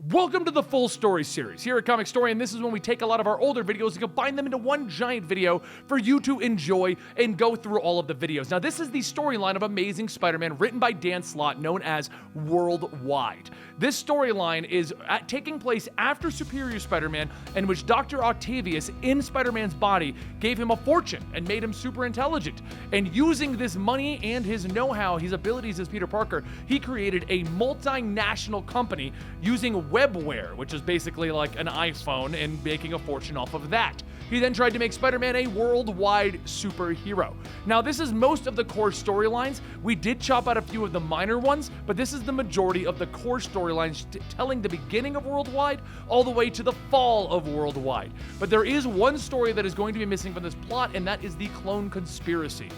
Welcome to the Full Story series. Here at Comicstorian, this is when we take a lot of our older videos and combine them into one giant video for you to enjoy and go through all of the videos. Now, this is the storyline of Amazing Spider-Man written by Dan Slott, known as Worldwide. This storyline is taking place after Superior Spider-Man, in which Dr. Octavius, in Spider-Man's body, gave him a fortune and made him super intelligent. And using this money and his know-how, his abilities as Peter Parker, he created a multinational company using webware, which is basically like an iPhone, and making a fortune off of that. He then tried to make Spider-Man a worldwide superhero. Now, this is most of the core storylines. We did chop out a few of the minor ones, but this is the majority of the core storylines telling the beginning of Worldwide all the way to the fall of Worldwide. But there is one story that is going to be missing from this plot, and that is the Clone Conspiracy.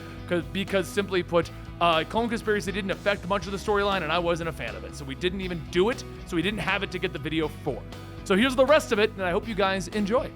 Because simply put, Clone Conspiracy didn't affect much of the storyline, and I wasn't a fan of it. So we didn't even do it, so we didn't have it to get the video for. So here's the rest of it, and I hope you guys enjoy.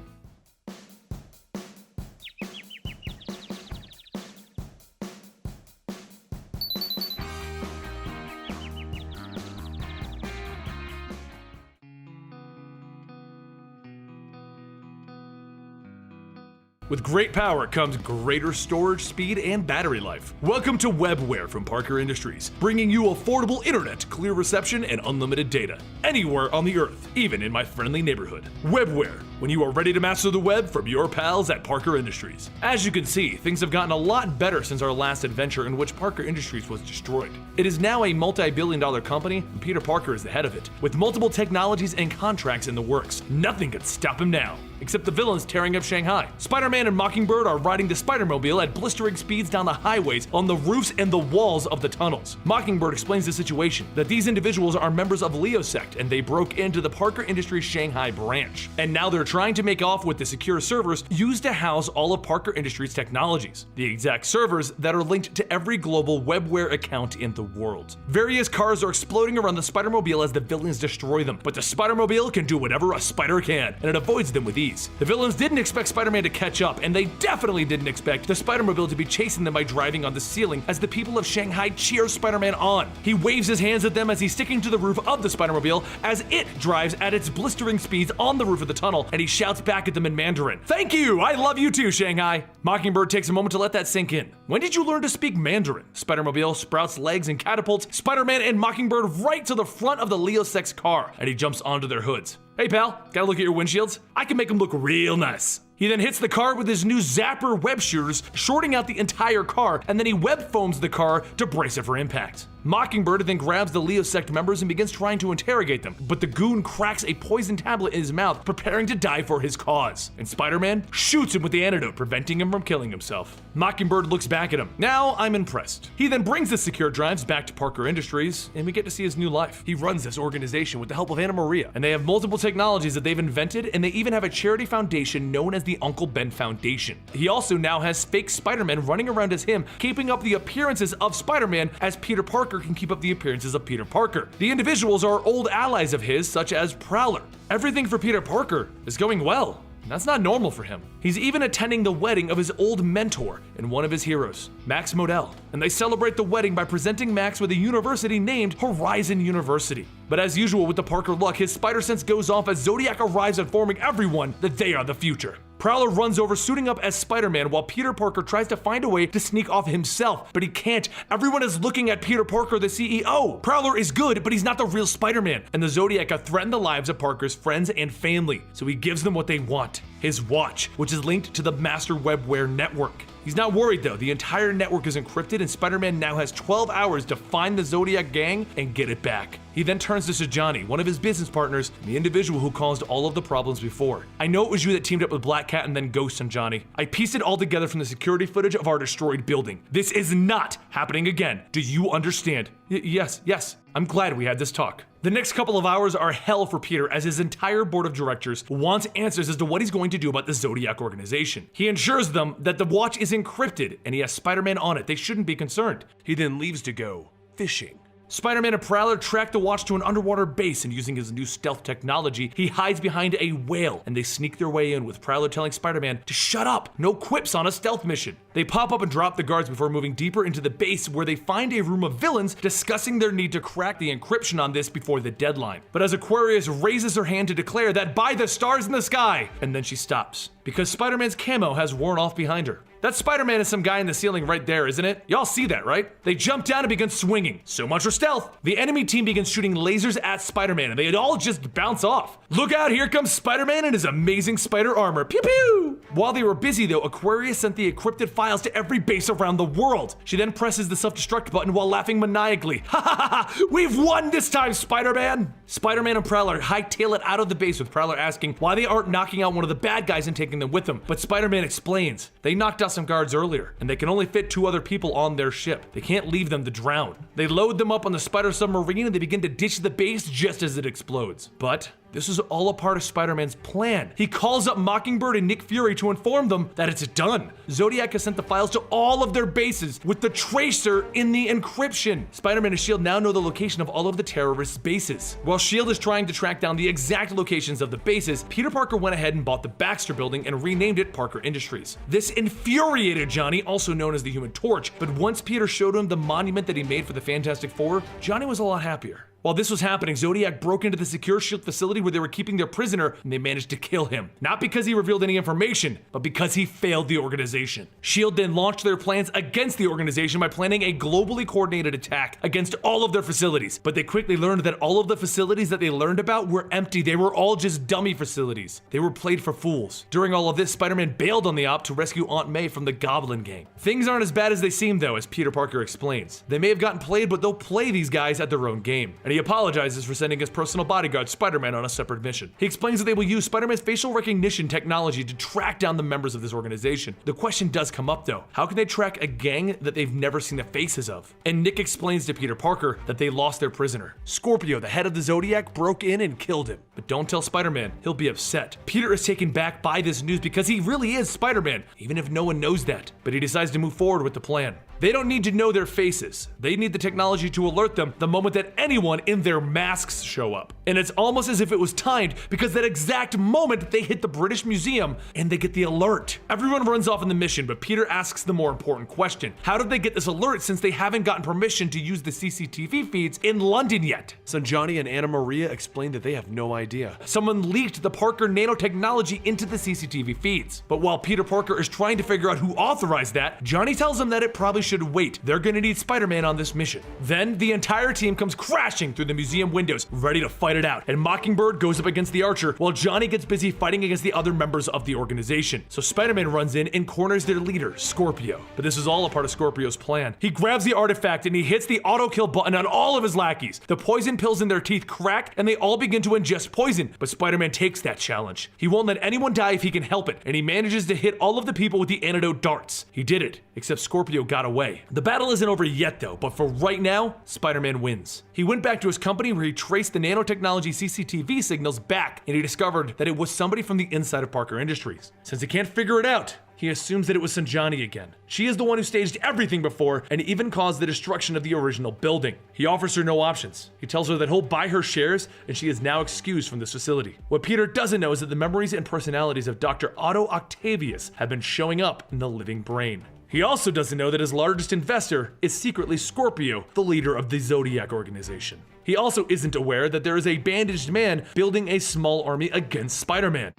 With great power comes greater storage speed and battery life. Welcome to Webware from Parker Industries, bringing you affordable internet, clear reception, and unlimited data. Anywhere on the earth, even in my friendly neighborhood. Webware, when you are ready to master the web from your pals at Parker Industries. As you can see, things have gotten a lot better since our last adventure in which Parker Industries was destroyed. It is now a multi-billion-dollar company, and Peter Parker is the head of it, with multiple technologies and contracts in the works. Nothing can stop him now, except the villains tearing up Shanghai. Spider-Man and Mockingbird are riding the Spider-Mobile at blistering speeds down the highways, on the roofs and the walls of the tunnels. Mockingbird explains the situation, that these individuals are members of Leo Sect, and they broke into the Parker Industries Shanghai branch. And now they're trying to make off with the secure servers used to house all of Parker Industries' technologies. The exact servers that are linked to every global webware account in the world. Various cars are exploding around the Spider-Mobile as the villains destroy them, but the Spider-Mobile can do whatever a spider can, and it avoids them with ease. The villains didn't expect Spider-Man to catch up, and they definitely didn't expect the Spider-Mobile to be chasing them by driving on the ceiling as the people of Shanghai cheer Spider-Man on. He waves his hands at them as he's sticking to the roof of the Spider-Mobile as it drives at its blistering speeds on the roof of the tunnel, and he shouts back at them in Mandarin. "Thank you! I love you too, Shanghai!" Mockingbird takes a moment to let that sink in. "When did you learn to speak Mandarin?" Spider-Mobile sprouts legs and catapults Spider-Man and Mockingbird right to the front of the Leo Sect's car, and he jumps onto their hoods. "Hey pal, gotta look at your windshields? I can make them look real nice." He then hits the car with his new Zapper web shooters, shorting out the entire car, and then he web foams the car to brace it for impact. Mockingbird then grabs the Leo Sect members and begins trying to interrogate them, but the goon cracks a poison tablet in his mouth, preparing to die for his cause. And Spider-Man shoots him with the antidote, preventing him from killing himself. Mockingbird looks back at him. "Now I'm impressed." He then brings the secure drives back to Parker Industries, and we get to see his new life. He runs this organization with the help of Anna Maria, and they have multiple technologies that they've invented, and they even have a charity foundation known as the Uncle Ben Foundation. He also now has fake Spider-Man running around as him, keeping up the appearances of Spider-Man as Peter Parker can keep up the appearances of Peter Parker. The individuals are old allies of his, such as Prowler. Everything for Peter Parker is going well. That's not normal for him. He's even attending the wedding of his old mentor and one of his heroes, Max Modell. And they celebrate the wedding by presenting Max with a university named Horizon University. But as usual with the Parker luck, his spider sense goes off as Zodiac arrives, informing everyone that they are the future. Prowler runs over, suiting up as Spider-Man, while Peter Parker tries to find a way to sneak off himself, but he can't. Everyone is looking at Peter Parker, the CEO. Prowler is good, but he's not the real Spider-Man, and the Zodiac have threatened the lives of Parker's friends and family, so he gives them what they want: his watch, which is linked to the Master Webware network. He's not worried though, the entire network is encrypted and Spider-Man now has 12 hours to find the Zodiac gang and get it back. He then turns to Sajani, one of his business partners, and the individual who caused all of the problems before. "I know it was you that teamed up with Black Cat and then Ghost, Sanjani. I pieced it all together from the security footage of our destroyed building. This is not happening again. Do you understand?" Yes. I'm glad we had this talk. The next couple of hours are hell for Peter as his entire board of directors wants answers as to what he's going to do about the Zodiac organization. He ensures them that the watch is encrypted and he has Spider-Man on it. They shouldn't be concerned. He then leaves to go fishing. Spider-Man and Prowler track the Watch to an underwater base, and using his new stealth technology, he hides behind a whale, and they sneak their way in with Prowler telling Spider-Man to shut up, no quips on a stealth mission. They pop up and drop the guards before moving deeper into the base, where they find a room of villains discussing their need to crack the encryption on this before the deadline. But as Aquarius raises her hand to declare that by the stars in the sky, and then she stops, because Spider-Man's camo has worn off behind her. That Spider-Man is some guy in the ceiling right there, isn't it? Y'all see that, right? They jump down and begin swinging. So much for stealth. The enemy team begins shooting lasers at Spider-Man, and they all just bounce off. Look out, here comes Spider-Man and his amazing spider armor. Pew pew! While they were busy though, Aquarius sent the encrypted files to every base around the world. She then presses the self-destruct button while laughing maniacally. Ha ha ha ha! We've won this time, Spider-Man! Spider-Man and Prowler hightail it out of the base, with Prowler asking why they aren't knocking out one of the bad guys and taking them with them. But Spider-Man explains, they knocked out some guards earlier, and they can only fit 2 other people on their ship. They can't leave them to drown. They load them up on the spider submarine and they begin to ditch the base just as it explodes. But this is all a part of Spider-Man's plan. He calls up Mockingbird and Nick Fury to inform them that it's done. Zodiac has sent the files to all of their bases with the tracer in the encryption. Spider-Man and S.H.I.E.L.D. now know the location of all of the terrorists' bases. While S.H.I.E.L.D. is trying to track down the exact locations of the bases, Peter Parker went ahead and bought the Baxter building and renamed it Parker Industries. This infuriated Johnny, also known as the Human Torch, but once Peter showed him the monument that he made for the Fantastic Four, Johnny was a lot happier. While this was happening, Zodiac broke into the secure S.H.I.E.L.D. facility where they were keeping their prisoner, and they managed to kill him. Not because he revealed any information, but because he failed the organization. S.H.I.E.L.D. then launched their plans against the organization by planning a globally coordinated attack against all of their facilities. But they quickly learned that all of the facilities that they learned about were empty. They were all just dummy facilities. They were played for fools. During all of this, Spider-Man bailed on the op to rescue Aunt May from the Goblin gang. Things aren't as bad as they seem though, as Peter Parker explains. They may have gotten played, but they'll play these guys at their own game. And he apologizes for sending his personal bodyguard Spider-Man on a separate mission. He explains that they will use Spider-Man's facial recognition technology to track down the members of this organization. The question does come up though, how can they track a gang that they've never seen the faces of? And Nick explains to Peter Parker that they lost their prisoner. Scorpio, the head of the Zodiac, broke in and killed him. But don't tell Spider-Man, he'll be upset. Peter is taken back by this news because he really is Spider-Man, even if no one knows that. But he decides to move forward with the plan. They don't need to know their faces. They need the technology to alert them the moment that anyone in their masks show up. And it's almost as if it was timed, because that exact moment they hit the British Museum and they get the alert. Everyone runs off in the mission, but Peter asks the more important question. How did they get this alert since they haven't gotten permission to use the CCTV feeds in London yet? So Johnny and Anna Maria explain that they have no idea. Someone leaked the Parker nanotechnology into the CCTV feeds. But while Peter Parker is trying to figure out who authorized that, Johnny tells him that it probably should wait. They're gonna need Spider-Man on this mission. Then the entire team comes crashing through the museum windows, ready to fight it out. And Mockingbird goes up against the Archer while Johnny gets busy fighting against the other members of the organization. So Spider-Man runs in and corners their leader, Scorpio. But this is all a part of Scorpio's plan. He grabs the artifact and he hits the auto kill button on all of his lackeys. The poison pills in their teeth crack and they all begin to ingest poison. But Spider-Man takes that challenge. He won't let anyone die if he can help it, and he manages to hit all of the people with the antidote darts. He did it, except Scorpio got away. The battle isn't over yet though, but for right now, Spider-Man wins. He went back to his company where he traced the nanotechnology CCTV signals back, and he discovered that it was somebody from the inside of Parker Industries. Since he can't figure it out, he assumes that it was Sanjani again. She is the one who staged everything before and even caused the destruction of the original building. He offers her no options. He tells her that he'll buy her shares and she is now excused from this facility. What Peter doesn't know is that the memories and personalities of Dr. Otto Octavius have been showing up in the living brain. He also doesn't know that his largest investor is secretly Scorpio, the leader of the Zodiac organization. He also isn't aware that there is a bandaged man building a small army against Spider-Man.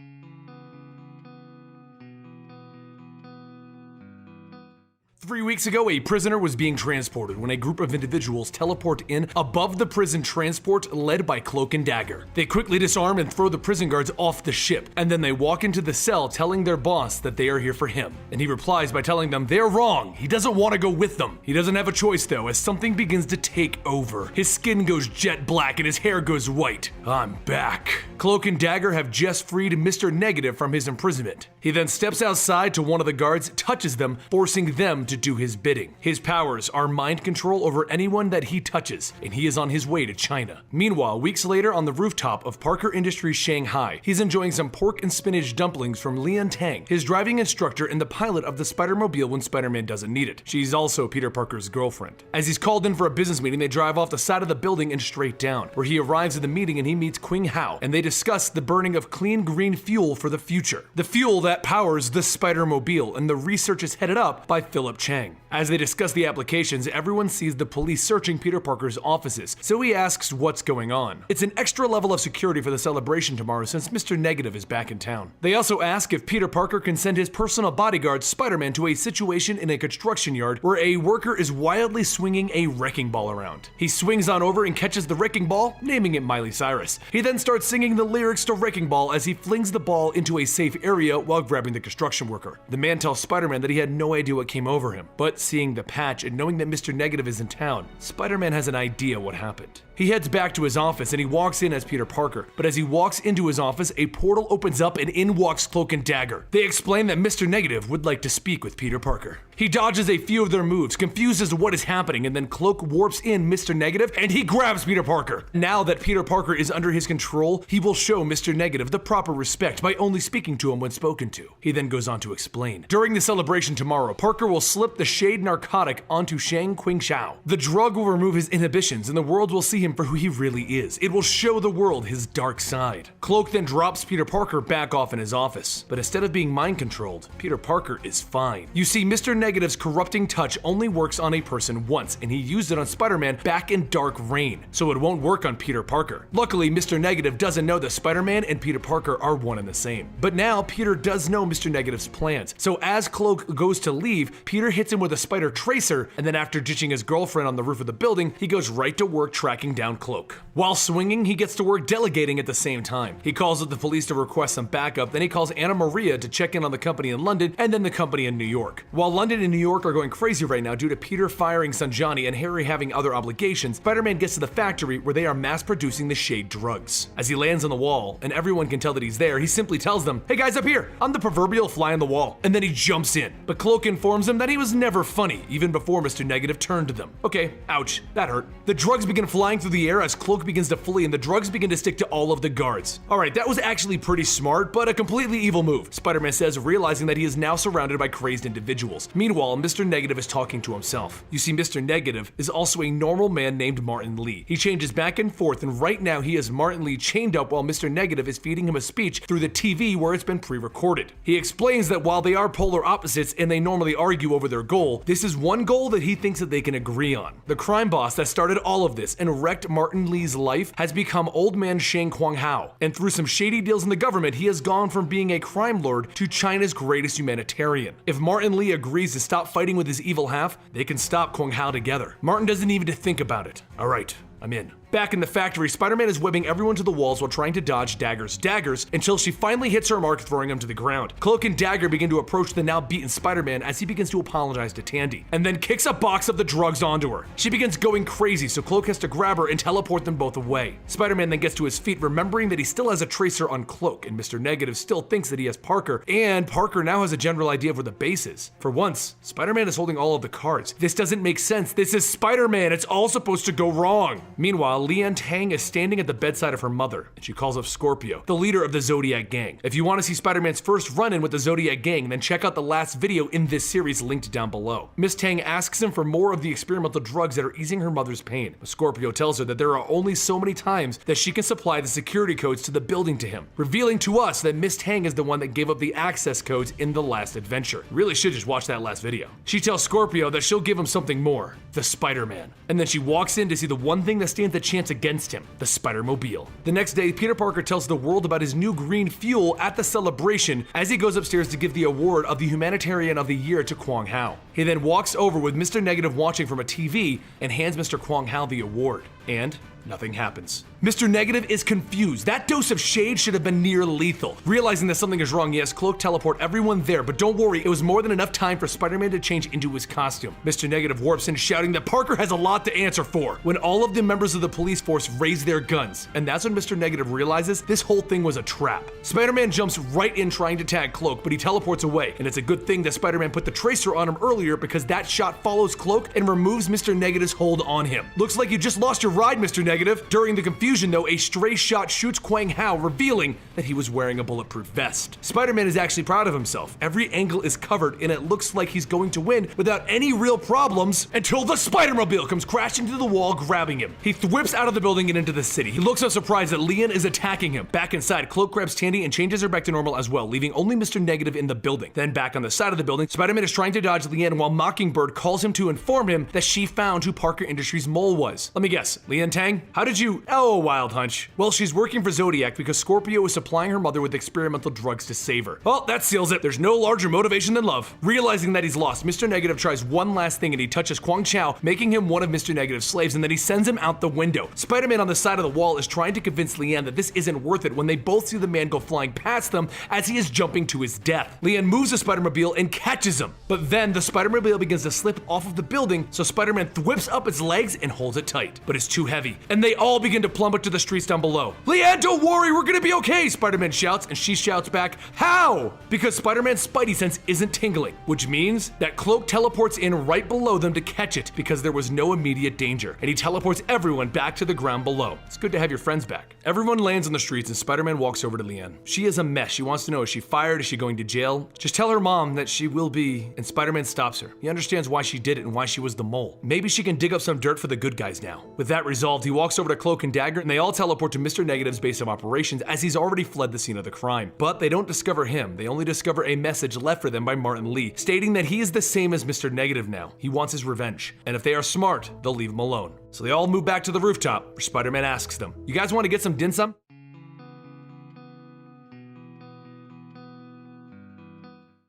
3 weeks ago, a prisoner was being transported when a group of individuals teleport in above the prison transport led by Cloak and Dagger. They quickly disarm and throw the prison guards off the ship, and then they walk into the cell telling their boss that they are here for him. And he replies by telling them they're wrong. He doesn't want to go with them. He doesn't have a choice though, as something begins to take over. His skin goes jet black and his hair goes white. I'm back. Cloak and Dagger have just freed Mr. Negative from his imprisonment. He then steps outside to one of the guards, touches them, forcing them to do his bidding. His powers are mind control over anyone that he touches, and he is on his way to China. Meanwhile, weeks later on the rooftop of Parker Industries Shanghai, he's enjoying some pork and spinach dumplings from Lian Tang, his driving instructor and the pilot of the Spider-Mobile when Spider-Man doesn't need it. She's also Peter Parker's girlfriend. As he's called in for a business meeting, they drive off the side of the building and straight down, where he arrives at the meeting and he meets Qing Hao, and they discuss the burning of clean green fuel for the future. The fuel that powers the Spider-Mobile, and the research is headed up by Philip Chang. As they discuss the applications, everyone sees the police searching Peter Parker's offices, so he asks what's going on. It's an extra level of security for the celebration tomorrow since Mr. Negative is back in town. They also ask if Peter Parker can send his personal bodyguard Spider-Man to a situation in a construction yard where a worker is wildly swinging a wrecking ball around. He swings on over and catches the wrecking ball, naming it Miley Cyrus. He then starts singing the lyrics to Wrecking Ball as he flings the ball into a safe area while grabbing the construction worker. The man tells Spider-Man that he had no idea what came over him, but seeing the patch and knowing that Mr. Negative is in town, Spider-Man has an idea what happened. He heads back to his office and he walks in as Peter Parker, but as he walks into his office, a portal opens up and in walks Cloak and Dagger. They explain that Mr. Negative would like to speak with Peter Parker. He dodges a few of their moves, confused as to what is happening, and then Cloak warps in Mr. Negative and he grabs Peter Parker. Now that Peter Parker is under his control, he will show Mr. Negative the proper respect by only speaking to him when spoken to. He then goes on to explain. During the celebration tomorrow, Parker will slip the shade narcotic onto Shang Qingxiao. The drug will remove his inhibitions and the world will see him for who he really is. It will show the world his dark side. Cloak then drops Peter Parker back off in his office, but instead of being mind controlled, Peter Parker is fine. You see, Mr. Negative's corrupting touch only works on a person once, and he used it on Spider-Man back in Dark Reign, so it won't work on Peter Parker. Luckily, Mr. Negative doesn't know that Spider-Man and Peter Parker are one and the same. But now Peter does know Mr. Negative's plans, so as Cloak goes to leave, Peter hits him with a spider tracer, and then after ditching his girlfriend on the roof of the building, he goes right to work tracking down Cloak. While swinging, he gets to work delegating at the same time. He calls up the police to request some backup, then he calls Anna Maria to check in on the company in London, and then the company in New York. While London and New York are going crazy right now due to Peter firing Sanjani and Harry having other obligations, Spider-Man gets to the factory where they are mass producing the shade drugs. As he lands on the wall, and everyone can tell that he's there, he simply tells them, "Hey guys, up here, I'm the proverbial fly on the wall," and then he jumps in. But Cloak informs him that he was never funny, even before Mr. Negative turned to them. Okay, ouch, that hurt. The drugs begin flying through the air as Cloak begins to flee and the drugs begin to stick to all of the guards. Alright, that was actually pretty smart, but a completely evil move, Spider-Man says, realizing that he is now surrounded by crazed individuals. Meanwhile, Mr. Negative is talking to himself. You see, Mr. Negative is also a normal man named Martin Lee. He changes back and forth, and right now he has Martin Lee chained up while Mr. Negative is feeding him a speech through the TV where it's been pre-recorded. He explains that while they are polar opposites and they normally argue over their goal, this is one goal that he thinks that they can agree on. The crime boss that started all of this and wrecked Martin Lee's life has become old man Shang Qinghao, and through some shady deals in the government, he has gone from being a crime lord to China's greatest humanitarian. If Martin Lee agrees to stop fighting with his evil half, they can stop Qinghao together. Martin doesn't even think about it. Alright, I'm in. Back in the factory, Spider-Man is webbing everyone to the walls while trying to dodge Dagger's daggers until she finally hits her mark, throwing him to the ground. Cloak and Dagger begin to approach the now beaten Spider-Man as he begins to apologize to Tandy, and then kicks a box of the drugs onto her. She begins going crazy, so Cloak has to grab her and teleport them both away. Spider-Man then gets to his feet, remembering that he still has a tracer on Cloak, and Mr. Negative still thinks that he has Parker, and Parker now has a general idea of where the base is. For once, Spider-Man is holding all of the cards. This doesn't make sense. This is Spider-Man. It's all supposed to go wrong. Meanwhile, Lian Tang is standing at the bedside of her mother, and she calls up Scorpio, the leader of the Zodiac gang. If you want to see Spider-Man's first run-in with the Zodiac gang, then check out the last video in this series linked down below. Miss Tang asks him for more of the experimental drugs that are easing her mother's pain, but Scorpio tells her that there are only so many times that she can supply the security codes to the building to him, revealing to us that Miss Tang is the one that gave up the access codes in the last adventure. Really should just watch that last video. She tells Scorpio that she'll give him something more, the Spider-Man, and then she walks in to see the one thing that stands a chance against him, the Spider-Mobile. The next day, Peter Parker tells the world about his new green fuel at the celebration as he goes upstairs to give the award of the Humanitarian of the Year to Qinghao. He then walks over with Mr. Negative watching from a TV and hands Mr. Qinghao the award, and nothing happens. Mr. Negative is confused. That dose of shade should have been near lethal. Realizing that something is wrong, he has Cloak teleport everyone there, but don't worry, it was more than enough time for Spider-Man to change into his costume. Mr. Negative warps in, shouting that Parker has a lot to answer for, when all of the members of the police force raise their guns. And that's when Mr. Negative realizes this whole thing was a trap. Spider-Man jumps right in trying to tag Cloak, but he teleports away, and it's a good thing that Spider-Man put the tracer on him earlier because that shot follows Cloak and removes Mr. Negative's hold on him. Looks like you just lost your ride, Mr. Negative. During the confusion though, a stray shot shoots Kwang Hao, revealing that he was wearing a bulletproof vest. Spider-Man is actually proud of himself. Every angle is covered and it looks like he's going to win without any real problems until the Spider-Mobile comes crashing to the wall, grabbing him. He whips out of the building and into the city. He looks so surprised that Lian is attacking him. Back inside, Cloak grabs Tandy and changes her back to normal as well, leaving only Mr. Negative in the building. Then back on the side of the building, Spider-Man is trying to dodge Lian while Mockingbird calls him to inform him that she found who Parker Industries' mole was. Let me guess, Lian Tang? How did you? Oh, wild hunch. Well, she's working for Zodiac because Scorpio is supplying her mother with experimental drugs to save her. Well, that seals it. There's no larger motivation than love. Realizing that he's lost, Mr. Negative tries one last thing and he touches Kwang Chao, making him one of Mr. Negative's slaves, and then he sends him out the window. Spider-Man on the side of the wall is trying to convince Lian that this isn't worth it when they both see the man go flying past them as he is jumping to his death. Lian moves the Spider-Mobile and catches him, but then the Spider-Mobile begins to slip off of the building, so Spider-Man whips up its legs and holds it tight, but it's too heavy, and they all begin to plummet to the streets down below. Lian, don't worry, we're gonna be okay, Spider-Man shouts, and she shouts back, how? Because Spider-Man's Spidey sense isn't tingling, which means that Cloak teleports in right below them to catch it because there was no immediate danger, and he teleports everyone back to the ground below. It's good to have your friends back. Everyone lands on the streets and Spider-Man walks over to Lian. She is a mess. She wants to know, is she fired? Is she going to jail? Just tell her mom that she will be, and Spider-Man stops her. He understands why she did it and why she was the mole. Maybe she can dig up some dirt for the good guys now. With that resolved, he walks over to Cloak and Dagger and they all teleport to Mr. Negative's base of operations as he's already fled the scene of the crime. But they don't discover him. They only discover a message left for them by Martin Lee, stating that he is the same as Mr. Negative now. He wants his revenge. And if they are smart, they'll leave him alone. So they all move back to the rooftop, where Spider-Man asks them, you guys want to get some dim sum?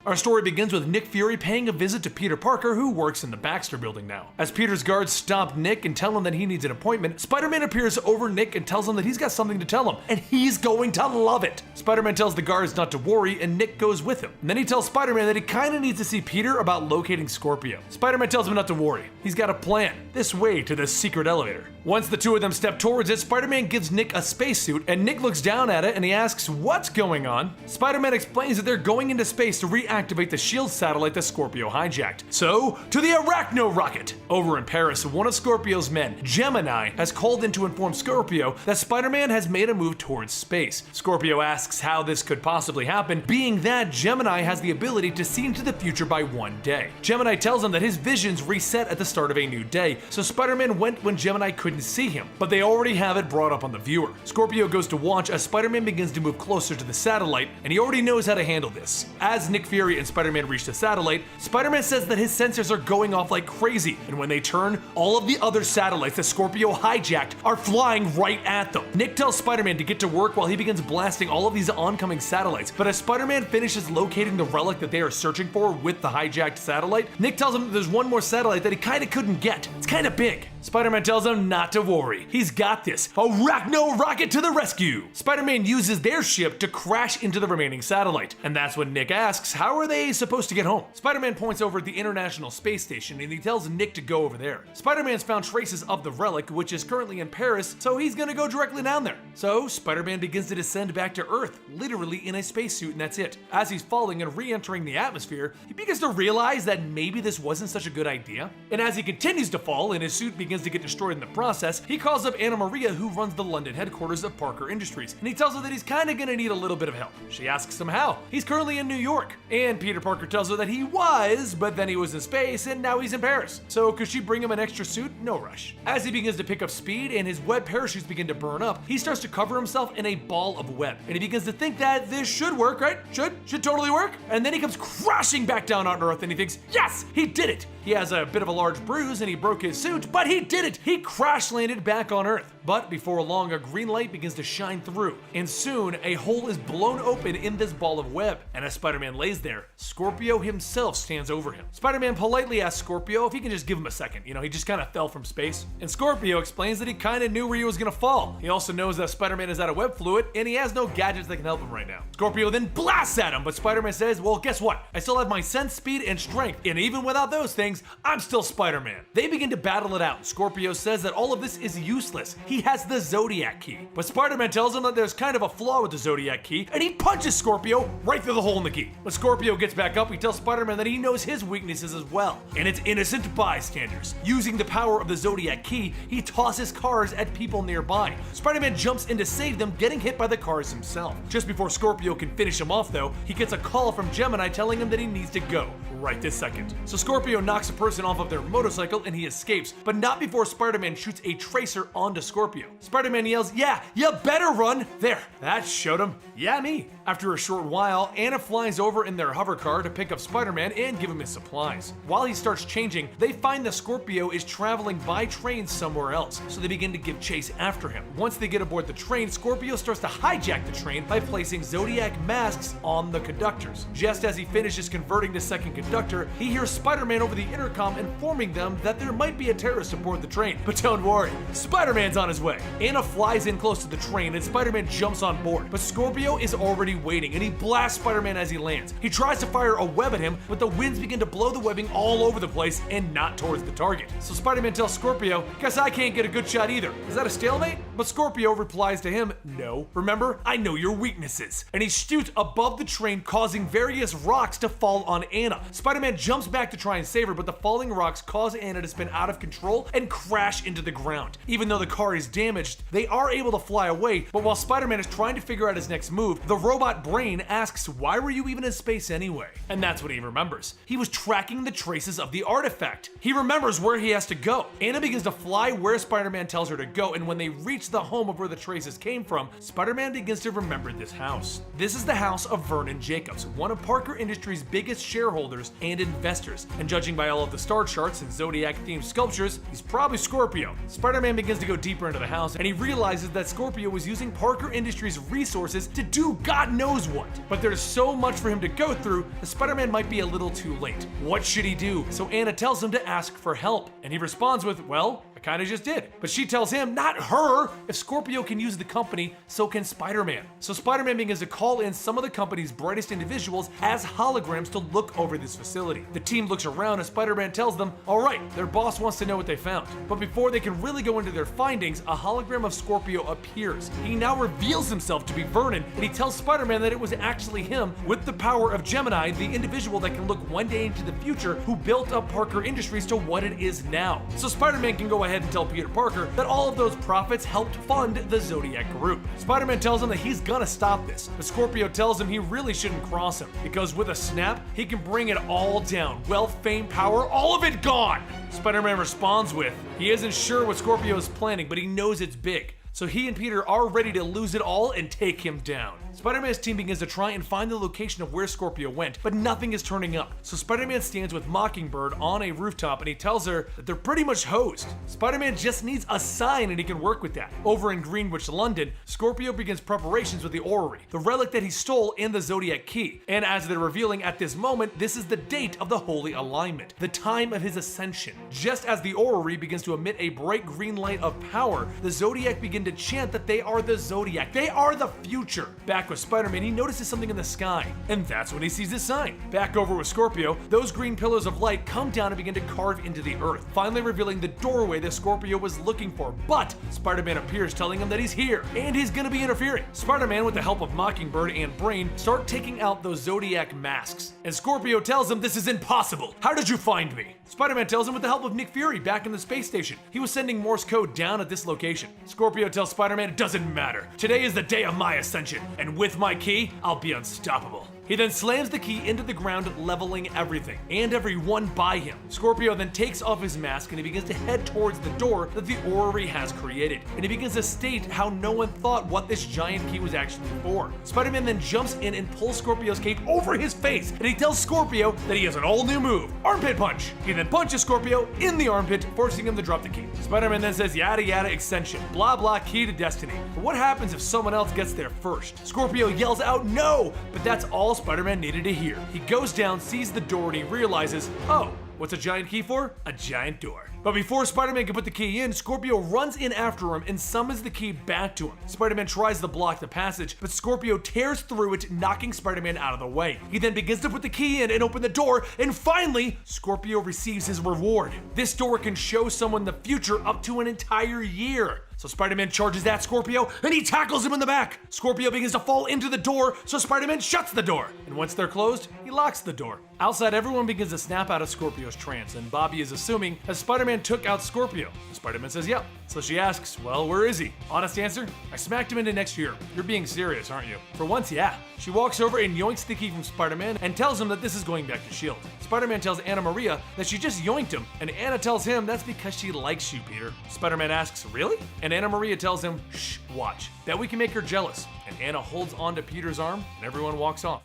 Our story begins with Nick Fury paying a visit to Peter Parker, who works in the Baxter building now. As Peter's guards stop Nick and tell him that he needs an appointment, Spider-Man appears over Nick and tells him that he's got something to tell him, and he's going to love it. Spider-Man tells the guards not to worry, and Nick goes with him. And then he tells Spider-Man that he kinda needs to see Peter about locating Scorpio. Spider-Man tells him not to worry. He's got a plan. This way to the secret elevator. Once the two of them step towards it, Spider-Man gives Nick a spacesuit, and Nick looks down at it and he asks what's going on. Spider-Man explains that they're going into space to reactivate the SHIELD satellite that Scorpio hijacked. So, to the Arachno rocket! Over in Paris, one of Scorpio's men, Gemini, has called in to inform Scorpio that Spider-Man has made a move towards space. Scorpio asks how this could possibly happen, being that Gemini has the ability to see into the future by one day. Gemini tells him that his visions reset at the start of a new day, so Spider-Man went when Gemini couldn't see him, but they already have it brought up on the viewer. Scorpio goes to watch as Spider-Man begins to move closer to the satellite, and he already knows how to handle this. As Nick Fury and Spider-Man reach the satellite, Spider-Man says that his sensors are going off like crazy, and when they turn, all of the other satellites that Scorpio hijacked are flying right at them. Nick tells Spider-Man to get to work while he begins blasting all of these oncoming satellites, but as Spider-Man finishes locating the relic that they are searching for with the hijacked satellite, Nick tells him that there's one more satellite that he kinda couldn't get. It's kinda big. Spider-Man tells him not to worry. He's got this. Arachno rocket to the rescue! Spider-Man uses their ship to crash into the remaining satellite, and that's when Nick asks, how are they supposed to get home? Spider-Man points over at the International Space Station and he tells Nick to go over there. Spider-Man's found traces of the relic, which is currently in Paris, so he's gonna go directly down there. So Spider-Man begins to descend back to Earth, literally in a spacesuit, and that's it. As he's falling and re-entering the atmosphere, he begins to realize that maybe this wasn't such a good idea. And as he continues to fall and his suit begins to get destroyed in the process, he calls up Anna Maria, who runs the London headquarters of Parker Industries, and he tells her that he's kinda gonna need a little bit of help. She asks him how. He's currently in New York, and Peter Parker tells her that he was, but then he was in space and now he's in Paris. So could she bring him an extra suit? No rush. As he begins to pick up speed and his web parachutes begin to burn up, he starts to cover himself in a ball of web, and he begins to think that this should work, right? Should totally work. And then he comes crashing back down on Earth and he thinks, yes, he did it. He has a bit of a large bruise and he broke his suit, but he did it! He crash landed back on Earth. But before long, a green light begins to shine through, and soon a hole is blown open in this ball of web. And as Spider-Man lays there, Scorpio himself stands over him. Spider-Man politely asks Scorpio if he can just give him a second. You know, he just kind of fell from space. And Scorpio explains that he kind of knew where he was gonna fall. He also knows that Spider-Man is out of web fluid, and he has no gadgets that can help him right now. Scorpio then blasts at him, but Spider-Man says, well, guess what? I still have my sense, speed, and strength, and even without those things, I'm still Spider-Man. They begin to battle it out. Scorpio says that all of this is useless. He has the Zodiac key. But Spider-Man tells him that there's kind of a flaw with the Zodiac key, and he punches Scorpio right through the hole in the key. When Scorpio gets back up, he tells Spider-Man that he knows his weaknesses as well, and it's innocent bystanders. Using the power of the Zodiac key, he tosses cars at people nearby. Spider-Man jumps in to save them, getting hit by the cars himself. Just before Scorpio can finish him off though, he gets a call from Gemini telling him that he needs to go right this second. So Scorpio knocks a person off of their motorcycle and he escapes, but not before Spider-Man shoots a tracer onto Scorpio. Spider-Man yells, yeah, you better run! There, that showed him. Yeah, me. After a short while, Anna flies over in their hover car to pick up Spider-Man and give him his supplies. While he starts changing, they find that Scorpio is traveling by train somewhere else, so they begin to give chase after him. Once they get aboard the train, Scorpio starts to hijack the train by placing Zodiac masks on the conductors. Just as he finishes converting the second conductor, he hears Spider-Man over the intercom informing them that there might be a terrorist aboard the train. But don't worry, Spider-Man's on his way. Anna flies in close to the train and Spider-Man jumps on board, but Scorpio is already waiting and he blasts Spider-Man as he lands. He tries to fire a web at him, but the winds begin to blow the webbing all over the place and not towards the target. So Spider-Man tells Scorpio, guess I can't get a good shot either. Is that a stalemate? But Scorpio replies to him, no. Remember, I know your weaknesses. And he shoots above the train, causing various rocks to fall on Anna. Spider-Man jumps back to try and save her, but the falling rocks cause Anna to spin out of control and crash into the ground. Even though the car is damaged, they are able to fly away, but while Spider-Man is trying to figure out his next move, the robot brain asks, why were you even in space anyway? And that's what he remembers. He was tracking the traces of the artifact. He remembers where he has to go. Anna begins to fly where Spider-Man tells her to go, and when they reach the home of where the traces came from, Spider-Man begins to remember this house. This is the house of Vernon Jacobs, one of Parker Industries' biggest shareholders and investors. And judging by all of the star charts and Zodiac-themed sculptures, he's probably Scorpio. Spider-Man begins to go deeper into the house, and he realizes that Scorpio was using Parker Industries' resources to do God knows what. But there's so much for him to go through that Spider-Man might be a little too late. What should he do? So Anna tells him to ask for help, and he responds with, well, I kinda just did. But she tells him, not her, if Scorpio can use the company, so can Spider-Man. So Spider-Man begins to call in some of the company's brightest individuals as holograms to look over this facility. The team looks around and Spider-Man tells them, all right, their boss wants to know what they found. But before they can really go into their findings, a hologram of Scorpio appears. He now reveals himself to be Vernon, and he tells Spider-Man that it was actually him, with the power of Gemini, the individual that can look one day into the future, who built up Parker Industries to what it is now. So Spider-Man can go ahead and tell Peter Parker that all of those profits helped fund the Zodiac group. Spider-Man tells him that he's gonna stop this, but Scorpio tells him he really shouldn't cross him, because with a snap, he can bring it all down. Wealth, fame, power, all of it gone! Spider-Man responds with, he isn't sure what Scorpio is planning, but he knows it's big. So he and Peter are ready to lose it all and take him down. Spider-Man's team begins to try and find the location of where Scorpio went, but nothing is turning up. So Spider-Man stands with Mockingbird on a rooftop and he tells her that they're pretty much hosed. Spider-Man just needs a sign and he can work with that. Over in Greenwich, London, Scorpio begins preparations with the orrery, the relic that he stole and the Zodiac key. And as they're revealing at this moment, this is the date of the Holy Alignment, the time of his ascension. Just as the orrery begins to emit a bright green light of power, the Zodiac begin to chant that they are the Zodiac. They are the future. Back with Spider-Man, he notices something in the sky, and that's when he sees this sign. Back over with Scorpio, those green pillars of light come down and begin to carve into the earth, finally revealing the doorway that Scorpio was looking for. But Spider-Man appears, telling him that he's here, and he's gonna be interfering. Spider-Man, with the help of Mockingbird and Brain, start taking out those Zodiac masks, and Scorpio tells him this is impossible. How did you find me? Spider-Man tells him with the help of Nick Fury back in the space station. He was sending Morse code down at this location. Scorpio tells Spider-Man it doesn't matter. Today is the day of my ascension, and with my key, I'll be unstoppable. He then slams the key into the ground, leveling everything and everyone by him. Scorpio then takes off his mask and he begins to head towards the door that the orrery has created, and he begins to state how no one thought what this giant key was actually for. Spider-Man then jumps in and pulls Scorpio's cape over his face, and he tells Scorpio that he has an all-new move, Armpit Punch. He then punches Scorpio in the armpit, forcing him to drop the key. Spider-Man then says yada yada extension, blah blah key to destiny. But what happens if someone else gets there first? Scorpio yells out no, but that's all Spider-Man needed to hear. He goes down, sees the door, and he realizes, oh, what's a giant key for? A giant door. But before Spider-Man can put the key in, Scorpio runs in after him and summons the key back to him. Spider-Man tries to block the passage, but Scorpio tears through it, knocking Spider-Man out of the way. He then begins to put the key in and open the door, and finally, Scorpio receives his reward. This door can show someone the future up to an entire year. So Spider-Man charges at Scorpio, and he tackles him in the back. Scorpio begins to fall into the door, so Spider-Man shuts the door. And once they're closed, he locks the door. Outside, everyone begins to snap out of Scorpio's trance, and Bobby is assuming that Spider-Man took out Scorpio. Spider-Man says, yep. So she asks, well, where is he? Honest answer, I smacked him into next year. You're being serious, aren't you? For once, yeah. She walks over and yoinks the key from Spider-Man and tells him that this is going back to S.H.I.E.L.D. Spider-Man tells Anna Maria that she just yoinked him, and Anna tells him that's because she likes you, Peter. Spider-Man asks, really? And Anna Maria tells him, shh, watch, that we can make her jealous. And Anna holds onto Peter's arm, and everyone walks off.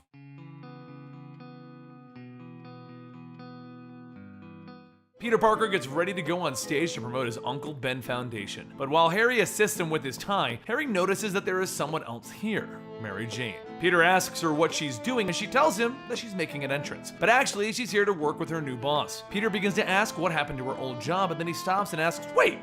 Peter Parker gets ready to go on stage to promote his Uncle Ben Foundation. But while Harry assists him with his tie, Harry notices that there is someone else here, Mary Jane. Peter asks her what she's doing, and she tells him that she's making an entrance. But actually, she's here to work with her new boss. Peter begins to ask what happened to her old job, and then he stops and asks, wait.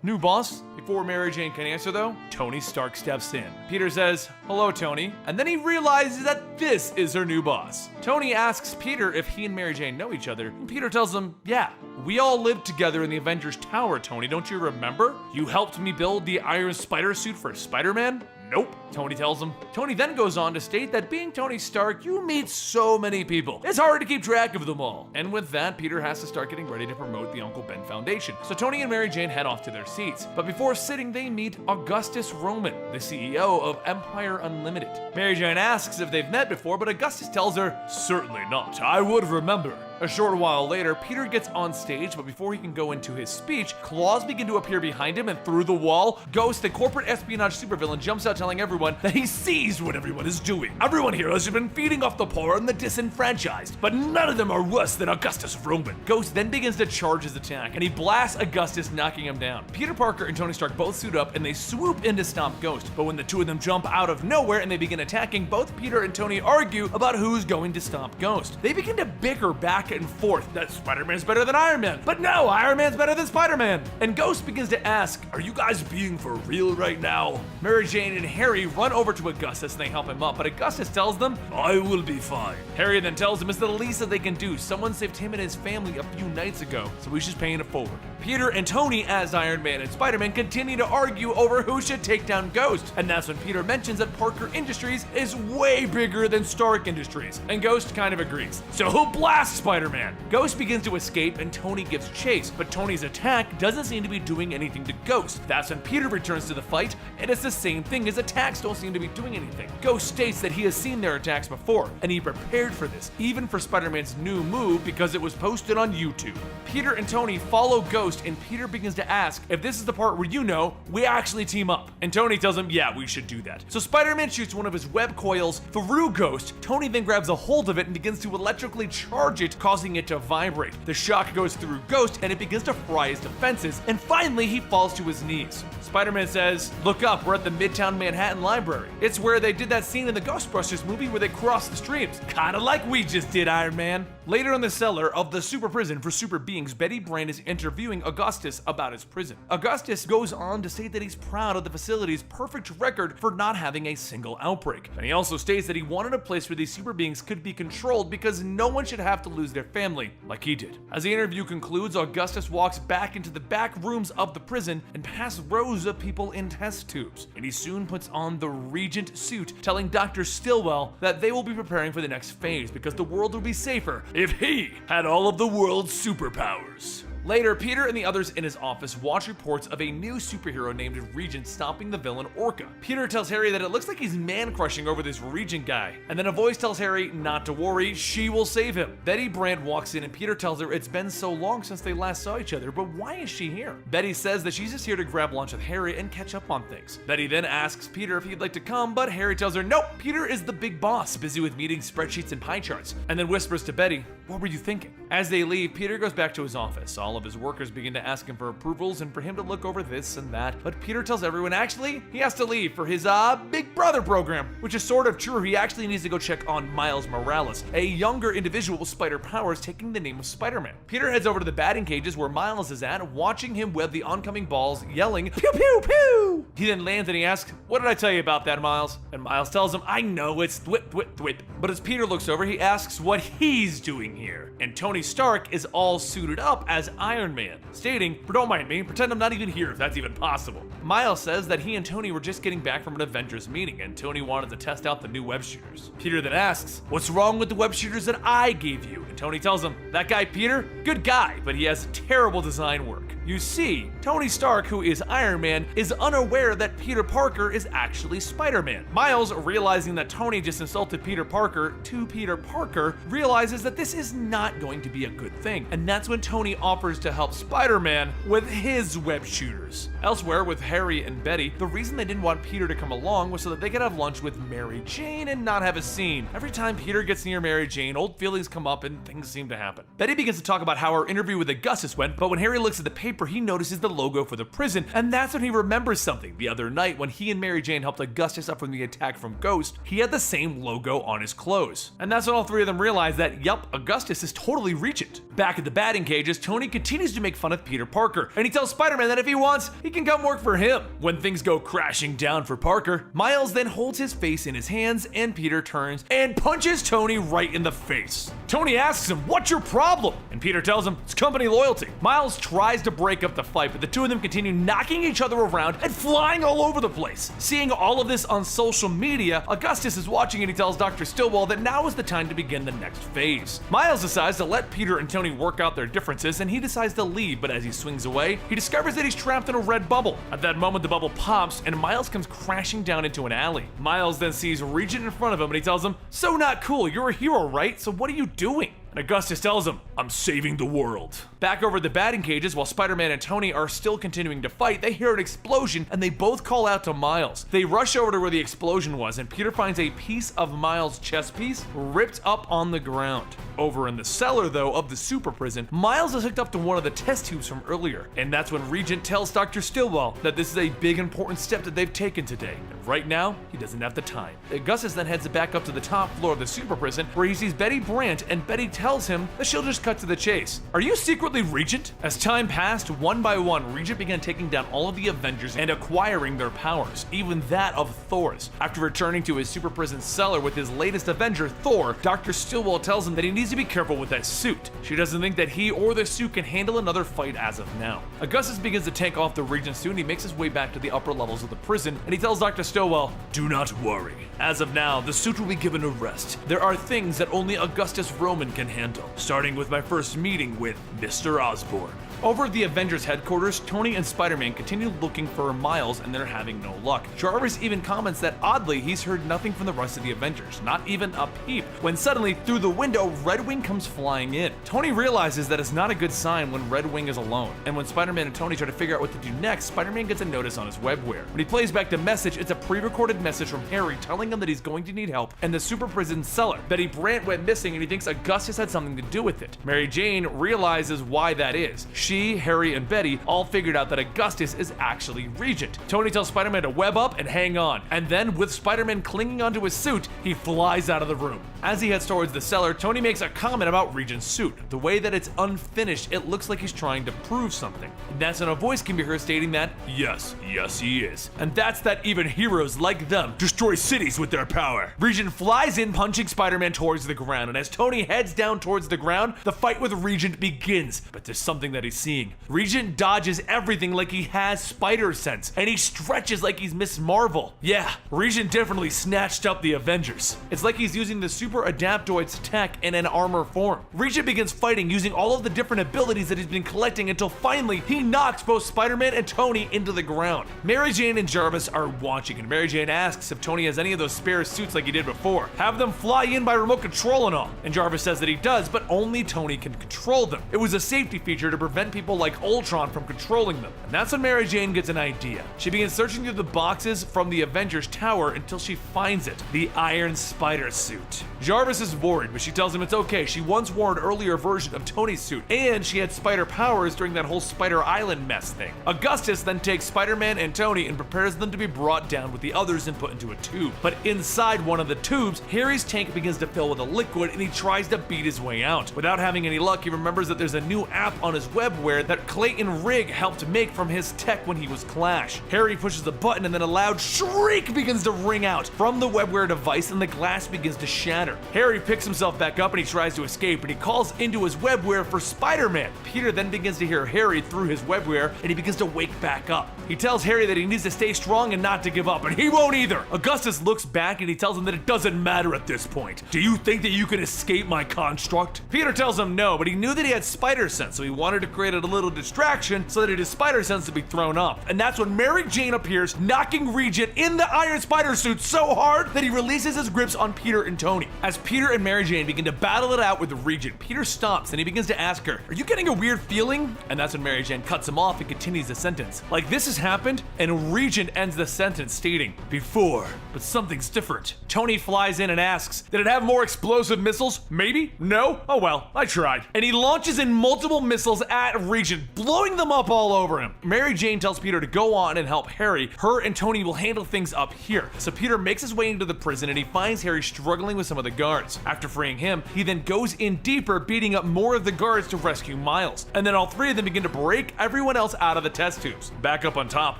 New boss? Before Mary Jane can answer though, Tony Stark steps in. Peter says, hello Tony, and then he realizes that this is her new boss. Tony asks Peter if he and Mary Jane know each other, and Peter tells him, yeah, we all lived together in the Avengers Tower, Tony, don't you remember? You helped me build the Iron Spider suit for Spider-Man? Nope, Tony tells him. Tony then goes on to state that being Tony Stark, you meet so many people. It's hard to keep track of them all. And with that, Peter has to start getting ready to promote the Uncle Ben Foundation. So Tony and Mary Jane head off to their seats. But before sitting, they meet Augustus Roman, the CEO of Empire Unlimited. Mary Jane asks if they've met before, but Augustus tells her, certainly not, I would remember. A short while later, Peter gets on stage, but before he can go into his speech, claws begin to appear behind him, and through the wall, Ghost, the corporate espionage supervillain, jumps out telling everyone that he sees what everyone is doing. Everyone here has been feeding off the poor and the disenfranchised, but none of them are worse than Augustus Roman. Ghost then begins to charge his attack, and he blasts Augustus, knocking him down. Peter Parker and Tony Stark both suit up, and they swoop in to stop Ghost, but when the two of them jump out of nowhere and they begin attacking, both Peter and Tony argue about who's going to stop Ghost. They begin to bicker back and forth that Spider-Man's better than Iron Man, but no, Iron Man's better than Spider-Man. And Ghost begins to ask, are you guys being for real right now? Mary Jane and Harry run over to Augustus and they help him up, but Augustus tells them, I will be fine. Harry then tells him it's the least that they can do. Someone saved him and his family a few nights ago, so he's just paying it forward. Peter and Tony, as Iron Man and Spider-Man, continue to argue over who should take down Ghost, and that's when Peter mentions that Parker Industries is way bigger than Stark Industries, and Ghost kind of agrees. So he'll blast Spider-Man. Ghost begins to escape and Tony gives chase, but Tony's attack doesn't seem to be doing anything to Ghost. That's when Peter returns to the fight, and it's the same thing, his attacks don't seem to be doing anything. Ghost states that he has seen their attacks before, and he prepared for this, even for Spider-Man's new move because it was posted on YouTube. Peter and Tony follow Ghost, and Peter begins to ask if this is the part where we actually team up. And Tony tells him, yeah, we should do that. So Spider-Man shoots one of his web coils through Ghost. Tony then grabs a hold of it and begins to electrically charge it, causing it to vibrate. The shock goes through Ghost and it begins to fry his defenses, and finally he falls to his knees. Spider-Man says, look up, we're at the Midtown Manhattan Library. It's where they did that scene in the Ghostbusters movie where they cross the streams. Kinda like we just did, Iron Man. Later in the cellar of the super prison for super beings, Betty Brant is interviewing Augustus about his prison. Augustus goes on to state that he's proud of the facility's perfect record for not having a single outbreak. And he also states that he wanted a place where these super beings could be controlled because no one should have to lose their family like he did. As the interview concludes, Augustus walks back into the back rooms of the prison and past rows of people in test tubes. And he soon puts on the Regent suit, telling Dr. Stillwell that they will be preparing for the next phase because the world will be safer if he had all of the world's superpowers. Later, Peter and the others in his office watch reports of a new superhero named Regent stopping the villain Orca. Peter tells Harry that it looks like he's man-crushing over this Regent guy, and then a voice tells Harry not to worry, she will save him. Betty Brant walks in and Peter tells her it's been so long since they last saw each other, but why is she here? Betty says that she's just here to grab lunch with Harry and catch up on things. Betty then asks Peter if he'd like to come, but Harry tells her nope, Peter is the big boss, busy with meeting spreadsheets and pie charts, and then whispers to Betty, what were you thinking? As they leave, Peter goes back to his office. All of his workers begin to ask him for approvals and for him to look over this and that, but Peter tells everyone actually he has to leave for his Big Brother program, which is sort of true. He actually needs to go check on Miles Morales, a younger individual with spider powers taking the name of Spider-Man. Peter heads over to the batting cages where Miles is at, watching him web the oncoming balls, yelling, pew pew pew! He then lands and he asks, what did I tell you about that, Miles? And Miles tells him, I know, it's thwip thwip thwip. But as Peter looks over, he asks what he's doing here. And Tony Stark is all suited up as Iron Man, stating, don't mind me, pretend I'm not even here if that's even possible. Miles says that he and Tony were just getting back from an Avengers meeting and Tony wanted to test out the new web shooters. Peter then asks, what's wrong with the web shooters that I gave you? And Tony tells him, that guy Peter, good guy, but he has terrible design work. You see, Tony Stark, who is Iron Man, is unaware that Peter Parker is actually Spider-Man. Miles, realizing that Tony just insulted Peter Parker to Peter Parker, realizes that this is not going to be a good thing. And that's when Tony offers to help Spider-Man with his web shooters. Elsewhere, with Harry and Betty, the reason they didn't want Peter to come along was so that they could have lunch with Mary Jane and not have a scene. Every time Peter gets near Mary Jane, old feelings come up and things seem to happen. Betty begins to talk about how her interview with Augustus went, but when Harry looks at the paper, he notices the logo for the prison, and that's when he remembers something. The other night, when he and Mary Jane helped Augustus up from the attack from Ghost, he had the same logo on his clothes. And that's when all three of them realize that, yup, Augustus is totally Regent. Back at the batting cages, Tony continues to make fun of Peter Parker, and he tells Spider-Man that if he wants, he can come work for him. When things go crashing down for Parker, Miles then holds his face in his hands, and Peter turns and punches Tony right in the face. Tony asks him, what's your problem? And Peter tells him, it's company loyalty. Miles tries to break up the fight, but the two of them continue knocking each other around and flying all over the place. Seeing all of this on social media, Augustus is watching and he tells Dr. Stillwell that now is the time to begin the next phase. Miles decides to let Peter and Tony work out their differences and he decides to leave, but as he swings away, he discovers that he's trapped in a red bubble. At that moment, the bubble pops and Miles comes crashing down into an alley. Miles then sees Regent in front of him and he tells him, so not cool, you're a hero, right? So what are you doing? And Augustus tells him, I'm saving the world. Back over at the batting cages, while Spider-Man and Tony are still continuing to fight, they hear an explosion and they both call out to Miles. They rush over to where the explosion was and Peter finds a piece of Miles' chest piece ripped up on the ground. Over in the cellar, though, of the super prison, Miles is hooked up to one of the test tubes from earlier. And that's when Regent tells Dr. Stillwell that this is a big important step that they've taken today. And right now, he doesn't have the time. Augustus then heads back up to the top floor of the super prison where he sees Betty Brant and Betty tells him that she'll just cut to the chase. Are you secretly Regent? As time passed, one by one, Regent began taking down all of the Avengers and acquiring their powers, even that of Thor's. After returning to his super prison cellar with his latest Avenger, Thor, Dr. Stillwell tells him that he needs to be careful with that suit. She doesn't think that he or the suit can handle another fight as of now. Augustus begins to take off the Regent suit and he makes his way back to the upper levels of the prison and he tells Dr. Stillwell, do not worry. As of now, the suit will be given a rest. There are things that only Augustus Roman can handle, starting with my first meeting with Mr. Osborn. Over at the Avengers headquarters, Tony and Spider-Man continue looking for Miles and they're having no luck. Jarvis even comments that oddly he's heard nothing from the rest of the Avengers, not even a peep, when suddenly through the window Red Wing comes flying in. Tony realizes that it's not a good sign when Red Wing is alone, and when Spider-Man and Tony try to figure out what to do next, Spider-Man gets a notice on his webware. When he plays back the message, it's a pre-recorded message from Harry telling him that he's going to need help in the super prison cellar. Betty Brant went missing and he thinks Augustus had something to do with it. Mary Jane realizes why that is. She, Harry, and Betty all figured out that Augustus is actually Regent. Tony tells Spider-Man to web up and hang on, and then with Spider-Man clinging onto his suit, he flies out of the room. As he heads towards the cellar, Tony makes a comment about Regent's suit. The way that it's unfinished, it looks like he's trying to prove something. And that's when a voice can be heard stating that, yes, he is. And that's that even heroes like them destroy cities with their power. Regent flies in, punching Spider-Man towards the ground, and as Tony heads down towards the ground, the fight with Regent begins. But there's something that he seeing. Regent dodges everything like he has spider sense, and he stretches like he's Miss Marvel. Yeah, Regent definitely snatched up the Avengers. It's like he's using the super adaptoid's tech in an armor form. Regent begins fighting using all of the different abilities that he's been collecting until finally he knocks both Spider-Man and Tony into the ground. Mary Jane and Jarvis are watching, and Mary Jane asks if Tony has any of those spare suits like he did before. Have them fly in by remote control and all. And Jarvis says that he does, but only Tony can control them. It was a safety feature to prevent people like Ultron from controlling them. And that's when Mary Jane gets an idea. She begins searching through the boxes from the Avengers Tower until she finds it, the Iron Spider suit. Jarvis is worried, but she tells him it's okay. She once wore an earlier version of Tony's suit, and she had spider powers during that whole Spider Island mess thing. Augustus then takes Spider-Man and Tony and prepares them to be brought down with the others and put into a tube. But inside one of the tubes, Harry's tank begins to fill with a liquid and he tries to beat his way out. Without having any luck, he remembers that there's a new app on his webware that Clayton Rigg helped make from his tech when he was Clash. Harry pushes the button and then a loud shriek begins to ring out from the webware device and the glass begins to shatter. Harry picks himself back up and he tries to escape, and he calls into his webware for Spider-Man. Peter then begins to hear Harry through his webware and he begins to wake back up. He tells Harry that he needs to stay strong and not to give up, and he won't either. Augustus looks back and he tells him that it doesn't matter at this point. Do you think that you can escape my construct? Peter tells him no, but he knew that he had spider sense, so he wanted to create a little distraction so that his spider sense would be thrown off. And that's when Mary Jane appears, knocking Regent in the Iron Spider suit so hard that he releases his grips on Peter and Tony. As Peter and Mary Jane begin to battle it out with Regent, Peter stops and he begins to ask her, "Are you getting a weird feeling?" And that's when Mary Jane cuts him off and continues the sentence. Like this has happened, and Regent ends the sentence stating, "Before, but something's different." Tony flies in and asks, "Did it have more explosive missiles? Maybe? No? Oh well, I tried." And he launches in multiple missiles at Regent, blowing them up all over him. Mary Jane tells Peter to go on and help Harry. Her and Tony will handle things up here. So Peter makes his way into the prison and he finds Harry struggling with some of the guards. After freeing him, he then goes in deeper, beating up more of the guards to rescue Miles. And then all three of them begin to break everyone else out of the test tubes. Back up on top,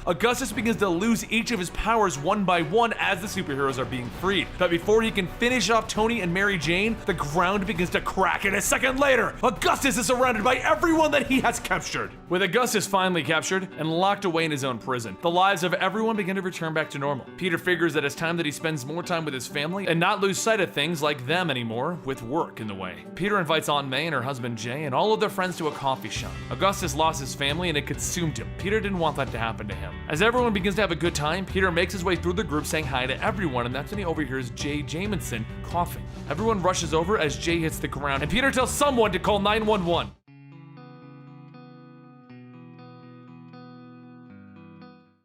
Augustus begins to lose each of his powers one by one as the superheroes are being freed. But before he can finish off Tony and Mary Jane, the ground begins to crack, and a second later, Augustus is surrounded by everyone that he has captured. With Augustus finally captured and locked away in his own prison, the lives of everyone begin to return back to normal. Peter figures that it's time that he spends more time with his family and not lose sight of things like them anymore, with work in the way. Peter invites Aunt May and her husband Jay and all of their friends to a coffee shop. Augustus lost his family and it consumed him. Peter didn't want that to happen to him. As everyone begins to have a good time, Peter makes his way through the group saying hi to everyone, and that's when he overhears Jay Jamison coughing. Everyone rushes over as Jay hits the ground, and Peter tells someone to call 911.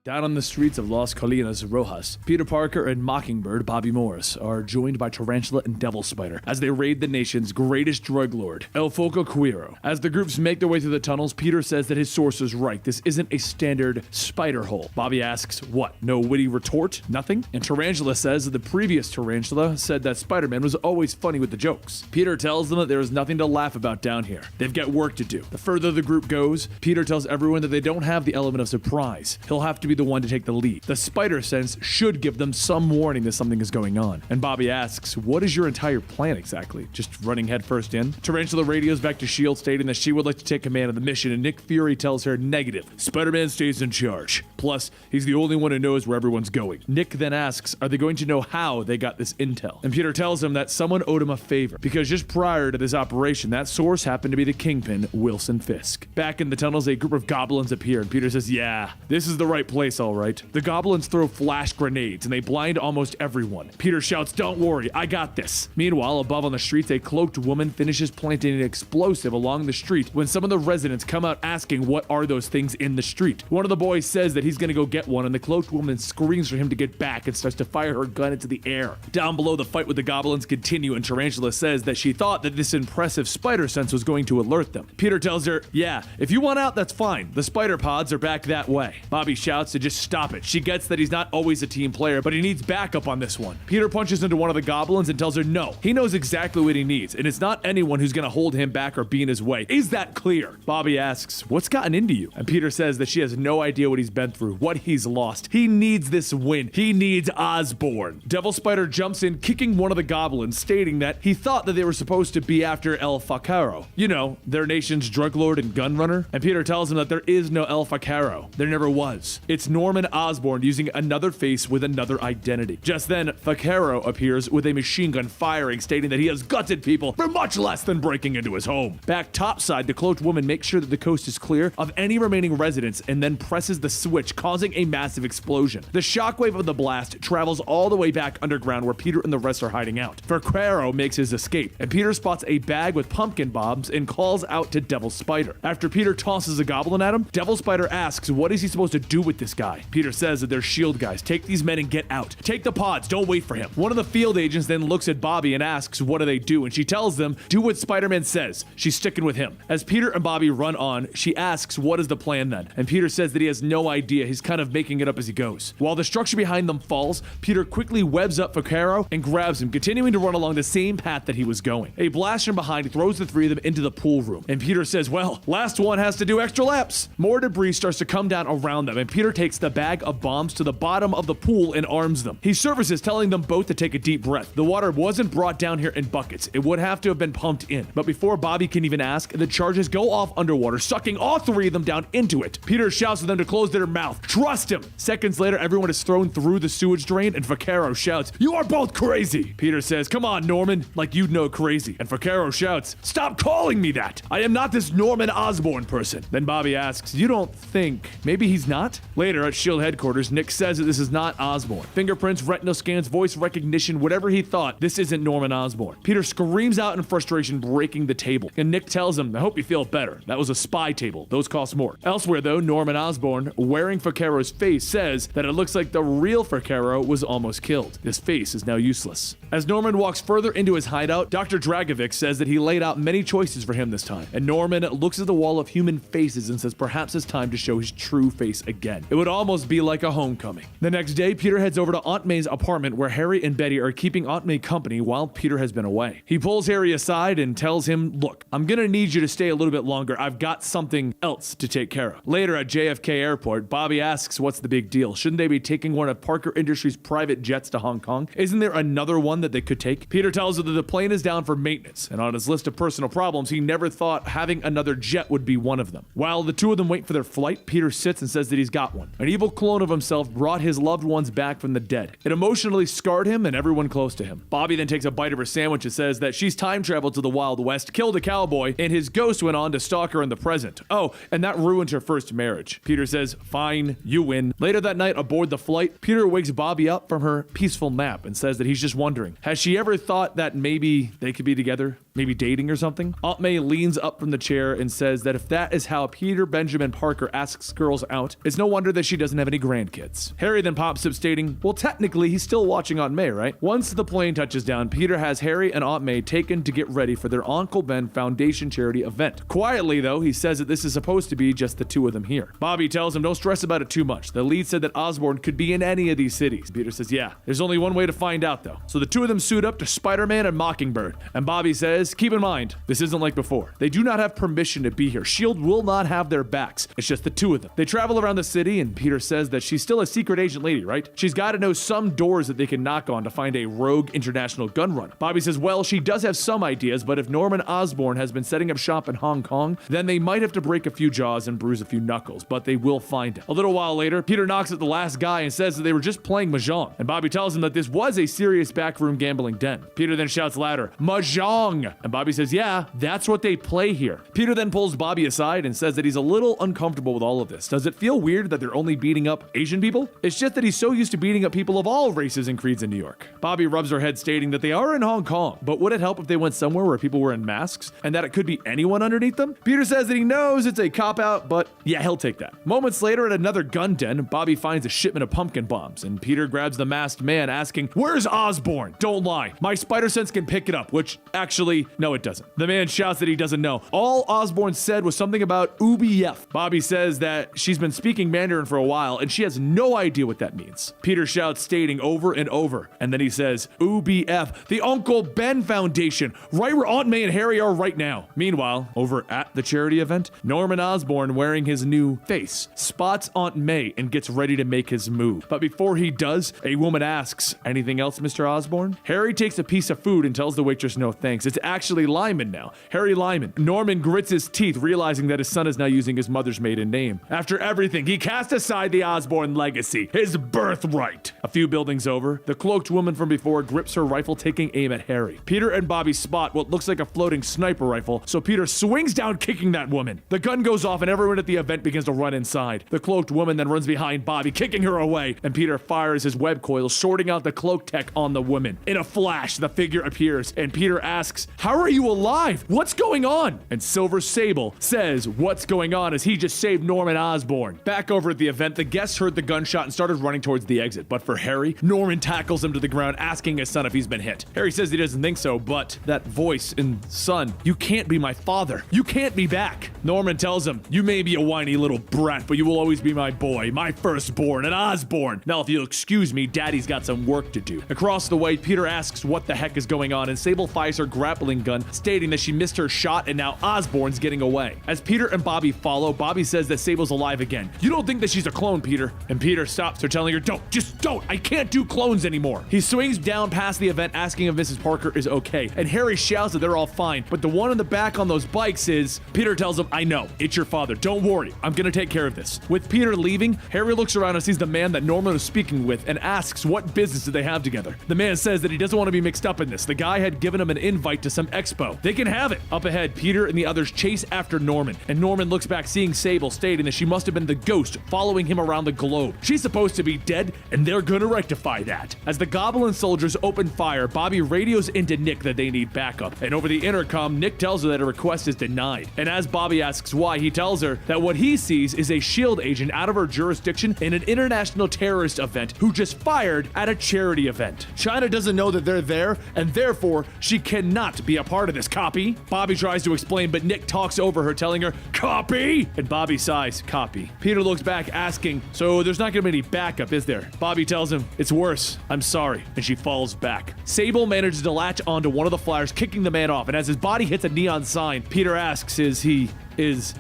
Down on the streets of Las Colinas Rojas, Peter Parker and Mockingbird Bobby Morris are joined by Tarantula and Devil Spider as they raid the nation's greatest drug lord, El Foco Cuero. As the groups make their way through the tunnels, Peter says that his source is right. This isn't a standard spider hole. Bobby asks, what? No witty retort? Nothing? And Tarantula says that the previous Tarantula said that Spider-Man was always funny with the jokes. Peter tells them that there is nothing to laugh about down here. They've got work to do. The further the group goes, Peter tells everyone that they don't have the element of surprise. He'll have to be the one to take the lead. The spider sense should give them some warning that something is going on. And Bobby asks, what is your entire plan exactly? Just running headfirst in? Tarantula radios back to S.H.I.E.L.D. stating that she would like to take command of the mission, and Nick Fury tells her negative. Spider-Man stays in charge. Plus, he's the only one who knows where everyone's going. Nick then asks, are they going to know how they got this intel? And Peter tells him that someone owed him a favor, because just prior to this operation, that source happened to be the Kingpin, Wilson Fisk. Back in the tunnels, a group of goblins appear, and Peter says, yeah, this is the right place, all right. The goblins throw flash grenades and they blind almost everyone. Peter shouts, don't worry, I got this. Meanwhile, above on the streets, a cloaked woman finishes planting an explosive along the street when some of the residents come out asking what are those things in the street. One of the boys says that he's gonna go get one, and the cloaked woman screams for him to get back and starts to fire her gun into the air. Down below, the fight with the goblins continue, and Tarantula says that she thought that this impressive spider sense was going to alert them. Peter tells her, yeah, if you want out, that's fine. The spider pods are back that way. Bobby shouts to just stop it. She gets that he's not always a team player, but he needs backup on this one. Peter punches into one of the goblins and tells her no. He knows exactly what he needs, and it's not anyone who's gonna hold him back or be in his way. Is that clear? Bobby asks, what's gotten into you? And Peter says that she has no idea what he's been through, what he's lost. He needs this win. He needs Osborn. Devil Spider jumps in, kicking one of the goblins, stating that he thought that they were supposed to be after El Facaro. You know, their nation's drug lord and gun runner. And Peter tells him that there is no El Facaro. There never was. It's Norman Osborn using another face with another identity. Just then, Facaro appears with a machine gun firing, stating that he has gutted people for much less than breaking into his home. Back topside, the cloaked woman makes sure that the coast is clear of any remaining residents and then presses the switch, causing a massive explosion. The shockwave of the blast travels all the way back underground where Peter and the rest are hiding out. Facaro makes his escape, and Peter spots a bag with pumpkin bombs and calls out to Devil Spider. After Peter tosses a goblin at him, Devil Spider asks what is he supposed to do with this guy. Peter says that they're shield guys. Take these men and get out. Take the pods, don't wait for him. One of the field agents then looks at Bobby and asks what do they do, and she tells them, do what Spider-Man says. She's sticking with him. As Peter and Bobby run on, she asks what is the plan then, and Peter says that he has no idea. He's kind of making it up as he goes. While the structure behind them falls, Peter quickly webs up Facaro and grabs him, continuing to run along the same path that he was going. A blast from behind throws the three of them into the pool room, and Peter says, well, last one has to do extra laps. More debris starts to come down around them, and Peter takes the bag of bombs to the bottom of the pool and arms them. He surfaces, telling them both to take a deep breath. The water wasn't brought down here in buckets. It would have to have been pumped in. But before Bobby can even ask, the charges go off underwater, sucking all three of them down into it. Peter shouts to them to close their mouth. Trust him! Seconds later, everyone is thrown through the sewage drain, and Facaro shouts, you are both crazy! Peter says, come on, Norman, like you'd know crazy. And Facaro shouts, stop calling me that! I am not this Norman Osborn person. Then Bobby asks, you don't think maybe he's not? Later at S.H.I.E.L.D. headquarters, Nick says that this is not Osborn. Fingerprints, retinal scans, voice recognition, whatever he thought, this isn't Norman Osborn. Peter screams out in frustration, breaking the table. And Nick tells him, I hope you feel better. That was a spy table. Those cost more. Elsewhere though, Norman Osborn, wearing Facaro's face, says that it looks like the real Facaro was almost killed. This face is now useless. As Norman walks further into his hideout, Dr. Dragovic says that he laid out many choices for him this time. And Norman looks at the wall of human faces and says perhaps it's time to show his true face again. It would almost be like a homecoming. The next day, Peter heads over to Aunt May's apartment where Harry and Betty are keeping Aunt May company while Peter has been away. He pulls Harry aside and tells him, look, I'm gonna need you to stay a little bit longer. I've got something else to take care of. Later at JFK Airport, Bobby asks what's the big deal. Shouldn't they be taking one of Parker Industries' private jets to Hong Kong? Isn't there another one that they could take? Peter tells her that the plane is down for maintenance, and on his list of personal problems, he never thought having another jet would be one of them. While the two of them wait for their flight, Peter sits and says that he's got one. An evil clone of himself brought his loved ones back from the dead. It emotionally scarred him and everyone close to him. Bobby then takes a bite of her sandwich and says that she's time traveled to the Wild West, killed a cowboy, and his ghost went on to stalk her in the present. Oh, and that ruined her first marriage. Peter says, fine, you win. Later that night aboard the flight, Peter wakes Bobby up from her peaceful nap and says that he's just wondering, has she ever thought that maybe they could be together? Maybe dating or something? Aunt May leans up from the chair and says that if that is how Peter Benjamin Parker asks girls out, it's no wonder that she doesn't have any grandkids. Harry then pops up stating, well, technically he's still watching Aunt May, right? Once the plane touches down, Peter has Harry and Aunt May taken to get ready for their Uncle Ben Foundation charity event. Quietly though, he says that this is supposed to be just the two of them here. Bobby tells him don't stress about it too much. The lead said that Osborn could be in any of these cities. Peter says, yeah, there's only one way to find out though. So the two of them suit up to Spider-Man and Mockingbird. And Bobby says, keep in mind, this isn't like before. They do not have permission to be here. S.H.I.E.L.D. will not have their backs. It's just the two of them. They travel around the city and Peter says that she's still a secret agent lady, right? She's got to know some doors that they can knock on to find a rogue international gun run. Bobby says, well, she does have some ideas, but if Norman Osborn has been setting up shop in Hong Kong, then they might have to break a few jaws and bruise a few knuckles, but they will find him. A little while later, Peter knocks at the last guy and says that they were just playing Mahjong, and Bobby tells him that this was a serious backroom gambling den. Peter then shouts louder, Mahjong! And Bobby says, yeah, that's what they play here. Peter then pulls Bobby aside and says that he's a little uncomfortable with all of this. Does it feel weird that they're only beating up Asian people? It's just that he's so used to beating up people of all races and creeds in New York. Bobby rubs her head stating that they are in Hong Kong, but would it help if they went somewhere where people were in masks and that it could be anyone underneath them? Peter says that he knows it's a cop-out, but yeah, he'll take that. Moments later at another gun den, Bobby finds a shipment of pumpkin bombs and Peter grabs the masked man asking, where's Osborn? Don't lie. My spider sense can pick it up, which actually Actually, no, it doesn't. The man shouts that he doesn't know. All Osborn said was something about UBF. Bobby says that she's been speaking Mandarin for a while and she has no idea what that means. Peter shouts, stating over and over, and then he says, UBF, the Uncle Ben Foundation, right where Aunt May and Harry are right now. Meanwhile, over at the charity event, Norman Osborn, wearing his new face, spots Aunt May and gets ready to make his move. But before he does, a woman asks, anything else, Mr. Osborn? Harry takes a piece of food and tells the waitress no thanks. It's actually Lyman now. Harry Lyman. Norman grits his teeth, realizing that his son is now using his mother's maiden name. After everything, he cast aside the Osborn legacy, his birthright. A few buildings over, the cloaked woman from before grips her rifle, taking aim at Harry. Peter and Bobby spot what looks like a floating sniper rifle, so Peter swings down, kicking that woman. The gun goes off and everyone at the event begins to run inside. The cloaked woman then runs behind Bobby, kicking her away, and Peter fires his web coil, sorting out the cloak tech on the woman. In a flash, the figure appears, and Peter asks, how are you alive? What's going on? And Silver Sable says what's going on as he just saved Norman Osborn. Back over at the event, the guests heard the gunshot and started running towards the exit, but for Harry, Norman tackles him to the ground, asking his son if he's been hit. Harry says he doesn't think so, but that voice in son, you can't be my father. You can't be back. Norman tells him, you may be a whiny little brat, but you will always be my boy, my firstborn, an Osborn. Now, if you'll excuse me, Daddy's got some work to do. Across the way, Peter asks what the heck is going on, and Sable fires her grappling gun, stating that she missed her shot and now Osborn's getting away. As Peter and Bobby follow, Bobby says that Sable's alive again. You don't think that she's a clone, Peter? And Peter stops her, telling her, just don't. I can't do clones anymore. He swings down past the event, asking if Mrs. Parker is okay, and Harry shouts that they're all fine, but the one in the back on those bikes is... Peter tells him, I know, it's your father. Don't worry, I'm gonna take care of this. With Peter leaving, Harry looks around and sees the man that Norman was speaking with and asks what business do they have together. The man says that he doesn't want to be mixed up in this. The guy had given him an invite to some expo. They can have it. Up ahead, Peter and the others chase after Norman, and Norman looks back, seeing Sable, stating that she must have been the ghost following him around the globe. She's supposed to be dead, and they're gonna rectify that. As the Goblin soldiers open fire, Bobby radios into Nick that they need backup, and over the intercom, Nick tells her that a request is denied. And as Bobby asks why, he tells her that what he sees is a S.H.I.E.L.D. agent out of her jurisdiction in an international terrorist event who just fired at a charity event. China doesn't know that they're there, and therefore, she cannot be a part of this, copy? Bobby tries to explain, but Nick talks over her, telling her, copy? And Bobby sighs, copy. Peter looks back, asking, so there's not gonna be any backup, is there? Bobby tells him, it's worse, I'm sorry, and she falls back. Sable manages to latch onto one of the flyers, kicking the man off, and as his body hits a neon sign, Peter asks,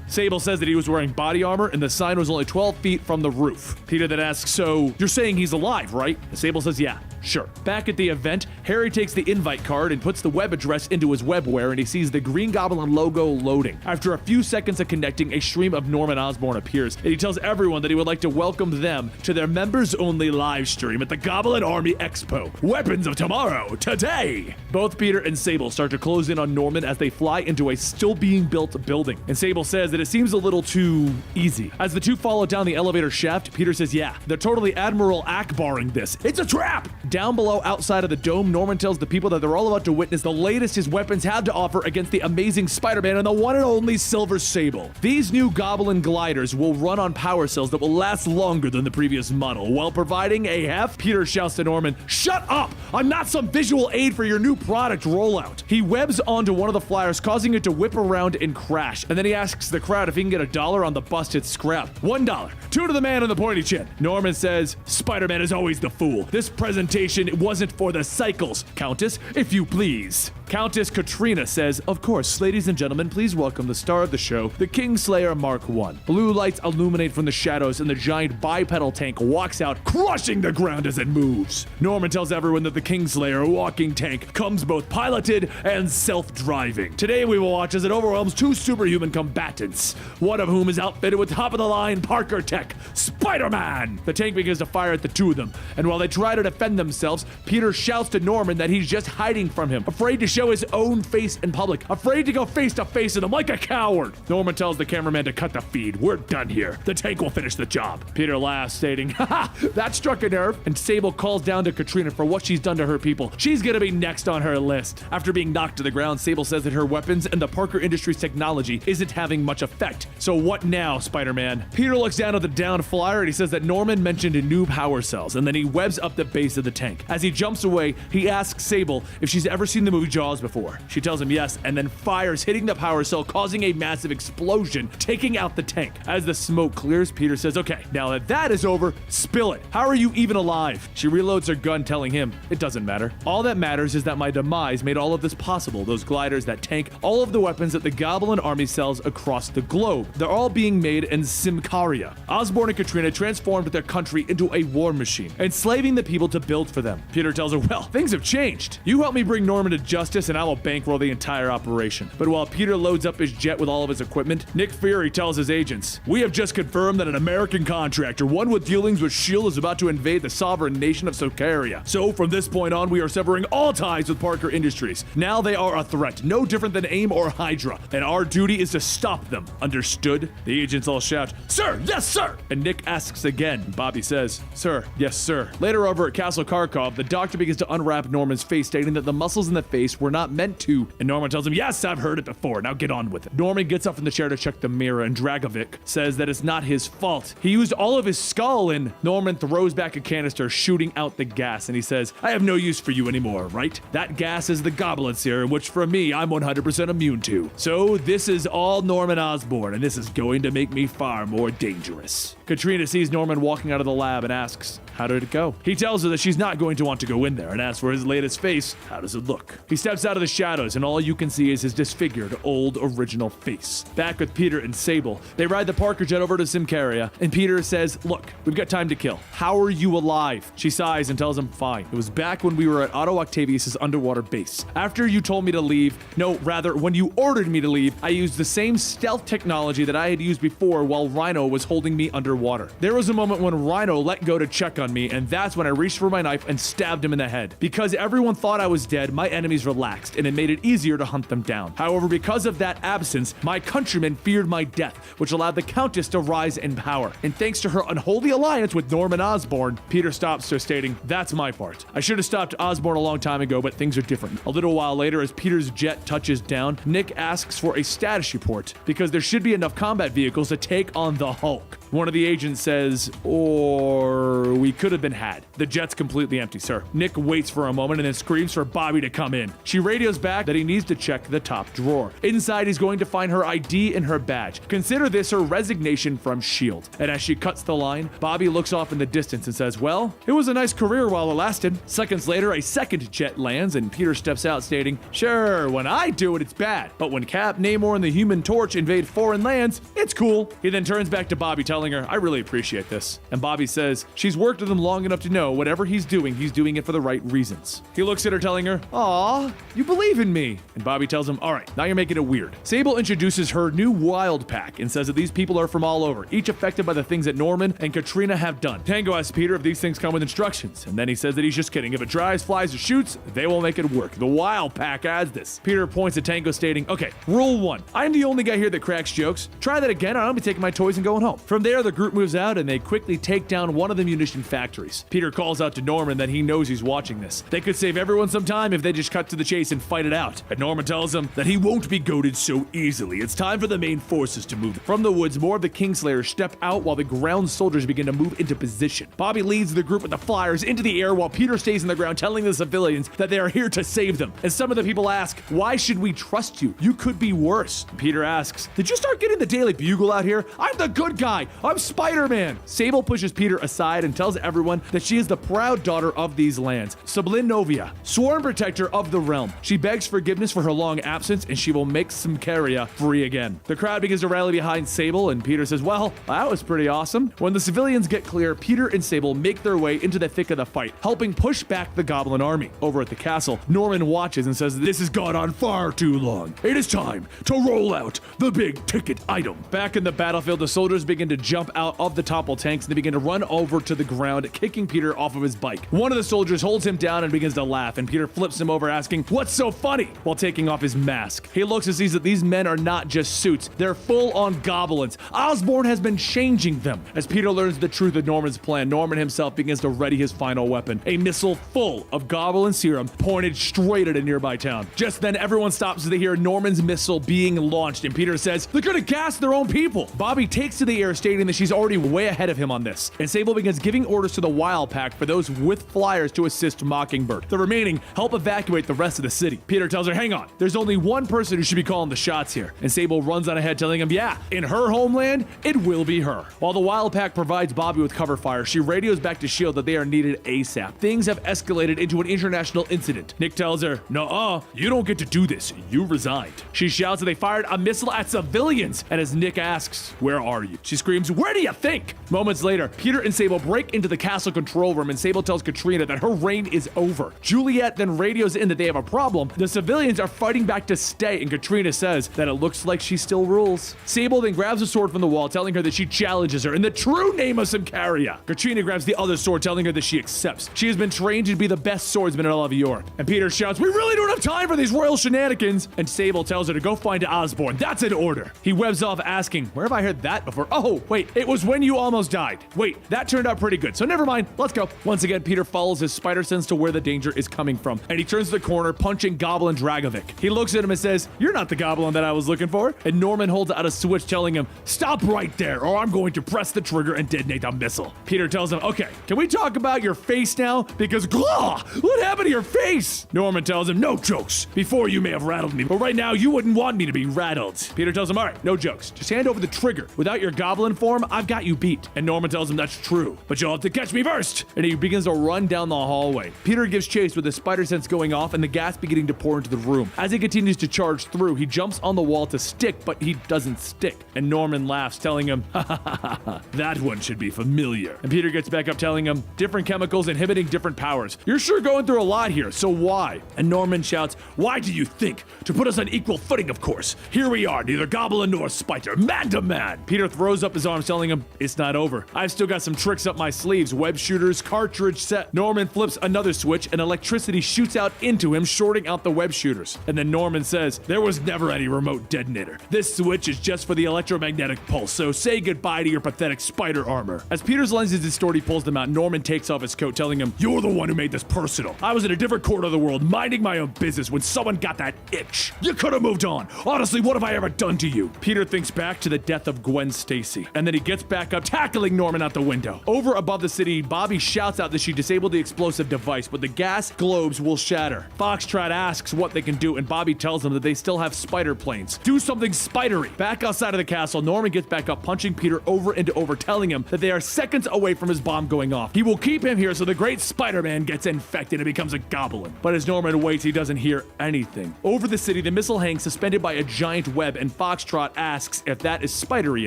Sable says that he was wearing body armor and the sign was only 12 feet from the roof. Peter then asks, so you're saying he's alive, right? And Sable says, yeah, sure. Back at the event, Harry takes the invite card and puts the web address into his webware, and he sees the Green Goblin logo loading. After a few seconds of connecting, a stream of Norman Osborn appears, and he tells everyone that he would like to welcome them to their members-only live stream at the Goblin Army Expo. Weapons of tomorrow, today! Both Peter and Sable start to close in on Norman as they fly into a still-being-built building, and Sable says that it seems a little too easy. As the two follow down the elevator shaft, Peter says, yeah, they're totally Admiral Akbaring this. It's a trap! Down below, outside of the dome, Norman tells the people that they're all about to witness the latest his weapons have to offer against the amazing Spider-Man and the one and only Silver Sable. These new Goblin gliders will run on power cells that will last longer than the previous model, while providing a heft. Peter shouts to Norman, shut up! I'm not some visual aid for your new product rollout. He webs onto one of the flyers, causing it to whip around and crash, and then he asks the crowd if he can get $1 on the busted scrap. $1. $2 to the man in the pointy chin. Norman says, Spider-Man is always the fool. This presentation wasn't for the cycles. Countess, if you please. Countess Katrina says, of course, ladies and gentlemen, please welcome the star of the show, the Kingslayer Mark I. Blue lights illuminate from the shadows and the giant bipedal tank walks out, crushing the ground as it moves. Norman tells everyone that the Kingslayer walking tank comes both piloted and self-driving. Today we will watch as it overwhelms two superhuman combatants, one of whom is outfitted with top-of-the-line Parker tech, Spider-Man! The tank begins to fire at the two of them, and while they try to defend themselves, Peter shouts to Norman that he's just hiding from him, afraid to show his own face in public, afraid to go face to face with him like a coward. Norman tells the cameraman to cut the feed. We're done here. The tank will finish the job. Peter laughs, stating, haha, that struck a nerve, and Sable calls down to Katrina for what she's done to her people. She's gonna be next on her list. After being knocked to the ground, Sable says that her weapons and the Parker Industries technology isn't having much effect. So what now, Spider-Man? Peter looks down at the downed flyer and he says that Norman mentioned new power cells, and then he webs up the base of the tank. As he jumps away, he asks Sable if she's ever seen the movie Jaws Jaws before? She tells him yes, and then fires, hitting the power cell, causing a massive explosion, taking out the tank. As the smoke clears, Peter says, okay, now that that is over, spill it. How are you even alive? She reloads her gun, telling him, it doesn't matter. All that matters is that my demise made all of this possible. Those gliders, that tank, all of the weapons that the Goblin army sells across the globe. They're all being made in Simkaria. Osborn and Katrina transformed their country into a war machine, enslaving the people to build for them. Peter tells her, well, things have changed. You help me bring Norman to justice and I will bankroll the entire operation. But while Peter loads up his jet with all of his equipment, Nick Fury tells his agents, we have just confirmed that an American contractor, one with dealings with S.H.I.E.L.D., is about to invade the sovereign nation of Simkaria. So from this point on, we are severing all ties with Parker Industries. Now they are a threat, no different than AIM or Hydra, and our duty is to stop them. Understood? The agents all shout, sir, yes, sir! And Nick asks again. Bobby says, sir, yes, sir. Later over at Castle Kharkov, the doctor begins to unwrap Norman's face, stating that the muscles in the face were not meant to, and Norman tells him, yes, I've heard it before, now get on with it. Norman gets up from the chair to check the mirror, and Dragovic says that it's not his fault. He used all of his skull, and Norman throws back a canister, shooting out the gas, and he says, I have no use for you anymore, right? That gas is the Goblin serum, which for me, I'm 100% immune to. So this is all Norman Osborn, and this is going to make me far more dangerous. Katrina sees Norman walking out of the lab and asks, how did it go? He tells her that she's not going to want to go in there and asks for his latest face. How does it look? He steps out of the shadows and all you can see is his disfigured, old, original face. Back with Peter and Sable, they ride the Parker jet over to Simkaria, and Peter says, look, we've got time to kill. How are you alive? She sighs and tells him, fine. It was back when we were at Otto Octavius' underwater base. After you told me to leave, no, rather, when you ordered me to leave, I used the same stealth technology that I had used before while Rhino was holding me underwater. There was a moment when Rhino let go to check on me, and that's when I reached for my knife and stabbed him in the head. Because everyone thought I was dead, my enemies relaxed, and it made it easier to hunt them down. However, because of that absence, my countrymen feared my death, which allowed the Countess to rise in power. And thanks to her unholy alliance with Norman Osborn, Peter stops her, stating, that's my part. I should have stopped Osborn a long time ago, but things are different. A little while later, as Peter's jet touches down, Nick asks for a status report, because there should be enough combat vehicles to take on the Hulk. One of the agents says, or we could have been had. The jet's completely empty, sir. Nick waits for a moment and then screams for Bobby to come in. She radios back that he needs to check the top drawer. Inside, he's going to find her ID and her badge. Consider this her resignation from S.H.I.E.L.D. And as she cuts the line, Bobby looks off in the distance and says, well, it was a nice career while it lasted. Seconds later, a second jet lands and Peter steps out stating, sure, when I do it, it's bad. But when Cap, Namor, and the Human Torch invade foreign lands, it's cool. He then turns back to Bobby, telling her, I really appreciate this. And Bobby says, she's worked with him long enough to know whatever he's doing it for the right reasons. He looks at her, telling her, aw, you believe in me. And Bobby tells him, all right, now you're making it weird. Sable introduces her new wild pack and says that these people are from all over, each affected by the things that Norman and Katrina have done. Tango asks Peter if these things come with instructions, and then he says that he's just kidding. If it drives, flies, or shoots, they will make it work. The wild pack adds this. Peter points at Tango, stating, okay, rule 1. I'm the only guy here that cracks jokes. Try that again, and I'll be taking my toys and going home. From there, the group moves out, and they quickly take down one of the munition factories. Peter calls out to Norman that he knows he's watching this. They could save everyone some time if they just cut to the chase and fight it out. And Norman tells him that he won't be goaded so easily. It's time for the main forces to move. From the woods, more of the Kingslayers step out while the ground soldiers begin to move into position. Bobby leads the group with the flyers into the air while Peter stays in the ground, telling the civilians that they are here to save them. And some of the people ask, why should we trust you? You could be worse. Peter asks, did you start getting the Daily Bugle out here? I'm the good guy. I'm Spider-Man. Sable pushes Peter aside and tells everyone that she is the proud daughter of these lands, Sublin Novia, sworn protector of the realm. She begs forgiveness for her long absence, and she will make Simkaria free again. The crowd begins to rally behind Sable, and Peter says, well, that was pretty awesome. When the civilians get clear, Peter and Sable make their way into the thick of the fight, helping push back the Goblin army. Over at the castle, Norman watches and says, this has gone on far too long. It is time to roll out the big ticket item. Back in the battlefield, the soldiers begin to jump out of the toppled tanks and they begin to run over to the ground, kicking Peter off of his bike. One of the soldiers holds him down and begins to laugh, and Peter flips him over, asking, what's so funny? While taking off his mask. He looks and sees that these men are not just suits, they're full-on goblins. Osborn has been changing them. As Peter learns the truth of Norman's plan, Norman himself begins to ready his final weapon, a missile full of goblin serum pointed straight at a nearby town. Just then, everyone stops as they hear Norman's missile being launched, and Peter says, they're gonna gas their own people. Bobby takes to the air, stating that she's she's already way ahead of him on this, and Sable begins giving orders to the Wild Pack for those with flyers to assist Mockingbird. The remaining help evacuate the rest of the city. Peter tells her, hang on, there's only one person who should be calling the shots here, and Sable runs on ahead telling him, yeah, in her homeland, it will be her. While the Wild Pack provides Bobby with cover fire, she radios back to S.H.I.E.L.D. that they are needed ASAP. Things have escalated into an international incident. Nick tells her, nuh-uh, you don't get to do this, you resigned. She shouts that they fired a missile at civilians, and as Nick asks, where are you? She screams, where do you think? Moments later, Peter and Sable break into the castle control room, and Sable tells Katrina that her reign is over. Juliet then radios in that they have a problem. The civilians are fighting back to stay, and Katrina says that it looks like she still rules. Sable then grabs a sword from the wall, telling her that she challenges her in the true name of Simkaria. Katrina grabs the other sword, telling her that she accepts. She has been trained to be the best swordsman in all of Europe. And Peter shouts, we really don't have time for these royal shenanigans. And Sable tells her to go find Osborn. That's an order. He webs off asking, where have I heard that before? Oh, wait, it was when you almost died. Wait, that turned out pretty good. So never mind, let's go. Once again, Peter follows his spider sense to where the danger is coming from. And he turns the corner, punching Goblin Dragovic. He looks at him and says, you're not the Goblin that I was looking for. And Norman holds out a switch, telling him, stop right there, or I'm going to press the trigger and detonate the missile. Peter tells him, okay, can we talk about your face now? Because, what happened to your face? Norman tells him, no jokes. Before you may have rattled me, but right now you wouldn't want me to be rattled. Peter tells him, all right, no jokes. Just hand over the trigger. Without your goblin form, I've got you beat. And Norman tells him that's true, but you'll have to catch me first. And he begins to run down the hallway. Peter gives chase with his spider sense going off and the gas beginning to pour into the room. As he continues to charge through, he jumps on the wall to stick, but he doesn't stick. And Norman laughs, telling him, ha ha ha ha, that one should be familiar. And Peter gets back up, telling him, different chemicals inhibiting different powers. You're sure going through a lot here, so why? And Norman shouts, why do you think? To put us on equal footing, of course. Here we are, neither goblin nor spider, man to man. Peter throws up his arms, telling him, it's not over. I've still got some tricks up my sleeves, web shooters, cartridge set. Norman flips another switch and electricity shoots out into him, shorting out the web shooters. And then Norman says, there was never any remote detonator. This switch is just for the electromagnetic pulse, so say goodbye to your pathetic spider armor. As Peter's lenses distort, he pulls them out. Norman takes off his coat, telling him, you're the one who made this personal. I was in a different corner of the world, minding my own business when someone got that itch. You could have moved on. Honestly, what have I ever done to you? Peter thinks back to the death of Gwen Stacy, and then he gets back up, tackling Norman out the window. Over above the city, Bobby shouts out that she disabled the explosive device, but the gas globes will shatter. Foxtrot asks what they can do, and Bobby tells them that they still have spider planes. Do something spidery. Back outside of the castle, Norman gets back up, punching Peter over and over, telling him that they are seconds away from his bomb going off. He will keep him here so the great Spider-Man gets infected and becomes a goblin. But as Norman waits, he doesn't hear anything. Over the city, the missile hangs suspended by a giant web, and Foxtrot asks if that is spidery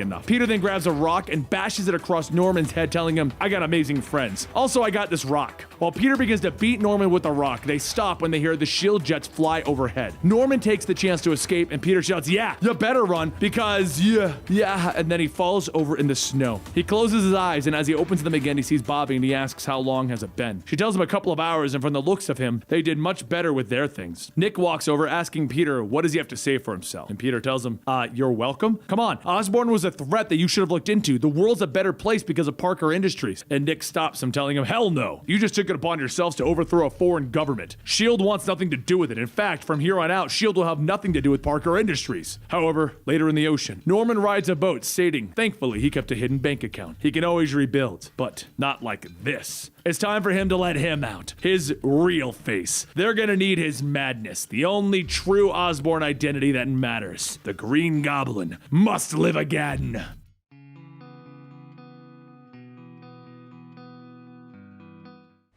enough. Peter then grabs a rock and bashes it across Norman's head, telling him, I got amazing friends. Also, I got this rock. While Peter begins to beat Norman with the rock, they stop when they hear the shield jets fly overhead. Norman takes the chance to escape, and Peter shouts, yeah, you better run, because yeah, and then he falls over in the snow. He closes his eyes, and as he opens them again, he sees Bobby, and he asks, how long has it been? She tells him a couple of hours, and from the looks of him, they did much better with their things. Nick walks over, asking Peter, what does he have to say for himself? And Peter tells him, you're welcome? Come on, Osborn was a threat that you should have looked into. The world's a better place because of Parker Industries. And Nick stops him, telling him, hell no. You just took it upon yourselves to overthrow a foreign government. S.H.I.E.L.D. wants nothing to do with it. In fact, from here on out, S.H.I.E.L.D. will have nothing to do with Parker Industries. However, later in the ocean, Norman rides a boat, stating, thankfully, he kept a hidden bank account. He can always rebuild, but not like this. It's time for him to let him out. His real face. They're gonna need his madness. The only true Osborn identity that matters. The Green Goblin must live again.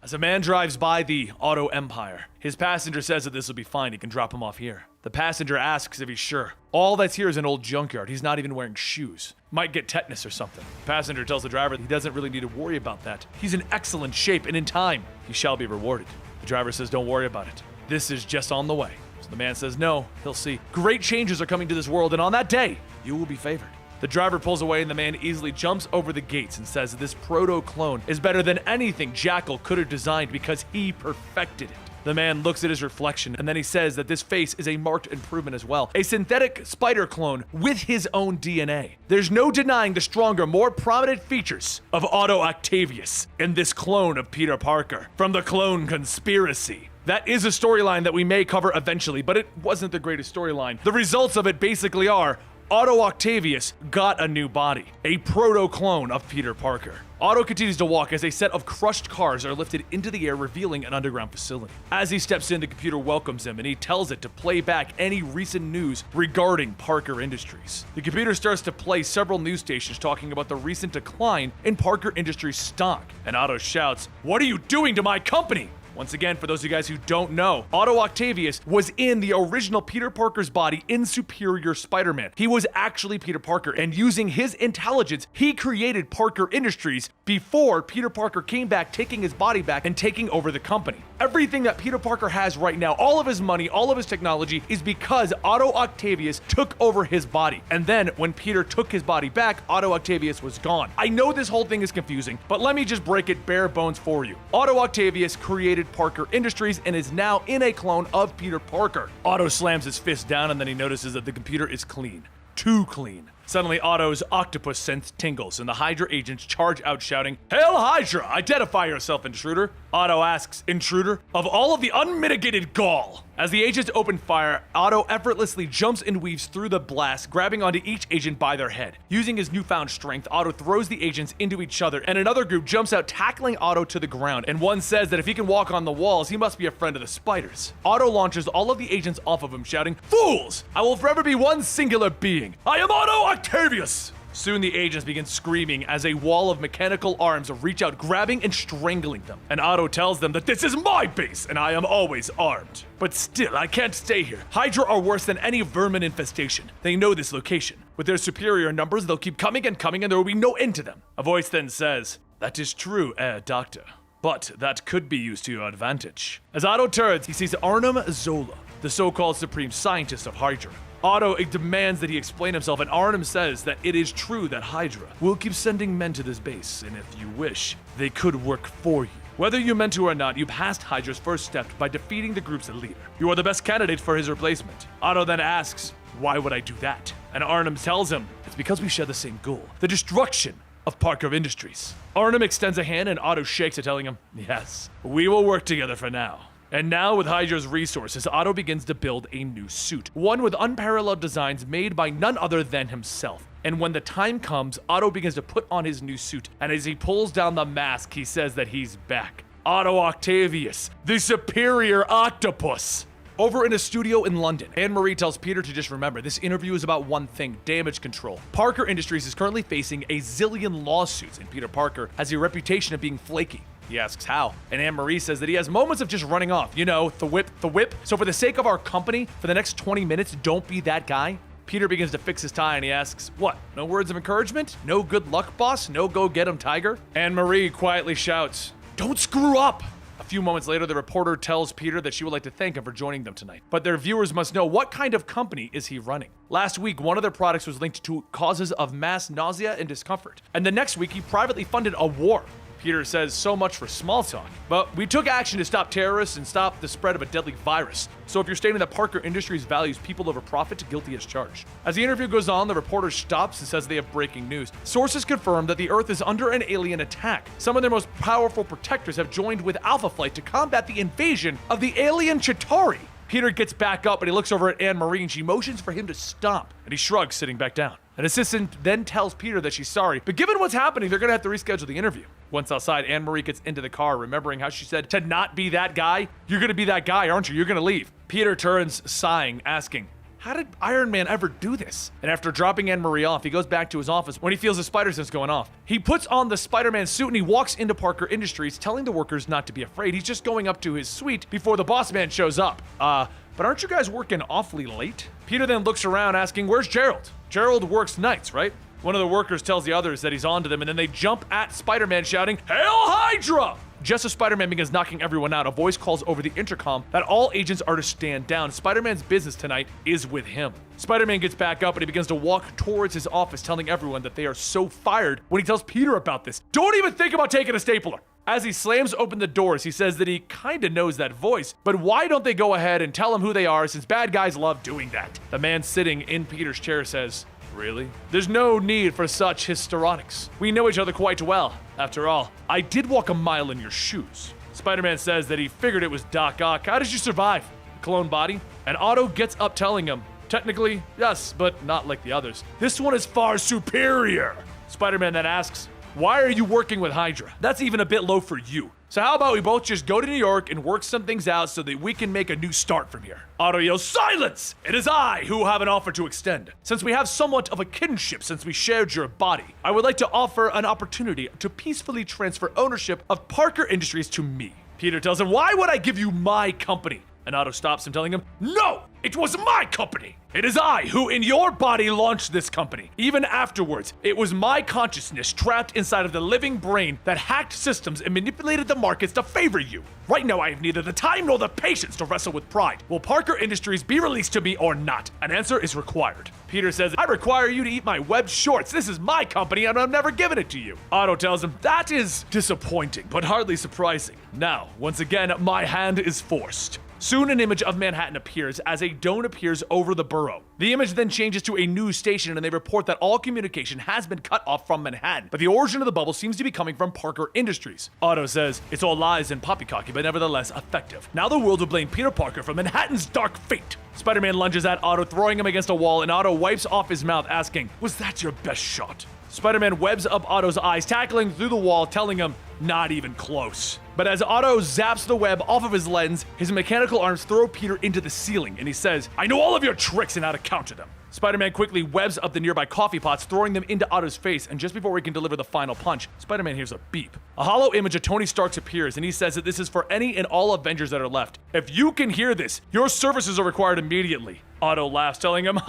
As a man drives by the Auto Empire, his passenger says that this will be fine. He can drop him off here. The passenger asks if he's sure. All that's here is an old junkyard. He's not even wearing shoes. Might get tetanus or something. The passenger tells the driver that he doesn't really need to worry about that. He's in excellent shape, and in time, he shall be rewarded. The driver says, don't worry about it. This is just on the way. So the man says, no, he'll see. Great changes are coming to this world, and on that day, you will be favored. The driver pulls away, and the man easily jumps over the gates and says that this proto-clone is better than anything Jackal could have designed because he perfected it. The man looks at his reflection, and then he says that this face is a marked improvement as well. A synthetic spider clone with his own DNA. There's no denying the stronger, more prominent features of Otto Octavius in this clone of Peter Parker from the Clone Conspiracy. That is a storyline that we may cover eventually, but it wasn't the greatest storyline. The results of it basically are Otto Octavius got a new body, a proto-clone of Peter Parker. Otto continues to walk as a set of crushed cars are lifted into the air, revealing an underground facility. As he steps in, the computer welcomes him and he tells it to play back any recent news regarding Parker Industries. The computer starts to play several news stations talking about the recent decline in Parker Industries stock, and Otto shouts, "What are you doing to my company?" Once again, for those of you guys who don't know, Otto Octavius was in the original Peter Parker's body in Superior Spider-Man. He was actually Peter Parker, and using his intelligence, he created Parker Industries before Peter Parker came back, taking his body back and taking over the company. Everything that Peter Parker has right now, all of his money, all of his technology, is because Otto Octavius took over his body. And then when Peter took his body back, Otto Octavius was gone. I know this whole thing is confusing, but let me just break it bare bones for you. Otto Octavius created Parker Industries and is now in a clone of Peter Parker. Otto slams his fist down and then he notices that the computer is clean. Too clean. Suddenly, Otto's octopus sense tingles, and the Hydra agents charge out shouting, "Hail Hydra! Identify yourself, intruder!" Otto asks, "Intruder? Of all of the unmitigated gall!" As the agents open fire, Otto effortlessly jumps and weaves through the blast, grabbing onto each agent by their head. Using his newfound strength, Otto throws the agents into each other, and another group jumps out, tackling Otto to the ground, and one says that if he can walk on the walls, he must be a friend of the spiders. Otto launches all of the agents off of him, shouting, "Fools! I will forever be one singular being. I am Otto Octavius!" Soon the agents begin screaming as a wall of mechanical arms reach out, grabbing and strangling them. And Otto tells them that this is my base and I am always armed. But still, I can't stay here. Hydra are worse than any vermin infestation. They know this location. With their superior numbers, they'll keep coming and coming and there will be no end to them. A voice then says, "That is true, Doctor. But that could be used to your advantage." As Otto turns, he sees Arnim Zola, the so-called supreme scientist of Hydra. Otto demands that he explain himself, and Arnim says that it is true that Hydra will keep sending men to this base, and if you wish, they could work for you. Whether you meant to or not, you passed Hydra's first step by defeating the group's leader. You are the best candidate for his replacement. Otto then asks, "Why would I do that?" And Arnim tells him, "It's because we share the same goal, the destruction of Parker Industries." Arnim extends a hand and Otto shakes it, telling him, "Yes, we will work together for now." And now, with Hydra's resources, Otto begins to build a new suit, one with unparalleled designs made by none other than himself. And when the time comes, Otto begins to put on his new suit, and as he pulls down the mask, he says that he's back. Otto Octavius, the superior octopus! Over in a studio in London, Anne-Marie tells Peter to just remember, this interview is about one thing, damage control. Parker Industries is currently facing a zillion lawsuits, and Peter Parker has a reputation of being flaky. He asks how, and Anne-Marie says that he has moments of just running off. You know, the whip. So for the sake of our company, for the next 20 minutes, don't be that guy. Peter begins to fix his tie and he asks, "What? No words of encouragement? No good luck, boss? No go get him, tiger?" Anne-Marie quietly shouts, "Don't screw up!" A few moments later, the reporter tells Peter that she would like to thank him for joining them tonight. But their viewers must know, what kind of company is he running? Last week, one of their products was linked to causes of mass nausea and discomfort. And the next week, he privately funded a war. Peter says, "So much for small talk. But we took action to stop terrorists and stop the spread of a deadly virus. So if you're stating that Parker Industries values people over profit, guilty as charged." As the interview goes on, the reporter stops and says they have breaking news. Sources confirm that the Earth is under an alien attack. Some of their most powerful protectors have joined with Alpha Flight to combat the invasion of the alien Chitauri. Peter gets back up and he looks over at Anne-Marie and she motions for him to stop. And he shrugs, sitting back down. An assistant then tells Peter that she's sorry, but given what's happening, they're gonna have to reschedule the interview. Once outside, Anne-Marie gets into the car, remembering how she said to not be that guy. You're gonna be that guy, aren't you? You're gonna leave. Peter turns, sighing, asking, "How did Iron Man ever do this?" And after dropping Anne-Marie off, he goes back to his office when he feels his spider sense going off. He puts on the Spider-Man suit and he walks into Parker Industries, telling the workers not to be afraid. He's just going up to his suite before the boss man shows up. But aren't you guys working awfully late? Peter then looks around asking, "Where's Gerald?" Gerald works nights, right? One of the workers tells the others that he's on to them, and then they jump at Spider-Man shouting, "Hail Hydra!" Just as Spider-Man begins knocking everyone out, a voice calls over the intercom that all agents are to stand down. Spider-Man's business tonight is with him. Spider-Man gets back up and he begins to walk towards his office, telling everyone that they are so fired when he tells Peter about this. "Don't even think about taking a stapler." As he slams open the doors, he says that he kinda knows that voice, but why don't they go ahead and tell him who they are, since bad guys love doing that? The man sitting in Peter's chair says, "Really? There's no need for such histrionics. We know each other quite well. After all, I did walk a mile in your shoes." Spider-Man says that he figured it was Doc Ock. "How did you survive? A clone body?" And Otto gets up telling him Technically, yes, but not like the others. This one is far superior. Spider-Man then asks, why are you working with Hydra? That's even a bit low for you. So how about we both just go to New York and work some things out so that we can make a new start from here? Otto yells, silence! It is I who have an offer to extend. Since we have somewhat of a kinship since we shared your body, I would like to offer an opportunity to peacefully transfer ownership of Parker Industries to me. Peter tells him, why would I give you my company? And Otto stops him, telling him, no, it was my company. It is I who in your body launched this company. Even afterwards, it was my consciousness trapped inside of the living brain that hacked systems and manipulated the markets to favor you. Right now, I have neither the time nor the patience to wrestle with pride. Will Parker Industries be released to me or not? An answer is required. Peter says, I require you to eat my web shorts. This is my company and I'm never giving it to you. Otto tells him, that is disappointing, but hardly surprising. Now, once again, my hand is forced. Soon an image of Manhattan appears as a dome appears over the borough. The image then changes to a news station and they report that all communication has been cut off from Manhattan, but the origin of the bubble seems to be coming from Parker Industries. Otto says, it's all lies and poppycocky, but nevertheless effective. Now the world will blame Peter Parker for Manhattan's dark fate. Spider-Man lunges at Otto, throwing him against a wall, and Otto wipes off his mouth, asking, was that your best shot? Spider-Man webs up Otto's eyes, tackling through the wall, telling him, not even close. But as Otto zaps the web off of his lens, his mechanical arms throw Peter into the ceiling, and he says, I know all of your tricks and how to counter them. Spider-Man quickly webs up the nearby coffee pots, throwing them into Otto's face, and just before he can deliver the final punch, Spider-Man hears a beep. A hollow image of Tony Stark appears, and he says that this is for any and all Avengers that are left. If you can hear this, your services are required immediately. Otto laughs, telling him,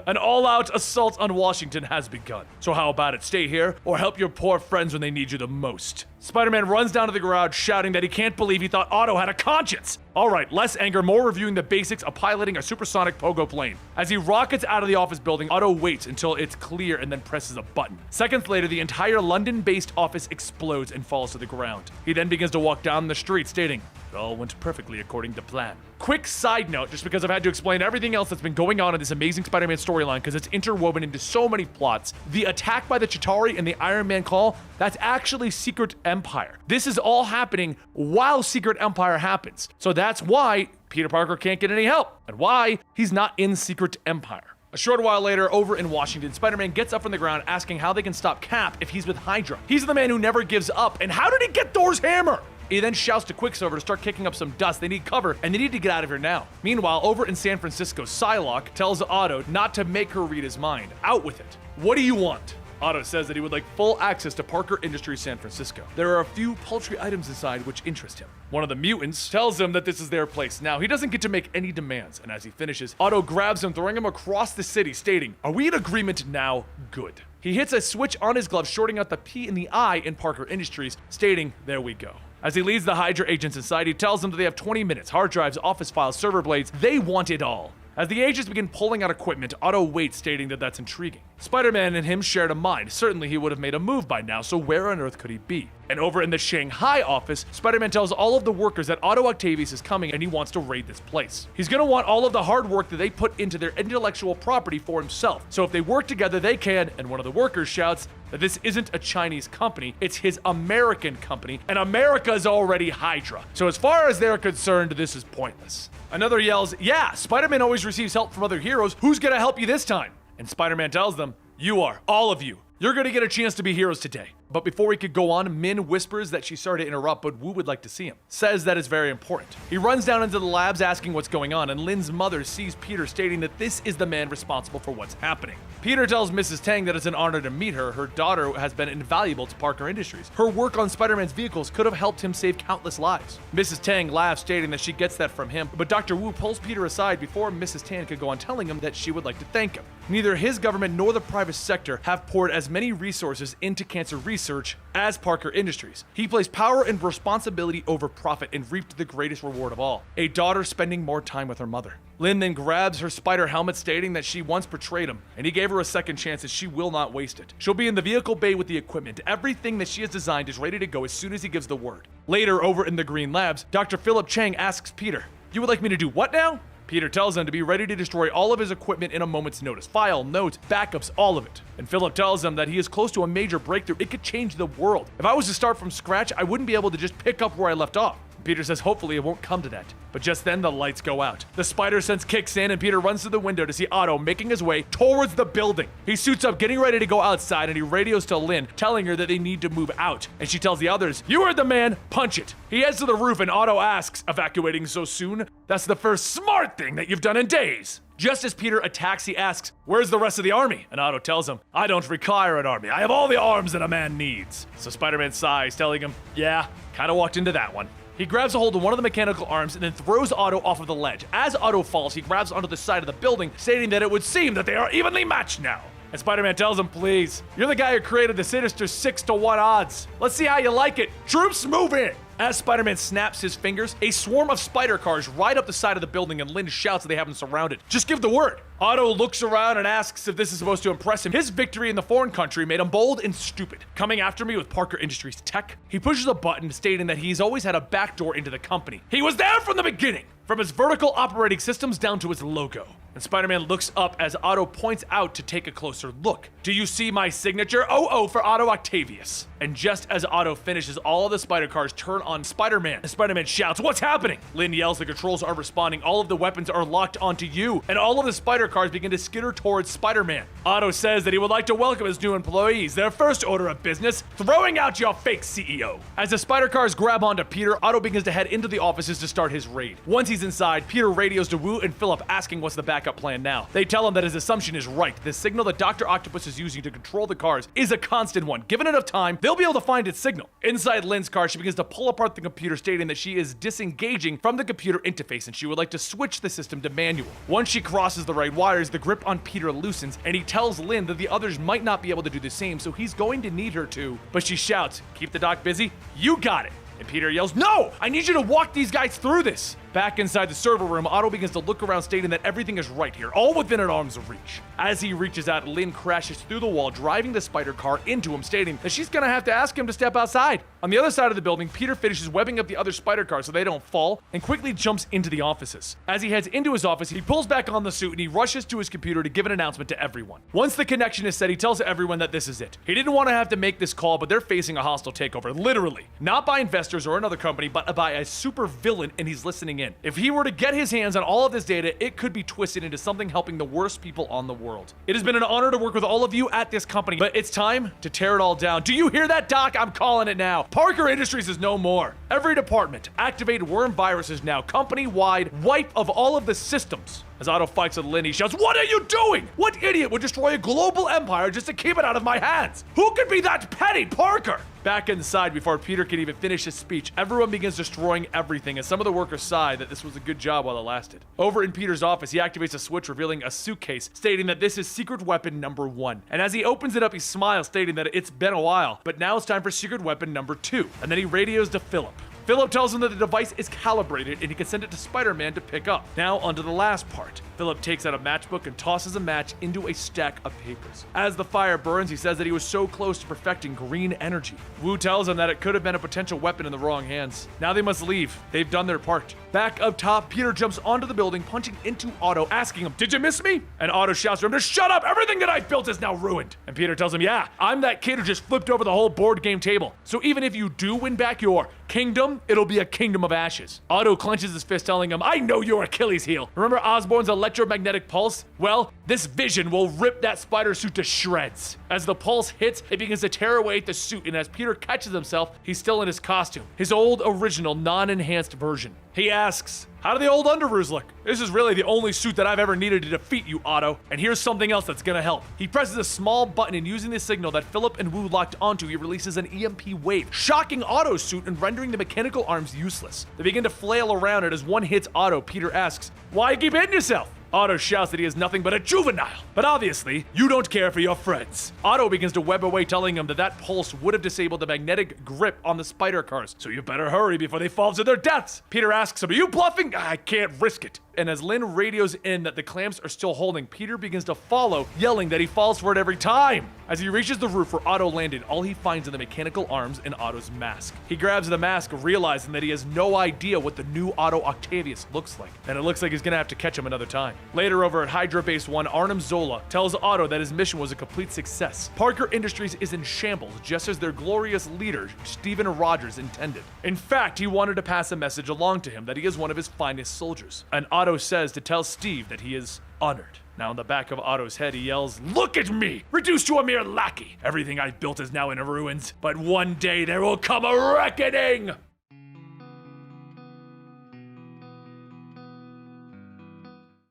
an all-out assault on Washington has begun. So how about it? Stay here, or help your poor friends when they need you the most. Spider-Man runs down to the garage, shouting that he can't believe he thought Otto had a conscience. Alright, less anger, more reviewing the basics of piloting a supersonic pogo plane. As he rockets out of the office building, Otto waits until it's clear and then presses a button. Seconds later, the entire London-based office explodes and falls to the ground. He then begins to walk down the street, stating, it all went perfectly according to plan. Quick side note, just because I've had to explain everything else that's been going on in this amazing Spider-Man storyline because it's interwoven into so many plots. The attack by the Chitauri and the Iron Man call, that's actually Secret Empire. This is all happening while Secret Empire happens. So that's why Peter Parker can't get any help and why he's not in Secret Empire. A short while later, over in Washington, Spider-Man gets up from the ground asking how they can stop Cap if he's with Hydra. He's the man who never gives up, and how did he get Thor's hammer? He then shouts to Quicksilver to start kicking up some dust. They need cover, and they need to get out of here now. Meanwhile, over in San Francisco, Psylocke tells Otto not to make her read his mind. Out with it. What do you want? Otto says that he would like full access to Parker Industries San Francisco. There are a few paltry items inside which interest him. One of the mutants tells him that this is their place. Now, he doesn't get to make any demands, and as he finishes, Otto grabs him, throwing him across the city, stating, are we in agreement now? Good. He hits a switch on his glove, shorting out the P and the I in Parker Industries, stating, there we go. As he leads the Hydra agents inside, he tells them that they have 20 minutes, hard drives, office files, server blades, they want it all. As the agents begin pulling out equipment, Otto waits, stating that that's intriguing. Spider-Man and him shared a mind. Certainly he would have made a move by now, so where on earth could he be? And over in the Shanghai office, Spider-Man tells all of the workers that Otto Octavius is coming and he wants to raid this place. He's gonna want all of the hard work that they put into their intellectual property for himself. So if they work together, they can, and one of the workers shouts that this isn't a Chinese company, it's his American company, and America's already Hydra. So as far as they're concerned, this is pointless. Another yells, yeah, Spider-Man always receives help from other heroes. Who's gonna help you this time? And Spider-Man tells them, you are, all of you. You're gonna get a chance to be heroes today. But before he could go on, Min whispers that she's sorry to interrupt, but Wu would like to see him. Says that is very important. He runs down into the labs asking what's going on, and Lin's mother sees Peter, stating that this is the man responsible for what's happening. Peter tells Mrs. Tang that it's an honor to meet her. Her daughter has been invaluable to Parker Industries. Her work on Spider-Man's vehicles could have helped him save countless lives. Mrs. Tang laughs, stating that she gets that from him, but Dr. Wu pulls Peter aside before Mrs. Tang could go on, telling him that she would like to thank him. Neither his government nor the private sector have poured as many resources into cancer research as Parker Industries. He placed power and responsibility over profit and reaped the greatest reward of all, a daughter spending more time with her mother. Lynn then grabs her spider helmet, stating that she once betrayed him, and he gave her a second chance and she will not waste it. She'll be in the vehicle bay with the equipment. Everything that she has designed is ready to go as soon as he gives the word. Later, over in the Green Labs, Dr. Philip Chang asks Peter, you would like me to do what now? Peter tells him to be ready to destroy all of his equipment in a moment's notice. File, notes, backups, all of it. And Philip tells him that he is close to a major breakthrough. It could change the world. If I was to start from scratch, I wouldn't be able to just pick up where I left off. Peter says hopefully it won't come to that. But just then the lights go out. The spider sense kicks in and Peter runs to the window to see Otto making his way towards the building. He suits up, getting ready to go outside, and he radios to Lynn, telling her that they need to move out. And she tells the others, "You heard the man, punch it." He heads to the roof and Otto asks, "Evacuating so soon? That's the first smart thing that you've done in days." Just as Peter attacks, he asks, "Where's the rest of the army?" And Otto tells him, "I don't require an army. I have all the arms that a man needs." So Spider-Man sighs, telling him, "Yeah, kinda walked into that one." He grabs a hold of one of the mechanical arms and then throws Otto off of the ledge. As Otto falls, he grabs onto the side of the building, stating that it would seem that they are evenly matched now. And Spider-Man tells him, "Please, you're the guy who created the sinister 6-to-1 odds. Let's see how you like it. Troops, move in!" As Spider-Man snaps his fingers, a swarm of spider cars ride up the side of the building and Lynn shouts that they have him surrounded. "Just give the word." Otto looks around and asks if this is supposed to impress him. His victory in the foreign country made him bold and stupid. Coming after me with Parker Industries tech, he pushes a button stating that he's always had a backdoor into the company. He was there from the beginning, from his vertical operating systems down to his logo. And Spider-Man looks up as Otto points out to take a closer look. "Do you see my signature? OO for Otto Octavius." And just as Otto finishes, all of the spider cars turn on Spider-Man. And Spider-Man shouts, "What's happening?" Lynn yells the controls are responding. All of the weapons are locked onto you. And all of the spider cars begin to skitter towards Spider-Man. Otto says that he would like to welcome his new employees. Their first order of business, throwing out your fake CEO. As the spider cars grab onto Peter, Otto begins to head into the offices to start his raid. Once he's inside, Peter radios to Wu and Philip asking what's the backup plan now. They tell him that his assumption is right. The signal that Dr. Octopus is using to control the cars is a constant one. Given enough time, they'll be able to find its signal. Inside Lynn's car, she begins to pull apart the computer, stating that she is disengaging from the computer interface and she would like to switch the system to manual. Once she crosses the right wires, the grip on Peter loosens, and he tells Lynn that the others might not be able to do the same, so he's going to need her to. But she shouts, "Keep the doc busy? You got it!" And Peter yells, "No! I need you to walk these guys through this!" Back inside the server room, Otto begins to look around, stating that everything is right here, all within an arm's reach. As he reaches out, Lynn crashes through the wall, driving the spider car into him, stating that she's gonna have to ask him to step outside. On the other side of the building, Peter finishes webbing up the other spider cars so they don't fall, and quickly jumps into the offices. As he heads into his office, he pulls back on the suit and he rushes to his computer to give an announcement to everyone. Once the connection is set, he tells everyone that this is it. He didn't want to have to make this call, but they're facing a hostile takeover, literally. Not by investors or another company, but by a super villain, and he's listening in. If he were to get his hands on all of this data, it could be twisted into something helping the worst people on the world. It has been an honor to work with all of you at this company, but it's time to tear it all down. Do you hear that, Doc? I'm calling it now. Parker Industries is no more. Every department, activate worm viruses now, company-wide wipe of all of the systems. As Otto fights with Lynn, he shouts, "What are you doing? What idiot would destroy a global empire just to keep it out of my hands? Who could be that petty, Parker?" Back inside, before Peter can even finish his speech, everyone begins destroying everything, as some of the workers sigh that this was a good job while it lasted. Over in Peter's office, he activates a switch, revealing a suitcase, stating that this is secret weapon number 1. And as he opens it up, he smiles, stating that it's been a while, but now it's time for secret weapon number 2. And then he radios to Philip. Philip tells him that the device is calibrated and he can send it to Spider-Man to pick up. Now onto the last part. Philip takes out a matchbook and tosses a match into a stack of papers. As the fire burns, he says that he was so close to perfecting green energy. Wu tells him that it could have been a potential weapon in the wrong hands. Now they must leave. They've done their part. Back up top, Peter jumps onto the building, punching into Otto, asking him, "Did you miss me?" And Otto shouts to him to shut up! Everything that I've built is now ruined. And Peter tells him, "Yeah, I'm that kid who just flipped over the whole board game table. So even if you do win back your kingdom, it'll be a kingdom of ashes." Otto clenches his fist, telling him, "I know your Achilles heel. Remember Osborn's electromagnetic pulse? Well, this vision will rip that spider suit to shreds." As the pulse hits, it begins to tear away at the suit, and as Peter catches himself, he's still in his costume, his old original non-enhanced version. He asks, "How do the old underoos look? This is really the only suit that I've ever needed to defeat you, Otto. And here's something else that's gonna help." He presses a small button, and using the signal that Philip and Wu locked onto, he releases an EMP wave, shocking Otto's suit and rendering the mechanical arms useless. They begin to flail around, and as one hits Otto, Peter asks, "Why you keep hitting yourself?" Otto shouts that he is nothing but a juvenile. But obviously, you don't care for your friends. Otto begins to web away, telling him that that pulse would have disabled the magnetic grip on the spider cars. So you better hurry before they fall to their deaths. Peter asks him, "Are you bluffing?" "I can't risk it." And as Lynn radios in that the clamps are still holding, Peter begins to follow, yelling that he falls for it every time. As he reaches the roof where Otto landed, all he finds are the mechanical arms and Otto's mask. He grabs the mask, realizing that he has no idea what the new Otto Octavius looks like. And it looks like he's gonna have to catch him another time. Later over at Hydra Base 1, Arnim Zola Lola tells Otto that his mission was a complete success. Parker Industries is in shambles, just as their glorious leader, Stephen Rogers, intended. In fact, he wanted to pass a message along to him that he is one of his finest soldiers. And Otto says to tell Steve that he is honored. Now in the back of Otto's head he yells, "Look at me! Reduced to a mere lackey! Everything I've built is now in ruins, but one day there will come a reckoning!"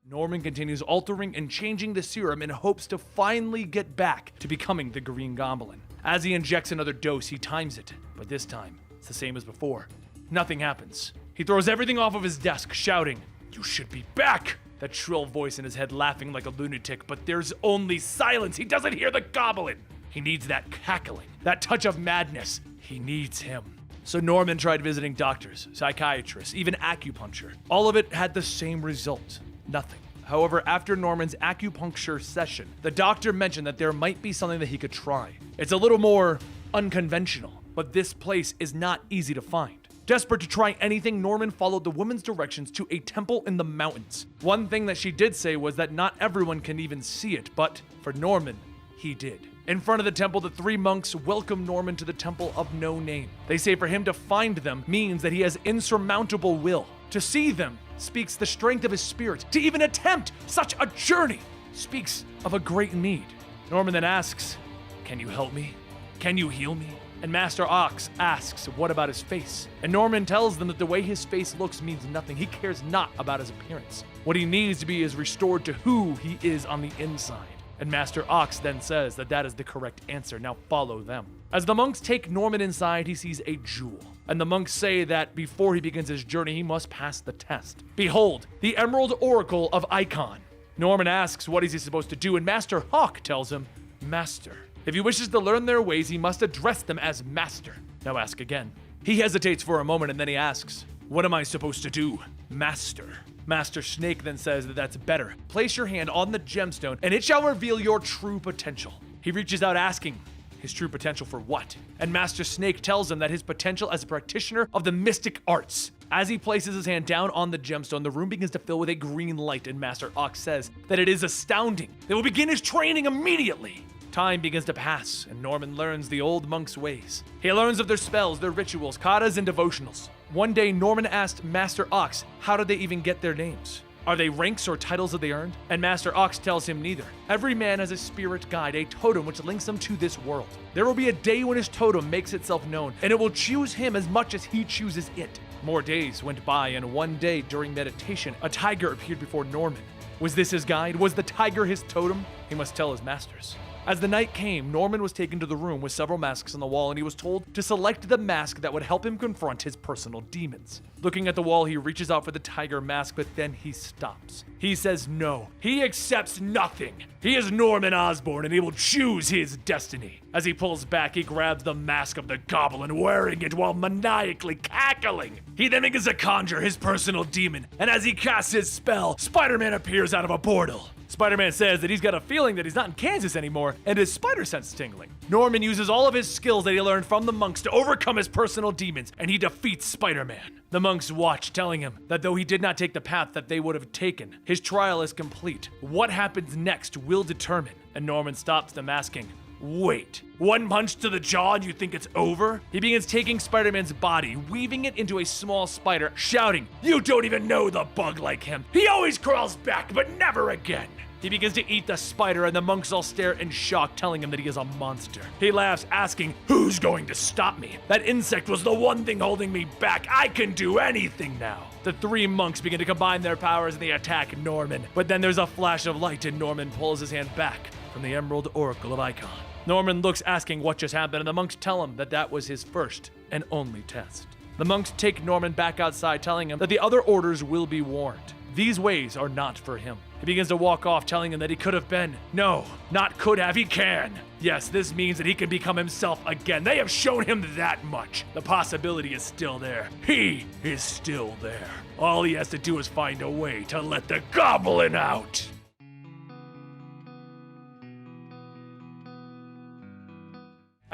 Norman continues altering and changing the serum in hopes to finally get back to becoming the Green Goblin. As he injects another dose, he times it, but this time, it's the same as before. Nothing happens. He throws everything off of his desk, shouting, "You should be back!" That shrill voice in his head laughing like a lunatic, but there's only silence. He doesn't hear the goblin. He needs that cackling, that touch of madness. He needs him. So Norman tried visiting doctors, psychiatrists, even acupuncture. All of it had the same result. Nothing. However, after Norman's acupuncture session, the doctor mentioned that there might be something that he could try. It's a little more unconventional, but this place is not easy to find. Desperate to try anything, Norman followed the woman's directions to a temple in the mountains. One thing that she did say was that not everyone can even see it, but for Norman, he did. In front of the temple, the three monks welcome Norman to the Temple of No Name. They say for him to find them means that he has insurmountable will. To see them speaks the strength of his spirit. To even attempt such a journey speaks of a great need. Norman then asks, "Can you help me? Can you heal me?" And Master Ox asks, "What about his face?" And Norman tells them that the way his face looks means nothing. He cares not about his appearance. What he needs to be is restored to who he is on the inside. And Master Ox then says that that is the correct answer. Now follow them. As the monks take Norman inside, he sees a jewel. And the monks say that before he begins his journey, he must pass the test. Behold, the Emerald Oracle of Icon. Norman asks what is he supposed to do, and Master Hawk tells him, "Master. If he wishes to learn their ways, he must address them as master." Now ask again. He hesitates for a moment and then he asks, "What am I supposed to do, master?" Master Snake then says that that's better. Place your hand on the gemstone and it shall reveal your true potential. He reaches out asking, his true potential for what? And Master Snake tells him that his potential as a practitioner of the mystic arts. As he places his hand down on the gemstone, the room begins to fill with a green light, and Master Ox says that it is astounding. They will begin his training immediately. Time begins to pass, and Norman learns the old monks' ways. He learns of their spells, their rituals, katas, and devotionals. One day, Norman asked Master Ox, how did they even get their names? Are they ranks or titles that they earned? And Master Ox tells him neither. Every man has a spirit guide, a totem which links him to this world. There will be a day when his totem makes itself known, and it will choose him as much as he chooses it. More days went by, and one day during meditation, a tiger appeared before Norman. Was this his guide? Was the tiger his totem? He must tell his masters. As the night came, Norman was taken to the room with several masks on the wall, and he was told to select the mask that would help him confront his personal demons. Looking at the wall, he reaches out for the tiger mask, but then he stops. He says no. He accepts nothing. He is Norman Osborn, and he will choose his destiny. As he pulls back, he grabs the mask of the goblin, wearing it while maniacally cackling. He then begins to conjure his personal demon, and as he casts his spell, Spider-Man appears out of a portal. Spider-Man says that he's got a feeling that he's not in Kansas anymore, and his spider sense is tingling. Norman uses all of his skills that he learned from the monks to overcome his personal demons, and he defeats Spider-Man. The monks watch, telling him that though he did not take the path that they would have taken, his trial is complete. What happens next will determine. And Norman stops them, asking, "Wait, one punch to the jaw and you think it's over?" He begins taking Spider-Man's body, weaving it into a small spider, shouting, "You don't even know the bug like him. He always crawls back, but never again." He begins to eat the spider, and the monks all stare in shock, telling him that he is a monster. He laughs, asking, "Who's going to stop me? That insect was the one thing holding me back. I can do anything now." The three monks begin to combine their powers and they attack Norman. But then there's a flash of light and Norman pulls his hand back from the Emerald Oracle of Icon. Norman looks, asking what just happened, and the monks tell him that that was his first and only test. The monks take Norman back outside, telling him that the other orders will be warned. These ways are not for him. He begins to walk off, telling him that he could have been. No, not could have, he can. Yes, this means that he can become himself again. They have shown him that much. The possibility is still there. He is still there. All he has to do is find a way to let the Goblin out.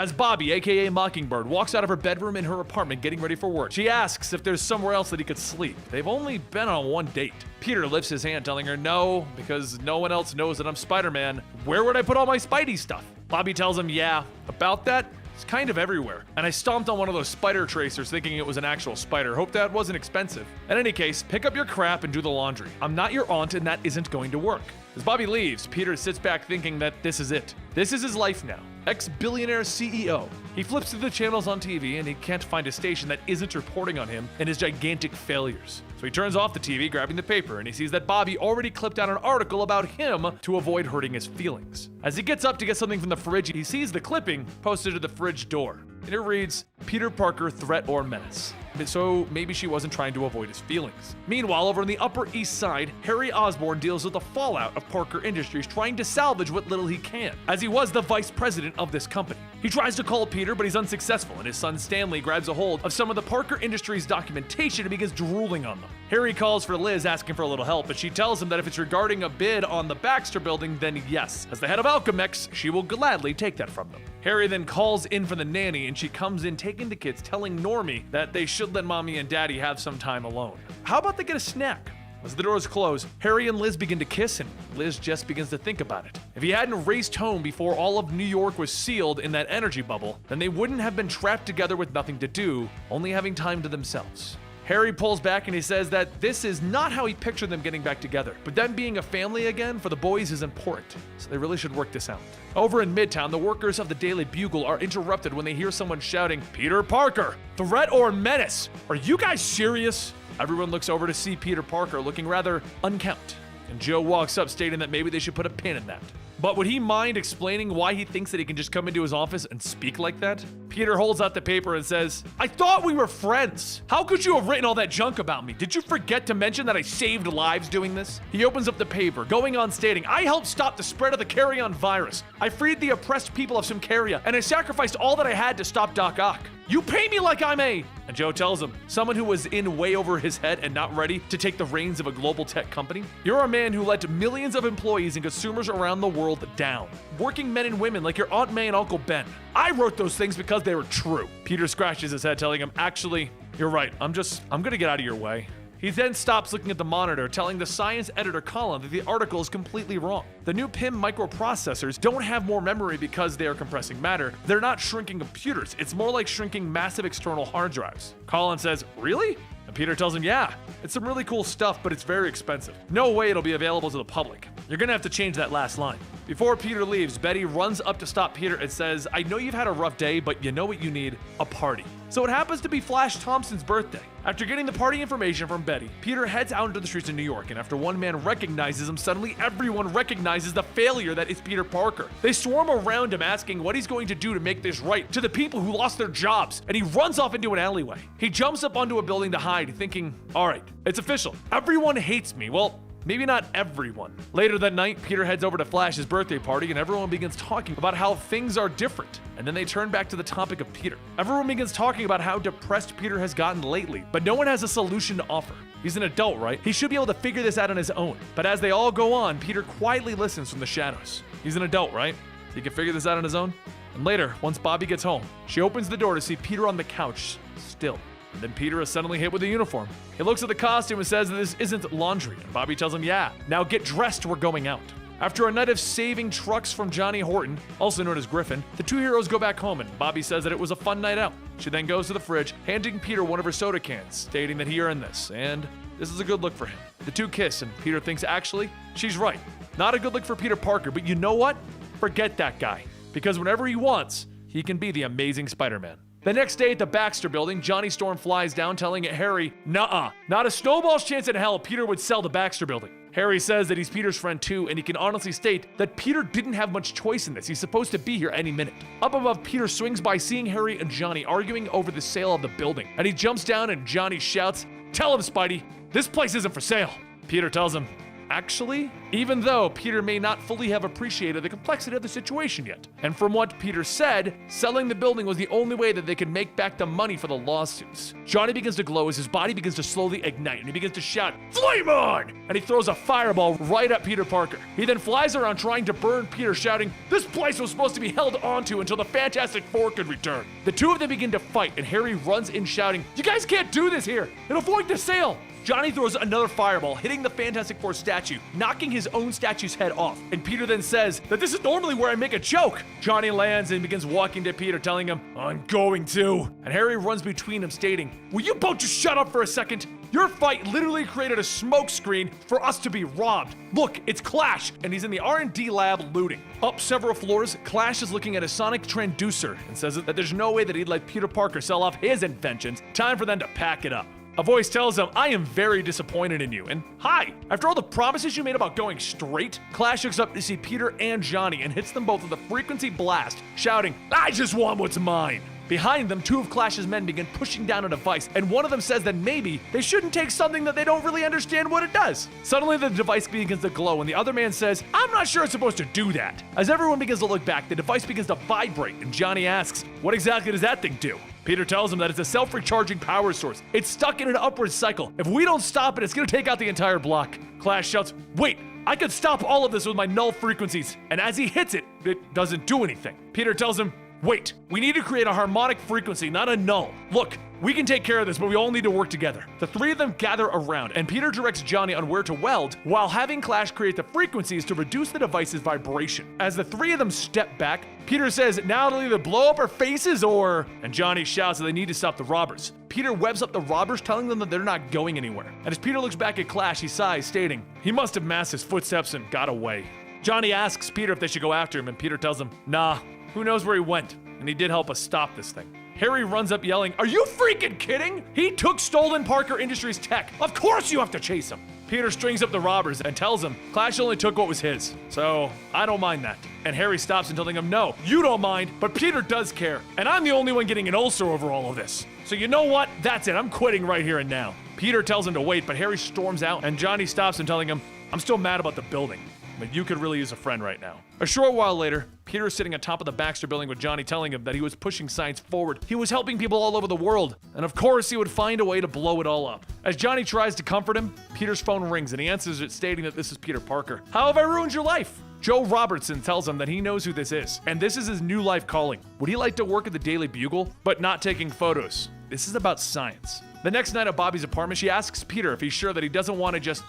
As Bobby, aka Mockingbird, walks out of her bedroom in her apartment getting ready for work, she asks if there's somewhere else that he could sleep. They've only been on one date. Peter lifts his hand, telling her no, because no one else knows that I'm Spider-Man. Where would I put all my Spidey stuff? Bobby tells him, yeah, about that, it's kind of everywhere. And I stomped on one of those spider tracers thinking it was an actual spider. Hope that wasn't expensive. In any case, pick up your crap and do the laundry. I'm not your aunt and that isn't going to work. As Bobby leaves, Peter sits back thinking that this is it. This is his life now. Ex-billionaire CEO. He flips through the channels on TV and he can't find a station that isn't reporting on him and his gigantic failures. So he turns off the TV, grabbing the paper, and he sees that Bobby already clipped out an article about him to avoid hurting his feelings. As he gets up to get something from the fridge, he sees the clipping posted to the fridge door. And it reads, Peter Parker, threat or menace. So maybe she wasn't trying to avoid his feelings. Meanwhile, over on the Upper East Side, Harry Osborn deals with the fallout of Parker Industries trying to salvage what little he can, as he was the vice president of this company. He tries to call Peter, but he's unsuccessful, and his son Stanley grabs a hold of some of the Parker Industries documentation and begins drooling on them. Harry calls for Liz, asking for a little help, but she tells him that if it's regarding a bid on the Baxter building, then yes. As the head of Alchemex, she will gladly take that from them. Harry then calls in for the nanny, and she comes in taking the kids, telling Normie that they should let mommy and daddy have some time alone. How about they get a snack? As the doors close, Harry and Liz begin to kiss, and Liz just begins to think about it. If he hadn't raced home before all of New York was sealed in that energy bubble, then they wouldn't have been trapped together with nothing to do, only having time to themselves. Harry pulls back and he says that this is not how he pictured them getting back together, but them being a family again for the boys is important, so they really should work this out. Over in Midtown, the workers of the Daily Bugle are interrupted when they hear someone shouting, Peter Parker, threat or menace? Are you guys serious? Everyone looks over to see Peter Parker looking rather unkempt, and Joe walks up stating that maybe they should put a pin in that. But would he mind explaining why he thinks that he can just come into his office and speak like that? Peter holds out the paper and says, I thought we were friends. How could you have written all that junk about me? Did you forget to mention that I saved lives doing this? He opens up the paper, going on stating, I helped stop the spread of the carrion virus. I freed the oppressed people of Simkaria, and I sacrificed all that I had to stop Doc Ock. You pay me like I'm a... And Joe tells him, someone who was in way over his head and not ready to take the reins of a global tech company? You're a man who let millions of employees and consumers around the world down. Working men and women like your Aunt May and Uncle Ben. I wrote those things because they were true. Peter scratches his head, telling him, actually, you're right. I'm gonna get out of your way. He then stops looking at the monitor, telling the science editor Colin that the article is completely wrong. The new PIM microprocessors don't have more memory because they are compressing matter. They're not shrinking computers. It's more like shrinking massive external hard drives. Colin says, really? And Peter tells him, yeah, it's some really cool stuff, but it's very expensive. No way it'll be available to the public. You're gonna have to change that last line. Before Peter leaves, Betty runs up to stop Peter and says, I know you've had a rough day, but you know what you need? A party. So it happens to be Flash Thompson's birthday. After getting the party information from Betty, Peter heads out into the streets of New York, and after one man recognizes him, suddenly everyone recognizes the failure that is Peter Parker. They swarm around him asking what he's going to do to make this right to the people who lost their jobs, and he runs off into an alleyway. He jumps up onto a building to hide, thinking, all right, it's official. Everyone hates me. Well, maybe not everyone. Later that night, Peter heads over to Flash's birthday party and everyone begins talking about how things are different. And then they turn back to the topic of Peter. Everyone begins talking about how depressed Peter has gotten lately, but no one has a solution to offer. He's an adult, right? He should be able to figure this out on his own. But as they all go on, Peter quietly listens from the shadows. He's an adult, right? He can figure this out on his own? And later, once Bobby gets home, she opens the door to see Peter on the couch, still. And then Peter is suddenly hit with a uniform. He looks at the costume and says that this isn't laundry. And Bobby tells him, yeah, now get dressed, we're going out. After a night of saving trucks from Johnny Horton, also known as Griffin, the two heroes go back home and Bobby says that it was a fun night out. She then goes to the fridge, handing Peter one of her soda cans, stating that he earned this, and this is a good look for him. The two kiss, and Peter thinks, actually, she's right. Not a good look for Peter Parker, but you know what? Forget that guy. Because whenever he wants, he can be the Amazing Spider-Man. The next day at the Baxter building, Johnny Storm flies down telling Harry, nuh-uh, not a snowball's chance in hell Peter would sell the Baxter building. Harry says that he's Peter's friend too, and he can honestly state that Peter didn't have much choice in this. He's supposed to be here any minute. Up above, Peter swings by seeing Harry and Johnny arguing over the sale of the building, and he jumps down and Johnny shouts, tell him, Spidey, this place isn't for sale. Peter tells him, actually, even though Peter may not fully have appreciated the complexity of the situation yet. And from what Peter said, selling the building was the only way that they could make back the money for the lawsuits. Johnny begins to glow as his body begins to slowly ignite, and he begins to shout, "Flame on!" And he throws a fireball right at Peter Parker. He then flies around trying to burn Peter, shouting, "This place was supposed to be held onto until the Fantastic Four could return." The two of them begin to fight, and Harry runs in shouting, "You guys can't do this here! It'll void the sale!" Johnny throws another fireball, hitting the Fantastic Four statue, knocking his own statue's head off. And Peter then says that this is normally where I make a joke. Johnny lands and begins walking to Peter, telling him, "I'm going to." And Harry runs between them, stating, "Will you both just shut up for a second? Your fight literally created a smoke screen for us to be robbed. Look, it's Clash, and he's in the R&D lab looting." Up several floors, Clash is looking at a sonic transducer and says that there's no way that he'd let Peter Parker sell off his inventions. Time for them to pack it up. A voice tells him, "I am very disappointed in you." And hi, after all the promises you made about going straight, Clash looks up to see Peter and Johnny and hits them both with a frequency blast, shouting, "I just want what's mine." Behind them, two of Clash's men begin pushing down a device, and one of them says that maybe they shouldn't take something that they don't really understand what it does. Suddenly, the device begins to glow, and the other man says, "I'm not sure it's supposed to do that." As everyone begins to look back, the device begins to vibrate, and Johnny asks, "What exactly does that thing do?" Peter tells him that it's a self-recharging power source. It's stuck in an upward cycle. If we don't stop it, it's gonna take out the entire block. Clash shouts, "Wait, I could stop all of this with my null frequencies." And as he hits it, it doesn't do anything. Peter tells him, "Wait, we need to create a harmonic frequency, not a null. Look, we can take care of this, but we all need to work together." The three of them gather around, and Peter directs Johnny on where to weld, while having Clash create the frequencies to reduce the device's vibration. As the three of them step back, Peter says, "Now it'll either blow up our faces or..." And Johnny shouts that they need to stop the robbers. Peter webs up the robbers, telling them that they're not going anywhere. And as Peter looks back at Clash, he sighs, stating, "He must have masked his footsteps and got away." Johnny asks Peter if they should go after him, and Peter tells him, "Nah, who knows where he went? And he did help us stop this thing." Harry runs up yelling, "Are you freaking kidding? He took stolen Parker Industries tech. Of course you have to chase him." Peter strings up the robbers and tells them Clash only took what was his, so I don't mind that. And Harry stops him, telling him, "No, you don't mind, but Peter does care, and I'm the only one getting an ulcer over all of this. So you know what? That's it, I'm quitting right here and now." Peter tells him to wait, but Harry storms out, and Johnny stops him, telling him, "I'm still mad about the building, but you could really use a friend right now." A short while later, Peter is sitting on top of the Baxter building with Johnny, telling him that he was pushing science forward. He was helping people all over the world, and of course he would find a way to blow it all up. As Johnny tries to comfort him, Peter's phone rings, and he answers it, stating that this is Peter Parker. "How have I ruined your life?" Joe Robertson tells him that he knows who this is, and this is his new life calling. Would he like to work at the Daily Bugle, but not taking photos? This is about science. The next night at Bobby's apartment, she asks Peter if he's sure that he doesn't want to just,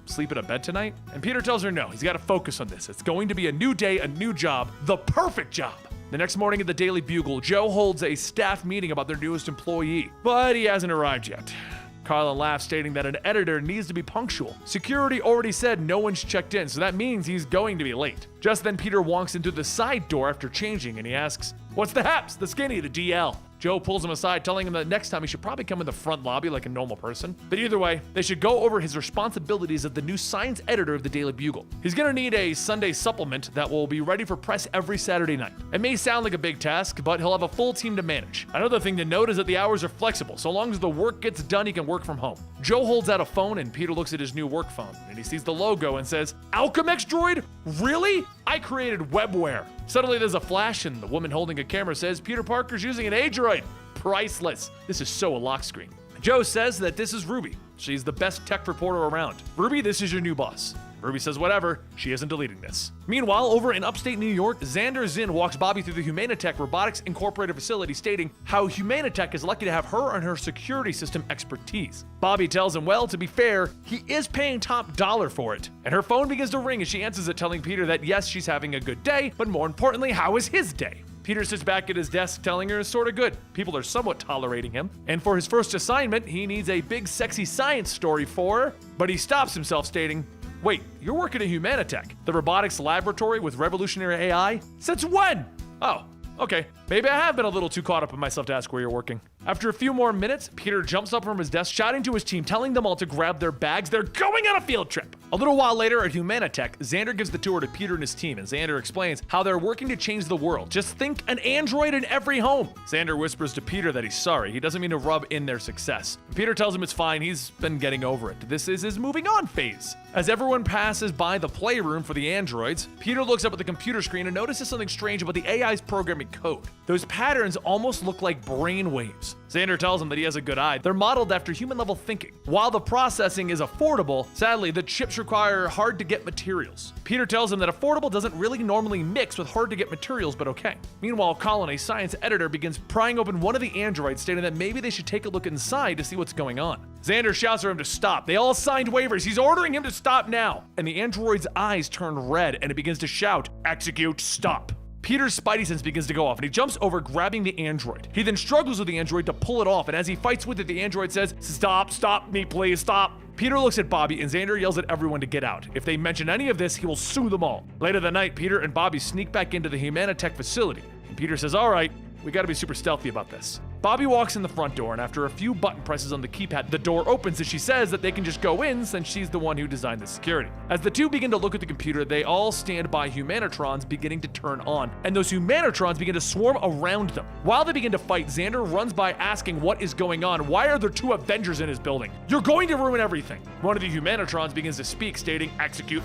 sleep in a bed tonight. And Peter tells her no, he's got to focus on this. It's going to be a new day, a new job, the perfect job. The next morning at the Daily Bugle, Joe holds a staff meeting about their newest employee, but he hasn't arrived yet. Carlin laughs, stating that an editor needs to be punctual. Security already said no one's checked in, so that means he's going to be late. Just then, Peter walks into the side door after changing, and he asks, "What's the haps? The skinny, the DL?" Joe pulls him aside, telling him that next time he should probably come in the front lobby like a normal person. But either way, they should go over his responsibilities as the new science editor of the Daily Bugle. He's gonna need a Sunday supplement that will be ready for press every Saturday night. It may sound like a big task, but he'll have a full team to manage. Another thing to note is that the hours are flexible. So long as the work gets done, he can work from home. Joe holds out a phone, and Peter looks at his new work phone, and he sees the logo and says, "Alchemex droid? Really? I created webware." Suddenly there's a flash, and the woman holding a camera says, "Peter Parker's using an A-droid. Priceless." This is so a lock screen. Joe says that this is Ruby. She's the best tech reporter around. "Ruby, this is your new boss." Ruby says whatever, she isn't deleting this. Meanwhile, over in upstate New York, Xander Zinn walks Bobby through the Humanitech Robotics Incorporated facility, stating how Humanitech is lucky to have her and her security system expertise. Bobby tells him, well, to be fair, he is paying top dollar for it. And her phone begins to ring as she answers it, telling Peter that yes, she's having a good day, but more importantly, how is his day? Peter sits back at his desk, telling her it's sort of good. People are somewhat tolerating him. And for his first assignment, he needs a big sexy science story for her, but he stops himself, stating, "Wait, you're working at Humanitech, the robotics laboratory with revolutionary AI? Since when?" "Oh, okay. Maybe I have been a little too caught up in myself to ask where you're working." After a few more minutes, Peter jumps up from his desk, shouting to his team, telling them all to grab their bags. They're going on a field trip. A little while later at Humanitech, Xander gives the tour to Peter and his team, and Xander explains how they're working to change the world. Just think an android in every home. Xander whispers to Peter that he's sorry. He doesn't mean to rub in their success. Peter tells him it's fine. He's been getting over it. This is his moving on phase. As everyone passes by the playroom for the androids, Peter looks up at the computer screen and notices something strange about the AI's programming code. Those patterns almost look like brain waves. Xander tells him that he has a good eye. They're modeled after human-level thinking. While the processing is affordable, sadly, the chips require hard-to-get materials. Peter tells him that affordable doesn't really normally mix with hard-to-get materials, but okay. Meanwhile, Colin, a science editor, begins prying open one of the androids, stating that maybe they should take a look inside to see what's going on. Xander shouts for him to stop. They all signed waivers. He's ordering him to stop now. And the android's eyes turn red, and it begins to shout, "Execute, stop." Peter's spidey sense begins to go off, and he jumps over, grabbing the android. He then struggles with the android to pull it off, and as he fights with it, the android says, stop me, please, stop." Peter looks at Bobby, and Xander yells at everyone to get out. If they mention any of this, he will sue them all. Later that night, Peter and Bobby sneak back into the Humanitech facility, and Peter says, "All right, we gotta be super stealthy about this." Bobby walks in the front door, and after a few button presses on the keypad, the door opens and she says that they can just go in since she's the one who designed the security. As the two begin to look at the computer, they all stand by Humanitrons beginning to turn on, and those Humanitrons begin to swarm around them. While they begin to fight, Xander runs by asking what is going on. Why are there two Avengers in his building? You're going to ruin everything. One of the Humanitrons begins to speak, stating, execute,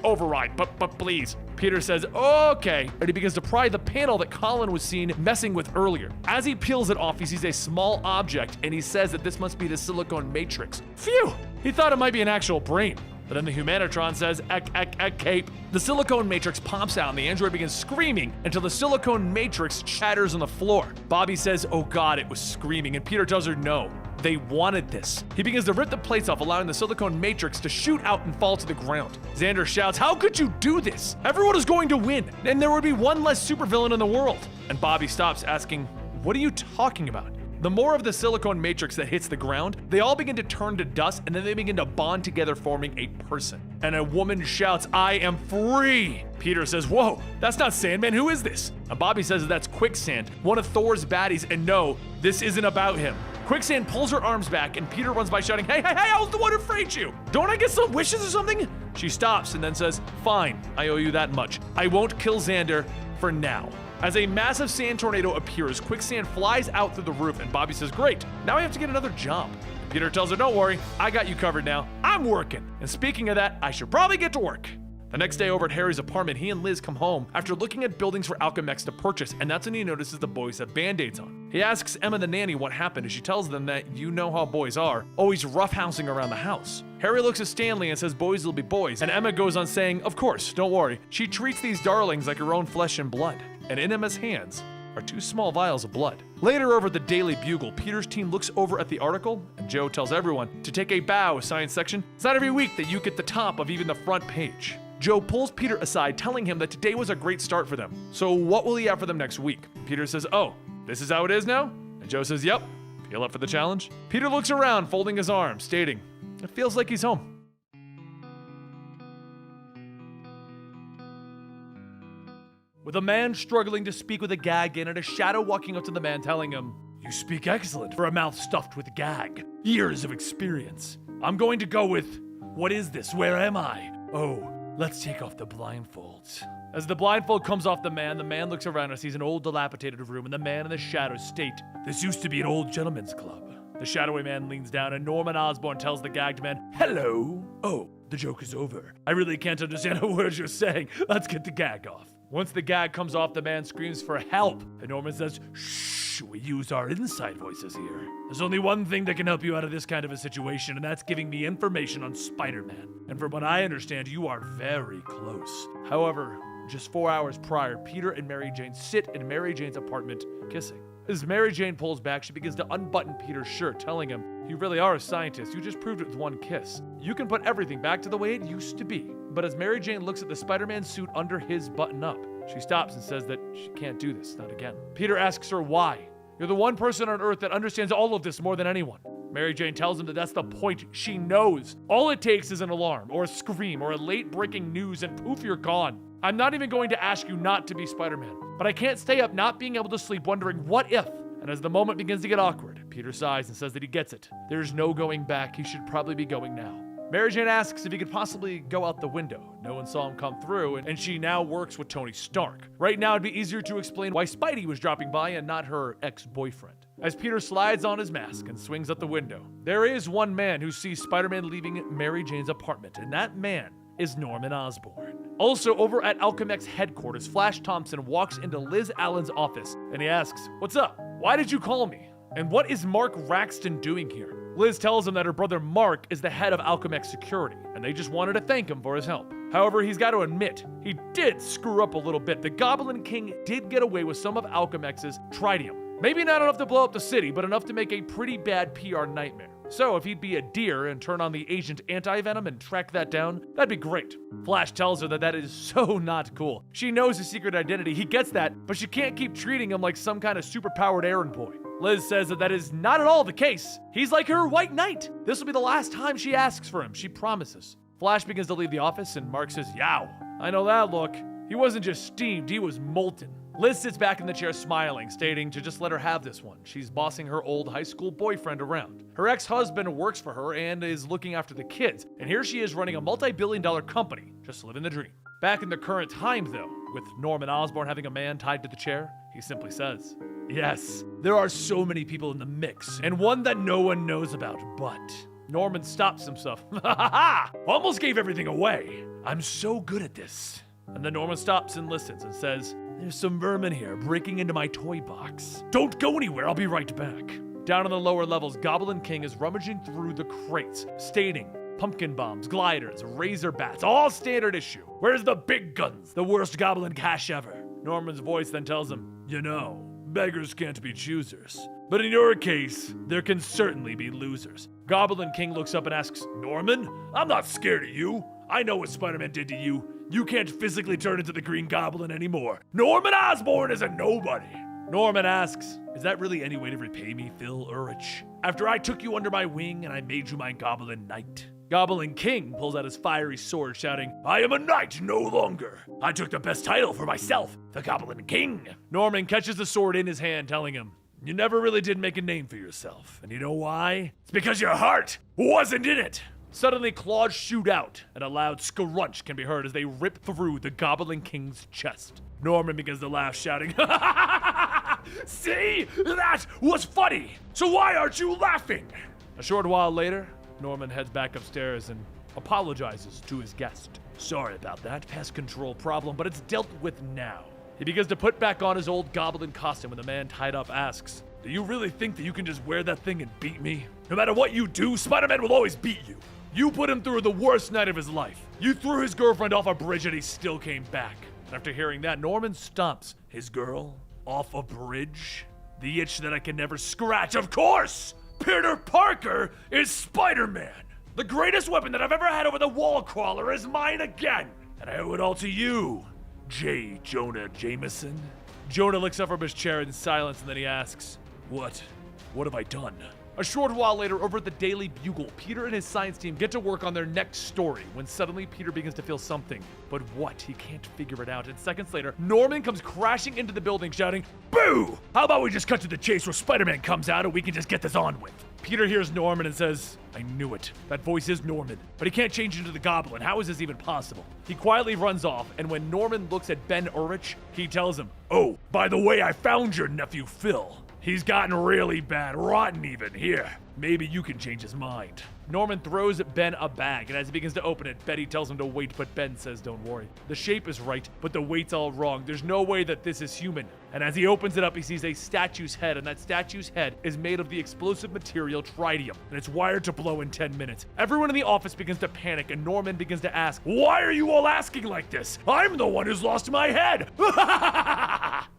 override, but please. Peter says, okay, and he begins to pry the panel that Colin was seen messing with earlier. As he peels it off, he sees a small object, and he says that this must be the silicone matrix. Phew! He thought it might be an actual brain. But then the Humanitron says, cape. The silicone matrix pops out, and the android begins screaming until the silicone matrix shatters on the floor. Bobby says, oh god, it was screaming, and Peter tells her no. They wanted this. He begins to rip the plates off, allowing the silicone matrix to shoot out and fall to the ground. Xander shouts, how could you do this? Everyone is going to win, and there would be one less supervillain in the world. And Bobby stops, asking, what are you talking about? The more of the silicone matrix that hits the ground, they all begin to turn to dust, and then they begin to bond together, forming a person. And a woman shouts, I am free! Peter says, whoa, that's not Sandman, who is this? And Bobby says that that's Quicksand, one of Thor's baddies, and no, this isn't about him. Quicksand pulls her arms back, and Peter runs by shouting, hey, I was the one who freed you! Don't I get some wishes or something? She stops and then says, fine, I owe you that much. I won't kill Xander for now. As a massive sand tornado appears, Quicksand flies out through the roof, and Bobby says, great, now I have to get another job. Peter tells her, don't worry, I got you covered now. I'm working. And speaking of that, I should probably get to work. The next day over at Harry's apartment, he and Liz come home after looking at buildings for Alchemex to purchase, and that's when he notices the boys have band-aids on. He asks Emma the nanny what happened, and she tells them that you know how boys are, always roughhousing around the house. Harry looks at Stanley and says boys will be boys, and Emma goes on saying, of course, don't worry. She treats these darlings like her own flesh and blood. And in Emma's hands are two small vials of blood. Later over at the Daily Bugle, Peter's team looks over at the article, and Joe tells everyone to take a bow, science section. It's not every week that you get the top of even the front page. Joe pulls Peter aside, telling him that today was a great start for them. So what will he have for them next week? Peter says, oh, this is how it is now? And Joe says, yep. Feel up for the challenge? Peter looks around, folding his arms, stating, it feels like he's home. With a man struggling to speak with a gag in and a shadow walking up to the man telling him, you speak excellent for a mouth stuffed with gag. Years of experience. I'm going to go with, what is this? Where am I? Oh, let's take off the blindfolds. As the blindfold comes off the man looks around and sees an old dilapidated room, and the man in the shadows state, this used to be an old gentleman's club. The shadowy man leans down, and Norman Osborn tells the gagged man, hello. Oh, the joke is over. I really can't understand a word you're saying. Let's get the gag off. Once the gag comes off, the man screams for help, and Norman says, shh, we use our inside voices here. There's only one thing that can help you out of this kind of a situation, and that's giving me information on Spider-Man. And from what I understand, you are very close. However, just 4 hours prior, Peter and Mary Jane sit in Mary Jane's apartment, kissing. As Mary Jane pulls back, she begins to unbutton Peter's shirt, telling him, you really are a scientist. You just proved it with one kiss. You can put everything back to the way it used to be. But as Mary Jane looks at the Spider-Man suit under his button-up, she stops and says that she can't do this, not again. Peter asks her why. You're the one person on Earth that understands all of this more than anyone. Mary Jane tells him that that's the point. She knows. All it takes is an alarm, or a scream, or a late breaking news, and poof, you're gone. I'm not even going to ask you not to be Spider-Man, but I can't stay up not being able to sleep wondering what if. And as the moment begins to get awkward, Peter sighs and says that he gets it. There's no going back. He should probably be going now. Mary Jane asks if he could possibly go out the window. No one saw him come through, and she now works with Tony Stark. Right now, it'd be easier to explain why Spidey was dropping by and not her ex-boyfriend. as Peter slides on his mask and swings out the window. There is one man who sees Spider-Man leaving Mary Jane's apartment, and that man is Norman Osborn. Also, over at Alchemix headquarters, Flash Thompson walks into Liz Allen's office, and he asks, "What's up? Why did you call me? And what is Mark Raxton doing here?" Liz tells him that her brother Mark is the head of Alchemix security, and they just wanted to thank him for his help. However, he's got to admit, he did screw up a little bit. The Goblin King did get away with some of Alchemix's tritium. Maybe not enough to blow up the city, but enough to make a pretty bad PR nightmare. So if he'd be a deer and turn on the Agent Anti-Venom and track that down, that'd be great. Flash tells her that that is so not cool. She knows his secret identity, he gets that, but she can't keep treating him like some kind of superpowered errand boy. Liz says that that is not at all the case. He's like her white knight. This will be the last time she asks for him, she promises. Flash begins to leave the office and Mark says, "Yow, I know that look. He wasn't just steamed, he was molten." Liz sits back in the chair smiling, stating to just let her have this one. She's bossing her old high school boyfriend around. Her ex-husband works for her and is looking after the kids, and here she is running a multi-billion-dollar company, just living the dream. Back in the current time, though, with Norman Osborn having a man tied to the chair, he simply says, "Yes, there are so many people in the mix, and one that no one knows about, but..." Norman stops himself. "Ha ha ha! Almost gave everything away. I'm so good at this." And then Norman stops and listens and says, "There's some vermin here breaking into my toy box. Don't go anywhere, I'll be right back." Down on the lower levels, Goblin King is rummaging through the crates, stating, pumpkin bombs, gliders, razor bats, all standard issue. Where's the big guns? The worst goblin cash ever. Norman's voice then tells him, "You know, beggars can't be choosers. But in your case, there can certainly be losers." Goblin King looks up and asks, "Norman, I'm not scared of you. I know what Spider-Man did to you. You can't physically turn into the Green Goblin anymore. Norman Osborn is a nobody." Norman asks, "Is that really any way to repay me, Phil Urich? After I took you under my wing and I made you my Goblin Knight." Goblin King pulls out his fiery sword, shouting, "I am a knight no longer. I took the best title for myself, the Goblin King." Norman catches the sword in his hand, telling him, "You never really did make a name for yourself. And you know why? It's because your heart wasn't in it." Suddenly, claws shoot out, and a loud scrunch can be heard as they rip through the Goblin King's chest. Norman begins to laugh, shouting, "See? That was funny! So why aren't you laughing?" A short while later, Norman heads back upstairs and apologizes to his guest. "Sorry about that pest control problem, but it's dealt with now." He begins to put back on his old goblin costume when the man tied up asks, "Do you really think that you can just wear that thing and beat me? No matter what you do, Spider-Man will always beat you. You put him through the worst night of his life. You threw his girlfriend off a bridge and he still came back." After hearing that, Norman stomps. "His girl? Off a bridge? The itch that I can never scratch, of course! Peter Parker is Spider-Man! The greatest weapon that I've ever had over the wall crawler is mine again! And I owe it all to you, J. Jonah Jameson." Jonah looks up from his chair in silence and then he asks, What have I done?" A short while later, over at the Daily Bugle, Peter and his science team get to work on their next story when suddenly Peter begins to feel something. But what? He can't figure it out. And seconds later, Norman comes crashing into the building shouting, "Boo! How about we just cut to the chase where Spider-Man comes out and we can just get this on with?" Peter hears Norman and says, "I knew it. That voice is Norman. But he can't change into the Goblin. How is this even possible?" He quietly runs off, and when Norman looks at Ben Urich, he tells him, "Oh, by the way, I found your nephew Phil. He's gotten really bad, rotten even. Here, maybe you can change his mind." Norman throws Ben a bag, and as he begins to open it, Betty tells him to wait, but Ben says, "Don't worry. The shape is right, but the weight's all wrong. There's no way that this is human." And as he opens it up, he sees a statue's head, and that statue's head is made of the explosive material tritium, and it's wired to blow in 10 minutes. Everyone in the office begins to panic, and Norman begins to ask, "Why are you all asking like this? I'm the one who's lost my head!"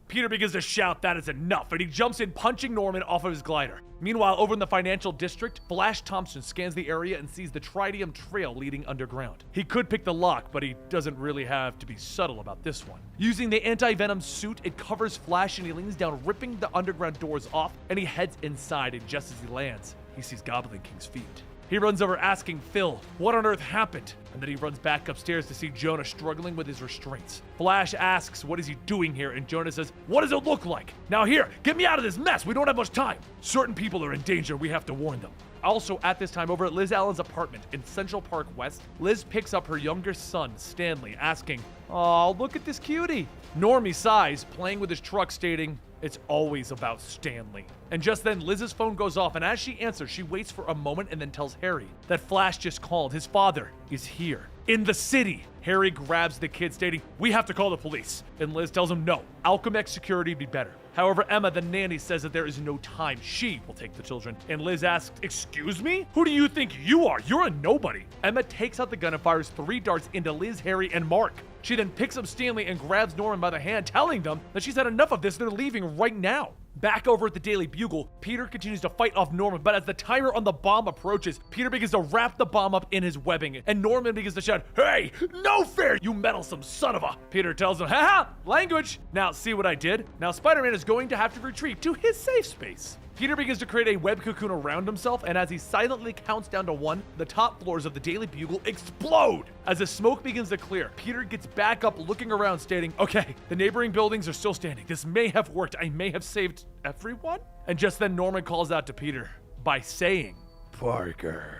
Peter begins to shout that is enough, and he jumps in, punching Norman off of his glider. Meanwhile, over in the financial district, Flash Thompson scans the area and sees the tritium trail leading underground. He could pick the lock, but he doesn't really have to be subtle about this one. Using the anti-venom suit, it covers Flash and he leans down, ripping the underground doors off, and he heads inside, and just as he lands, he sees Goblin King's feet. He runs over asking Phil, what on earth happened? And then he runs back upstairs to see Jonah struggling with his restraints. Flash asks, what is he doing here? And Jonah says, what does it look like? Now here, get me out of this mess. We don't have much time. Certain people are in danger. We have to warn them. Also at this time, over at Liz Allen's apartment in Central Park West, Liz picks up her younger son, Stanley, asking, "Oh, look at this cutie." Normie sighs, playing with his truck, stating, "It's always about Stanley." And just then, Liz's phone goes off, and as she answers, she waits for a moment and then tells Harry that Flash just called. His father is here. In the city. Harry grabs the kid, stating, "We have to call the police." And Liz tells him, "No, Alchemix security would be better." However, Emma, the nanny, says that there is no time. She will take the children. And Liz asks, "Excuse me? Who do you think you are? You're a nobody." Emma takes out the gun and fires 3 darts into Liz, Harry, and Mark. She then picks up Stanley and grabs Norman by the hand, telling them that she's had enough of this. They're leaving right now. Back over at the Daily Bugle, Peter continues to fight off Norman, but as the timer on the bomb approaches, Peter begins to wrap the bomb up in his webbing, and Norman begins to shout, "Hey, no fair, you meddlesome son of a..." Peter tells him, "Haha, language." Now, see what I did? Now Spider-Man is going to have to retreat to his safe space. Peter begins to create a web cocoon around himself, and as he silently counts down to 1, the top floors of the Daily Bugle explode. As the smoke begins to clear, Peter gets back up looking around, stating, "Okay, the neighboring buildings are still standing. This may have worked. I may have saved everyone." And just then Norman calls out to Peter by saying, "Parker."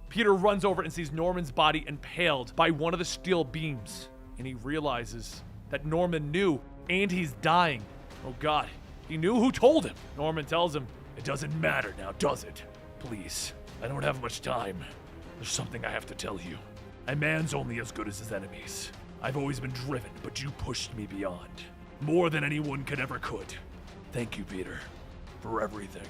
Peter runs over and sees Norman's body impaled by one of the steel beams, and he realizes that Norman knew, and he's dying. Oh God. He knew who told him. Norman tells him, "It doesn't matter now, does it? Please, I don't have much time. There's something I have to tell you. A man's only as good as his enemies. I've always been driven, but you pushed me beyond. More than anyone ever could. Thank you, Peter, for everything."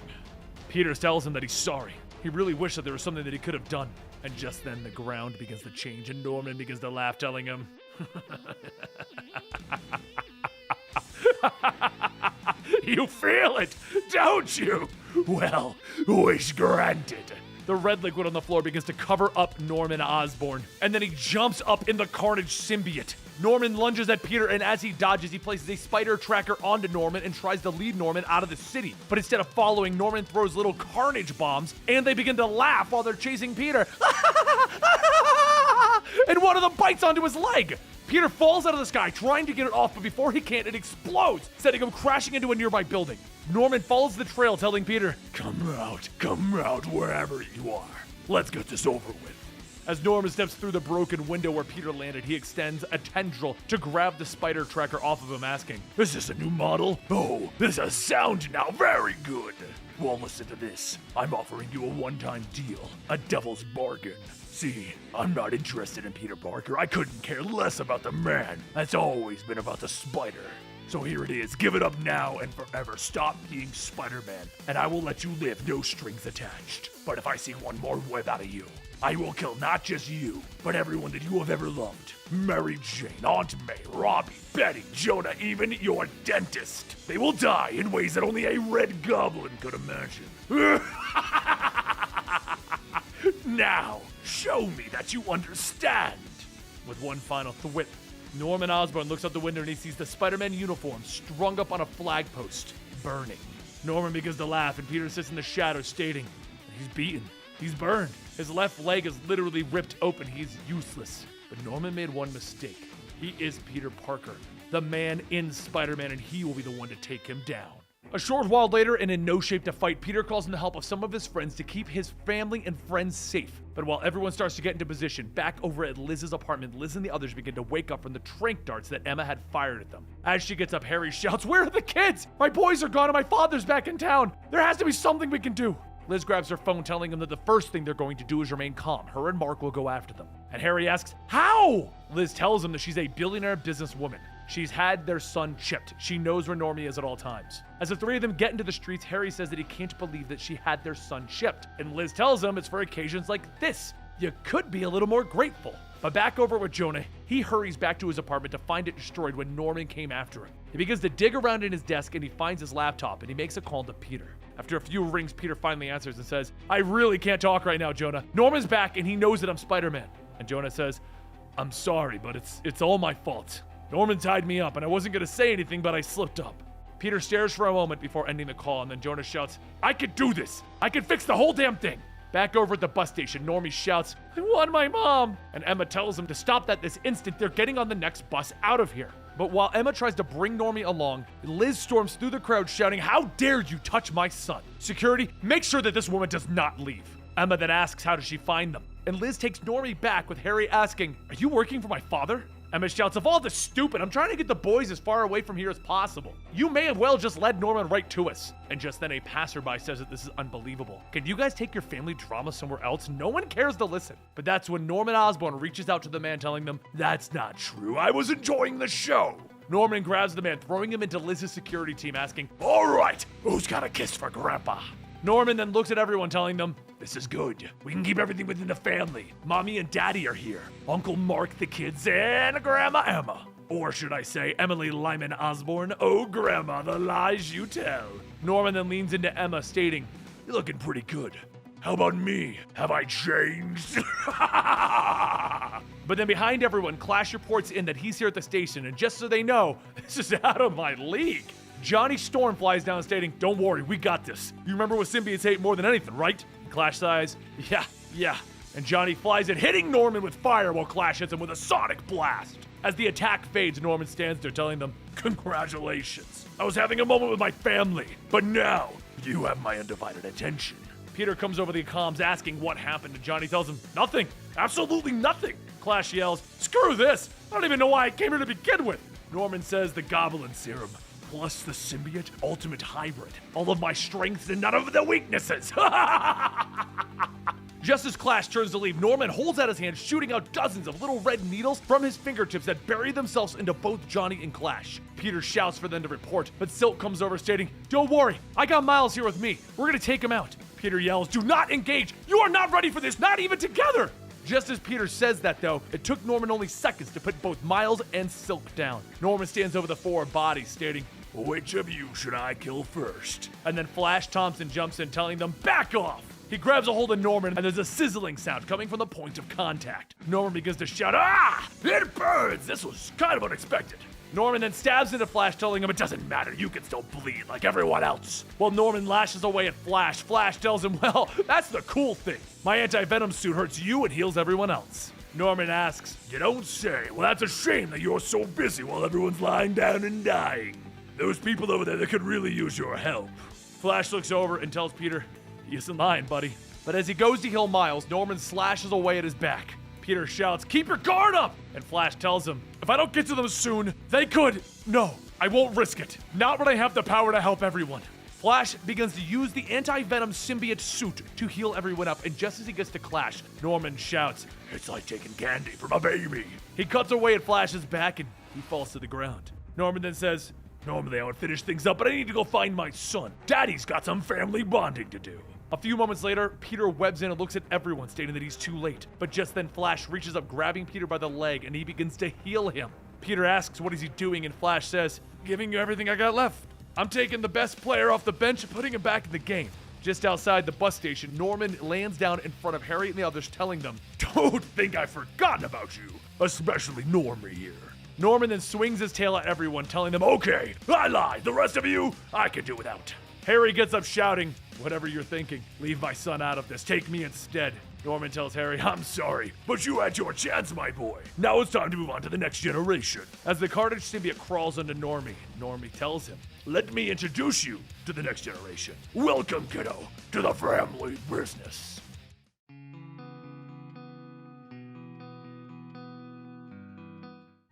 Peter tells him that he's sorry. He really wished that there was something that he could have done. And just then the ground begins to change and Norman begins to laugh, telling him, "You feel it, don't you? Well, wish granted." The red liquid on the floor begins to cover up Norman Osborn, and then he jumps up in the Carnage symbiote. Norman lunges at Peter, and as he dodges, he places a spider tracker onto Norman and tries to lead Norman out of the city. But instead of following, Norman throws little Carnage bombs, and they begin to laugh while they're chasing Peter. And one of them bites onto his leg. Peter falls out of the sky, trying to get it off, but before he can, it explodes, sending him crashing into a nearby building. Norman follows the trail, telling Peter, come out wherever you are. Let's get this over with." As Norman steps through the broken window where Peter landed, he extends a tendril to grab the spider tracker off of him, asking, "Is this a new model? Oh, this is sound now, very good. Well, listen to this. I'm offering you a one-time deal, a devil's bargain. See, I'm not interested in Peter Parker. I couldn't care less about the man. That's always been about the spider. So here it is. Give it up now and forever. Stop being Spider-Man, and I will let you live, no strings attached. But if I see one more web out of you, I will kill not just you, but everyone that you have ever loved. Mary Jane, Aunt May, Robbie, Betty, Jonah, even your dentist. They will die in ways that only a red goblin could imagine. Now, show me that you understand." With one final thwip, Norman Osborn looks out the window and he sees the Spider-Man uniform strung up on a flagpost, burning. Norman begins to laugh, and Peter sits in the shadows, stating, "He's beaten. He's burned. His left leg is literally ripped open. He's useless." But Norman made one mistake. He is Peter Parker, the man in Spider-Man, and he will be the one to take him down. A short while later, and in no shape to fight, Peter calls in the help of some of his friends to keep his family and friends safe. But while everyone starts to get into position, back over at Liz's apartment, Liz and the others begin to wake up from the tranq darts that Emma had fired at them. As she gets up, Harry shouts, "Where are the kids? My boys are gone and my father's back in town. There has to be something we can do." Liz grabs her phone, telling him that the first thing they're going to do is remain calm. Her and Mark will go after them. And Harry asks, "How?" Liz tells him that she's a billionaire businesswoman. She's had their son chipped. She knows where Normie is at all times. As the three of them get into the streets, Harry says that he can't believe that she had their son chipped. And Liz tells him it's for occasions like this. You could be a little more grateful. But back over with Jonah, he hurries back to his apartment to find it destroyed when Norman came after him. He begins to dig around in his desk and he finds his laptop and he makes a call to Peter. After a few rings, Peter finally answers and says, "I really can't talk right now, Jonah. Norman's back and he knows that I'm Spider-Man." And Jonah says, "I'm sorry, but it's all my fault. Norman tied me up and I wasn't going to say anything, but I slipped up." Peter stares for a moment before ending the call, and then Jonah shouts, "I could do this. I could fix the whole damn thing." Back over at the bus station, Normie shouts, "I want my mom." And Emma tells him to stop that this instant. They're getting on the next bus out of here. But while Emma tries to bring Normie along, Liz storms through the crowd shouting, "How dare you touch my son? Security, make sure that this woman does not leave." Emma then asks how does she find them, and Liz takes Normie back with Harry asking, "Are you working for my father?" Emma shouts, "Of all the stupid, I'm trying to get the boys as far away from here as possible. You may have well just led Norman right to us." And just then a passerby says that this is unbelievable. "Can you guys take your family drama somewhere else? No one cares to listen." But that's when Norman Osborn reaches out to the man telling them, "That's not true. I was enjoying the show." Norman grabs the man, throwing him into Liz's security team, asking, "All right, who's got a kiss for Grandpa?" Norman then looks at everyone telling them, "This is good. We can keep everything within the family. Mommy and Daddy are here. Uncle Mark, the kids, and Grandma Emma. Or should I say Emily Lyman Osborne? Oh, Grandma, the lies you tell." Norman then leans into Emma, stating, "You're looking pretty good. How about me? Have I changed?" But then behind everyone, Clash reports in that he's here at the station, and just so they know, this is out of my league. Johnny Storm flies down stating, "Don't worry, we got this. You remember what symbiotes hate more than anything, right?" And Clash sighs, Yeah. And Johnny flies in, hitting Norman with fire while Clash hits him with a sonic blast. As the attack fades, Norman stands there telling them, "Congratulations. I was having a moment with my family, but now you have my undivided attention." Peter comes over the comms asking what happened, and Johnny tells him, "Nothing. Absolutely nothing." Clash yells, "Screw this. I don't even know why I came here to begin with." Norman says the Goblin serum, plus the symbiote ultimate hybrid. All of my strengths and none of the weaknesses. Just as Clash turns to leave, Norman holds out his hand, shooting out dozens of little red needles from his fingertips that bury themselves into both Johnny and Clash. Peter shouts for them to report, but Silk comes over stating, "Don't worry, I got Miles here with me. We're gonna take him out." Peter yells, "Do not engage! You are not ready for this, not even together!" Just as Peter says that, though, it took Norman only seconds to put both Miles and Silk down. Norman stands over the four bodies, stating, "Which of you should I kill first?" And then Flash Thompson jumps in, telling them, "Back off!" He grabs a hold of Norman, and there's a sizzling sound coming from the point of contact. Norman begins to shout, "Ah! It burns! This was kind of unexpected." Norman then stabs into Flash, telling him, "It doesn't matter, you can still bleed like everyone else." While Norman lashes away at Flash, Flash tells him, "Well, that's the cool thing. My anti-venom suit hurts you and heals everyone else." Norman asks, "You don't say. Well, that's a shame that you're so busy while everyone's lying down and dying. Those people over there that could really use your help." Flash looks over and tells Peter, "He isn't lying, buddy." But as he goes to heal Miles, Norman slashes away at his back. Peter shouts, "Keep your guard up!" And Flash tells him, "If I don't get to them soon, they could. No, I won't risk it. Not when I have the power to help everyone." Flash begins to use the anti-venom symbiote suit to heal everyone up, and just as he gets to Clash, Norman shouts, "It's like taking candy from a baby." He cuts away at Flash's back and he falls to the ground. Norman then says, "Normally I would finish things up, but I need to go find my son. Daddy's got some family bonding to do." A few moments later, Peter webs in and looks at everyone, stating that he's too late. But just then, Flash reaches up, grabbing Peter by the leg, and he begins to heal him. Peter asks what is he doing, and Flash says, "Giving you everything I got left. I'm taking the best player off the bench and putting him back in the game." Just outside the bus station, Norman lands down in front of Harry and the others, telling them, "Don't think I've forgotten about you, especially Normie here." Norman then swings his tail at everyone, telling them, "Okay, I lied. The rest of you, I can do without." Harry gets up shouting, "Whatever you're thinking, leave my son out of this. Take me instead." Norman tells Harry, "I'm sorry, but you had your chance, my boy. Now it's time to move on to the next generation." As the Carnage symbiote crawls onto Normie, Normie tells him, "Let me introduce you to the next generation. Welcome, kiddo, to the family business."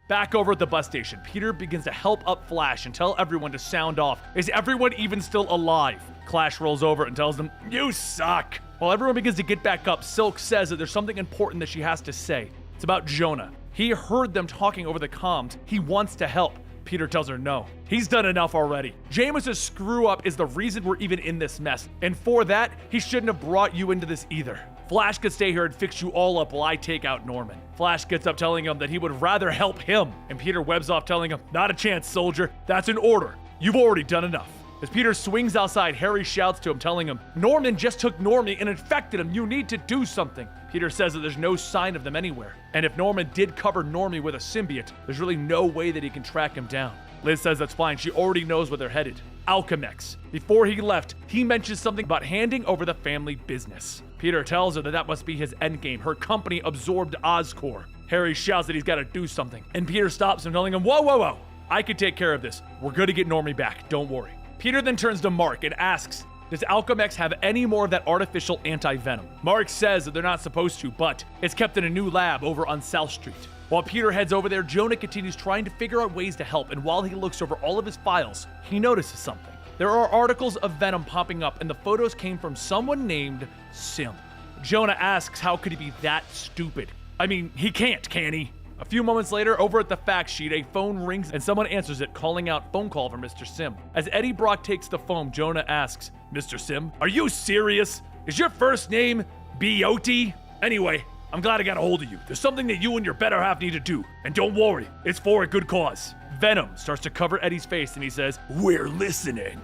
Back over at the bus station, Peter begins to help up Flash and tell everyone to sound off. Is everyone even still alive? Clash rolls over and tells them, "You suck." While everyone begins to get back up, Silk says that there's something important that she has to say. It's about Jonah. He heard them talking over the comms. He wants to help. Peter tells her no. He's done enough already. Jameis's screw up is the reason we're even in this mess. And for that, he shouldn't have brought you into this either. Flash could stay here and fix you all up while I take out Norman. Flash gets up telling him that he would rather help him. And Peter webs off telling him, "Not a chance, soldier. That's an order. You've already done enough." As Peter swings outside, Harry shouts to him, telling him, "Norman just took Normie and infected him. You need to do something." Peter says that there's no sign of them anywhere. And if Norman did cover Normie with a symbiote, there's really no way that he can track him down. Liz says that's fine. She already knows where they're headed. Alchemex. Before he left, he mentions something about handing over the family business. Peter tells her that that must be his endgame. Her company absorbed Oscorp. Harry shouts that he's got to do something. And Peter stops him, telling him, whoa. I can take care of this. We're going to get Normie back. Don't worry. Peter then turns to Mark and asks, does Alchemex have any more of that artificial anti-venom? Mark says that they're not supposed to, but it's kept in a new lab over on South Street. While Peter heads over there, Jonah continues trying to figure out ways to help, and while he looks over all of his files, he notices something. There are articles of venom popping up, and the photos came from someone named Sim. Jonah asks how could he be that stupid? I mean, he can't, can he? A few moments later, over at the fact sheet, a phone rings and someone answers it, calling out phone call for Mr. Sim. As Eddie Brock takes the phone, Jonah asks, Mr. Sim, are you serious? Is your first name B.O.T.? Anyway, I'm glad I got a hold of you. There's something that you and your better half need to do. And don't worry, it's for a good cause. Venom starts to cover Eddie's face and he says, we're listening.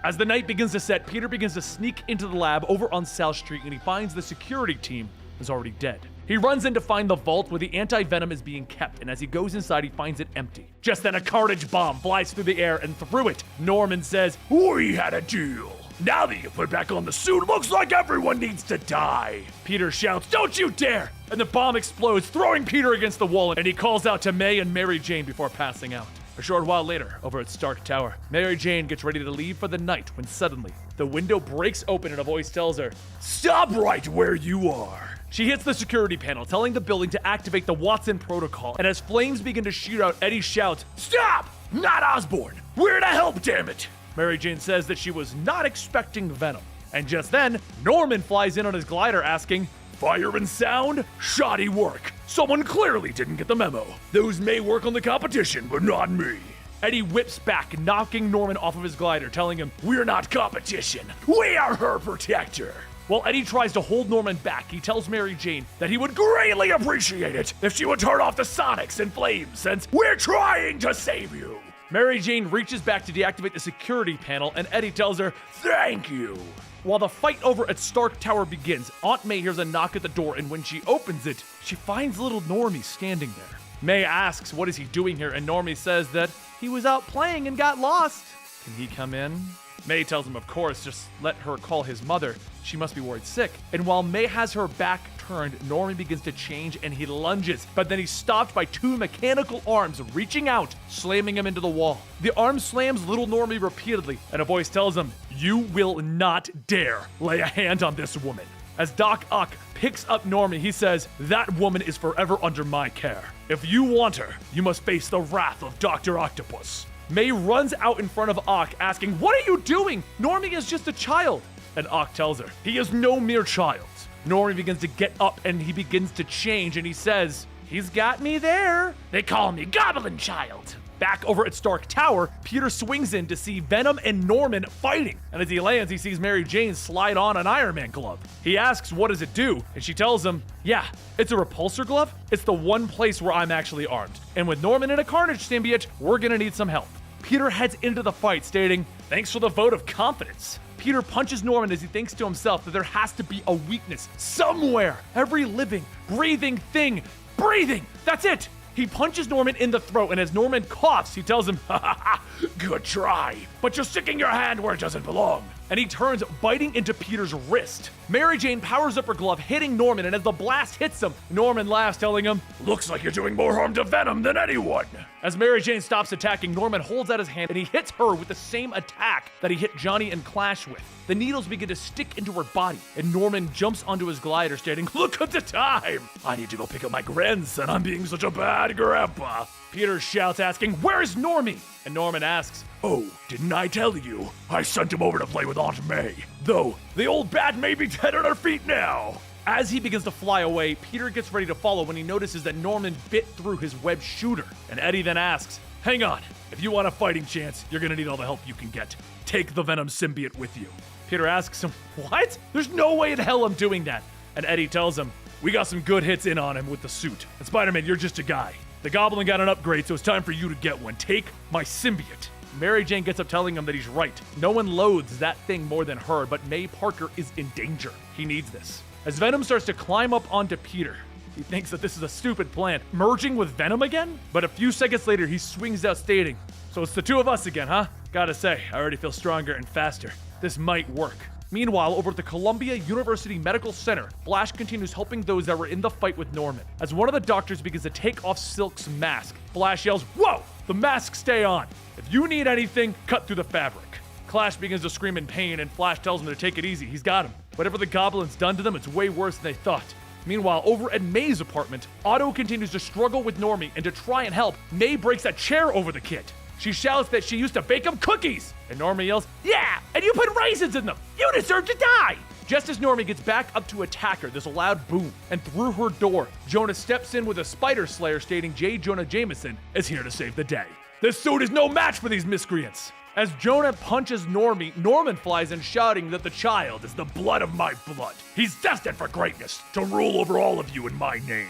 As the night begins to set, Peter begins to sneak into the lab over on South Street and he finds the security team is already dead. He runs in to find the vault where the anti-venom is being kept, and as he goes inside, he finds it empty. Just then a carnage bomb flies through the air, and through it, Norman says, we had a deal. Now that you put back on the suit, looks like everyone needs to die. Peter shouts, don't you dare! And the bomb explodes, throwing Peter against the wall, and he calls out to May and Mary Jane before passing out. A short while later, over at Stark Tower, Mary Jane gets ready to leave for the night when suddenly, the window breaks open and a voice tells her, stop right where you are. She hits the security panel, telling the building to activate the Watson protocol, and as flames begin to shoot out, Eddie shouts, stop! Not Osborn! We're to help, damn it! Mary Jane says that she was not expecting venom. And just then, Norman flies in on his glider asking, fire and sound? Shoddy work. Someone clearly didn't get the memo. Those may work on the competition, but not me. Eddie whips back, knocking Norman off of his glider, telling him, we're not competition. We are her protector. While Eddie tries to hold Norman back, he tells Mary Jane that he would greatly appreciate it if she would turn off the sonics and flames, since we're trying to save you. Mary Jane reaches back to deactivate the security panel, and Eddie tells her, thank you. While the fight over at Stark Tower begins, Aunt May hears a knock at the door, and when she opens it, she finds little Normie standing there. May asks what is he doing here, and Normie says that he was out playing and got lost. Can he come in? May tells him, of course, just let her call his mother. She must be worried sick. And while May has her back turned, Norman begins to change and he lunges, but then he's stopped by two mechanical arms reaching out, slamming him into the wall. The arm slams little Normie repeatedly, and a voice tells him, you will not dare lay a hand on this woman. As Doc Ock picks up Norman, he says, that woman is forever under my care. If you want her, you must face the wrath of Dr. Octopus. May runs out in front of Ock asking, what are you doing? Normie is just a child. And Ock tells her, he is no mere child. Normie begins to get up and he begins to change and he says, he's got me there. They call me Goblin Child. Back over at Stark Tower, Peter swings in to see Venom and Norman fighting. And as he lands, he sees Mary Jane slide on an Iron Man glove. He asks, what does it do? And she tells him, yeah, it's a repulsor glove. It's the one place where I'm actually armed. And with Norman and a Carnage symbiote, we're gonna need some help. Peter heads into the fight, stating, thanks for the vote of confidence. Peter punches Norman as he thinks to himself that there has to be a weakness somewhere. Every living, breathing thing, breathing. That's it. He punches Norman in the throat, and as Norman coughs, he tells him, ha ha ha, good try, but you're sticking your hand where it doesn't belong. And he turns, biting into Peter's wrist. Mary Jane powers up her glove, hitting Norman, and as the blast hits him, Norman laughs, telling him, looks like you're doing more harm to Venom than anyone. As Mary Jane stops attacking, Norman holds out his hand and he hits her with the same attack that he hit Johnny and Clash with. The needles begin to stick into her body, and Norman jumps onto his glider, stating, look at the time! I need to go pick up my grandson. I'm being such a bad grandpa. Peter shouts, asking, where's Normie? And Norman asks, oh, didn't I tell you? I sent him over to play with Aunt May. Though, the old bat may be dead on her feet now. As he begins to fly away, Peter gets ready to follow when he notices that Norman bit through his web shooter. And Eddie then asks, hang on, if you want a fighting chance, you're gonna need all the help you can get. Take the Venom symbiote with you. Peter asks him, what? There's no way in hell I'm doing that. And Eddie tells him, we got some good hits in on him with the suit. And Spider-Man, you're just a guy. The Goblin got an upgrade, so it's time for you to get one. Take my symbiote. Mary Jane gets up telling him that he's right. No one loathes that thing more than her, but May Parker is in danger. He needs this. As Venom starts to climb up onto Peter, he thinks that this is a stupid plan, merging with Venom again? But a few seconds later, he swings out stating, so it's the two of us again, huh? Gotta say, I already feel stronger and faster. This might work. Meanwhile, over at the Columbia University Medical Center, Flash continues helping those that were in the fight with Norman. As one of the doctors begins to take off Silk's mask, Flash yells, whoa! The masks stay on. If you need anything, cut through the fabric. Clash begins to scream in pain, and Flash tells him to take it easy. He's got him. Whatever the Goblin's done to them, it's way worse than they thought. Meanwhile, over at May's apartment, Otto continues to struggle with Normie, and to try and help, May breaks a chair over the kid. She shouts that she used to bake him cookies, and Normie yells, "Yeah, and you put raisins in them! You deserve to die!" Just as Normie gets back up to attack her, there's a loud boom, and through her door, Jonah steps in with a spider slayer stating J. Jonah Jameson is here to save the day. This suit is no match for these miscreants. As Jonah punches Normie, Norman flies in shouting that the child is the blood of my blood. He's destined for greatness, to rule over all of you in my name.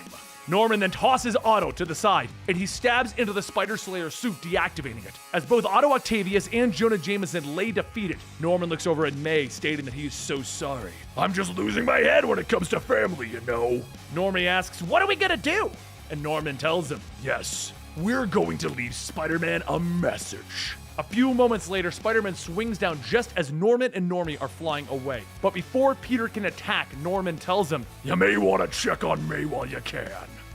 Norman then tosses Otto to the side, and he stabs into the Spider Slayer suit, deactivating it. As both Otto Octavius and Jonah Jameson lay defeated, Norman looks over at May, stating that he is so sorry. "I'm just losing my head when it comes to family, you know." Normie asks, "What are we gonna do?" And Norman tells him, "Yes, we're going to leave Spider-Man a message." A few moments later, Spider-Man swings down just as Norman and Normie are flying away. But before Peter can attack, Norman tells him, "You may want to check on May while you can."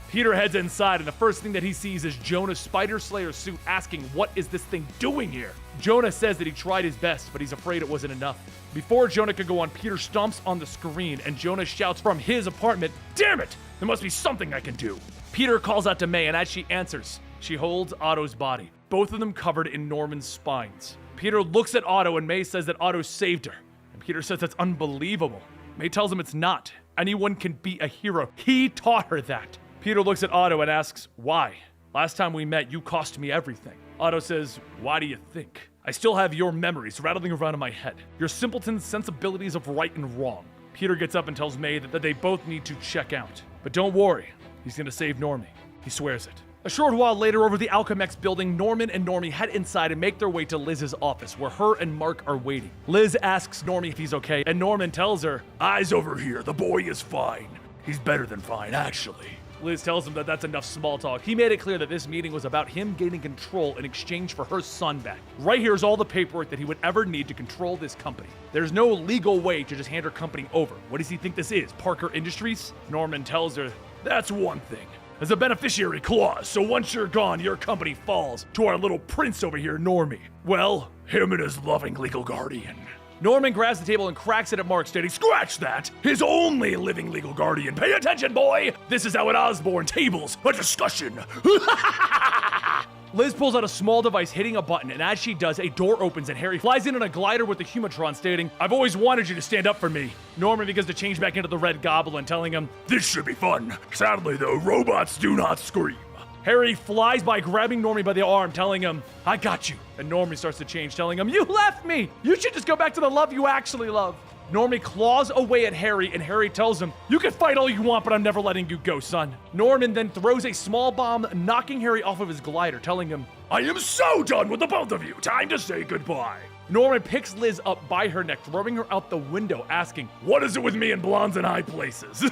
Peter heads inside, and the first thing that he sees is Jonah's Spider Slayer suit, asking, "What is this thing doing here?" Jonah says that he tried his best, but he's afraid it wasn't enough. Before Jonah could go on, Peter stomps on the screen, and Jonah shouts from his apartment, "Damn it! There must be something I can do." Peter calls out to May, and as she answers, she holds Otto's body, both of them covered in Norman's spines. Peter looks at Otto, and May says that Otto saved her. And Peter says that's unbelievable. May tells him it's not. Anyone can be a hero. He taught her that. Peter looks at Otto and asks, "Why? Last time we met, you cost me everything." Otto says, "Why do you think? I still have your memories rattling around in my head. Your simpleton sensibilities of right and wrong." Peter gets up and tells May that they both need to check out. But don't worry, he's gonna save Normie. He swears it. A short while later, over the Alchemex building, Norman and Normie head inside and make their way to Liz's office, where her and Mark are waiting. Liz asks Normie if he's okay, and Norman tells her, "Eyes over here, the boy is fine. He's better than fine, actually." Liz tells him that that's enough small talk. He made it clear that this meeting was about him gaining control in exchange for her son back. Right here's all the paperwork that he would ever need to control this company. There's no legal way to just hand her company over. What does he think this is, Parker Industries? Norman tells her, "That's one thing. There's a beneficiary clause, so once you're gone, your company falls to our little prince over here, Normie. Well, him and his loving legal guardian." Norman grabs the table and cracks it at Mark, stating, "Scratch that! His only living legal guardian! Pay attention, boy! This is how at Osborne tables a discussion!" Liz pulls out a small device, hitting a button, and as she does, a door opens and Harry flies in on a glider with the Humatron, stating, "I've always wanted you to stand up for me." Norman begins to change back into the Red Goblin, telling him, "This should be fun. Sadly, though, robots do not scream." Harry flies by, grabbing Normie by the arm, telling him, "I got you." And Normie starts to change, telling him, "You left me! You should just go back to the love you actually love." Normie claws away at Harry, and Harry tells him, "You can fight all you want, but I'm never letting you go, son." Norman then throws a small bomb, knocking Harry off of his glider, telling him, "I am so done with the both of you. Time to say goodbye." Norman picks Liz up by her neck, throwing her out the window, asking, "What is it with me and blondes in high places?"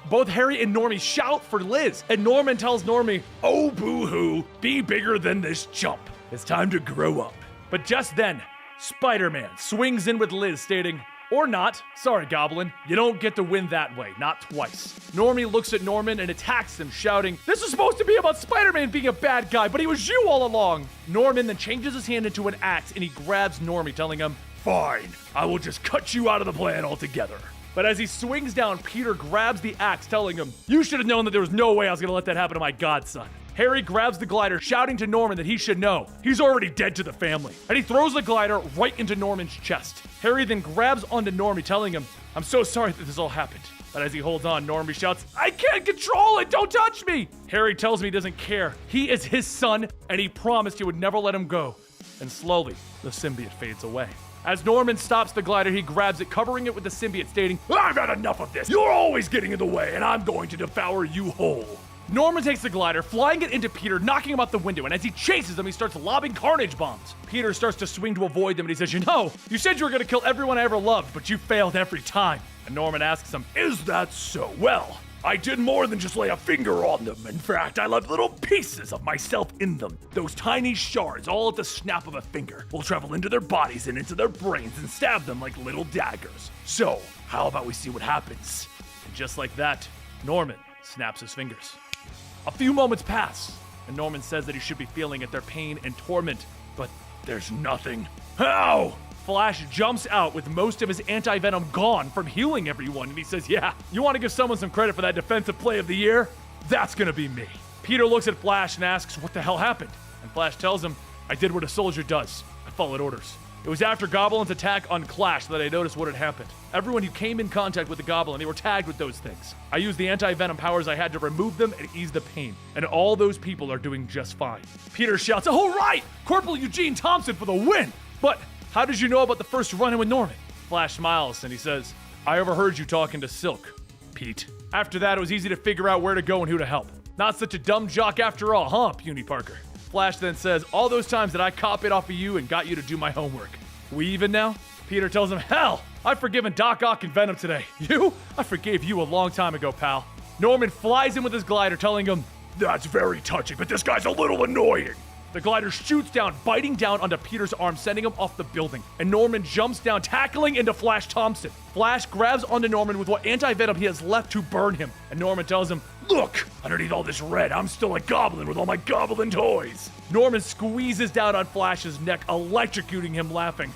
Both Harry and Normie shout for Liz, and Norman tells Normie, "Oh, boo-hoo, be bigger than this chump. It's time to grow up." But just then, Spider-Man swings in with Liz, stating, "Or not. Sorry, Goblin. You don't get to win that way. Not twice." Normie looks at Norman and attacks him, shouting, "This is supposed to be about Spider-Man being a bad guy, but he was you all along." Norman then changes his hand into an axe, and he grabs Normie, telling him, "Fine. I will just cut you out of the plan altogether." But as he swings down, Peter grabs the axe, telling him, "You should have known that there was no way I was going to let that happen to my godson." Harry grabs the glider, shouting to Norman that he should know. He's already dead to the family. And he throws the glider right into Norman's chest. Harry then grabs onto Normie, telling him, "I'm so sorry that this all happened." But as he holds on, Normie shouts, "I can't control it! Don't touch me!" Harry tells him he doesn't care. He is his son, and he promised he would never let him go. And slowly, the symbiote fades away. As Norman stops the glider, he grabs it, covering it with the symbiote, stating, "I've had enough of this! You're always getting in the way, and I'm going to devour you whole." Norman takes the glider, flying it into Peter, knocking him out the window, and as he chases him, he starts lobbing carnage bombs. Peter starts to swing to avoid them, and he says, You said you were going to kill everyone I ever loved, but you failed every time." And Norman asks him, "Is that so? Well, I did more than just lay a finger on them. In fact, I left little pieces of myself in them. Those tiny shards, all at the snap of a finger, will travel into their bodies and into their brains and stab them like little daggers. So, how about we see what happens?" And just like that, Norman snaps his fingers. A few moments pass, and Norman says that he should be feeling at their pain and torment, but There's nothing. How? Flash jumps out with most of his anti-venom gone from healing everyone, and he says, yeah, you want to give someone some credit for that defensive play of the year? That's gonna be me. Peter looks at Flash and asks what the hell happened, and Flash tells him, I did what a soldier does. I followed orders. It was after Goblin's attack on Clash that I noticed what had happened. Everyone who came in contact with the Goblin, they were tagged with those things. I used the anti-venom powers I had to remove them and ease the pain, and all those people are doing just fine. Peter shouts, all right, Corporal Eugene Thompson for the win! But how did you know about the first run-in with Norman? Flash smiles and he says, I overheard you talking to Silk, Pete. After that, it was easy to figure out where to go and who to help. Not such a dumb jock after all, huh, Puny Parker? Flash then says, all those times that I copied off of you and got you to do my homework. We even now? Peter tells him, hell, I've forgiven Doc Ock and Venom today. You? I forgave you a long time ago, pal. Norman flies in with his glider, telling him, that's very touching, but this guy's a little annoying. The glider shoots down, biting down onto Peter's arm, sending him off the building. And Norman jumps down, tackling into Flash Thompson. Flash grabs onto Norman with what anti-venom he has left to burn him. And Norman tells him, look, underneath all this red, I'm still a goblin with all my goblin toys. Norman squeezes down on Flash's neck, electrocuting him, laughing.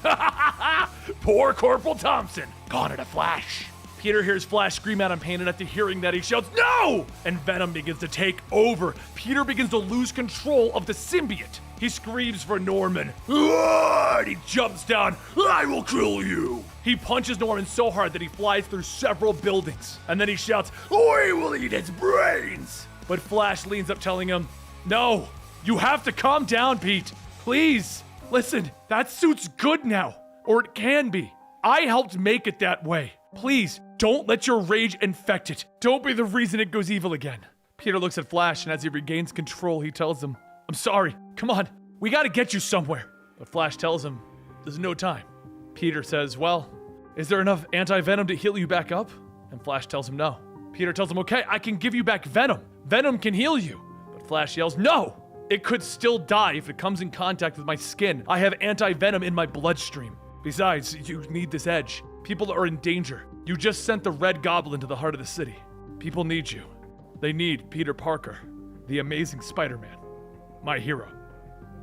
Poor Corporal Thompson, gone in a flash. Peter hears Flash scream out in pain, and after hearing that, he shouts, no! And Venom begins to take over. Peter begins to lose control of the symbiote. He screams for Norman. And he jumps down. I will kill you. He punches Norman so hard that he flies through several buildings. And then he shouts, we will eat its brains. But Flash leans up, telling him, no, you have to calm down, Pete. Please. Listen, that suit's good now. Or it can be. I helped make it that way. Please, don't let your rage infect it. Don't be the reason it goes evil again. Peter looks at Flash, and as he regains control, he tells him, I'm sorry. Come on. We gotta get you somewhere. But Flash tells him, there's no time. Peter says, well, is there enough anti-venom to heal you back up? And Flash tells him no. Peter tells him, okay, I can give you back Venom. Venom can heal you. But Flash yells, no! It could still die if it comes in contact with my skin. I have anti-venom in my bloodstream. Besides, you need this edge. People are in danger. You just sent the Red Goblin to the heart of the city. People need you. They need Peter Parker, the amazing Spider-Man. My hero.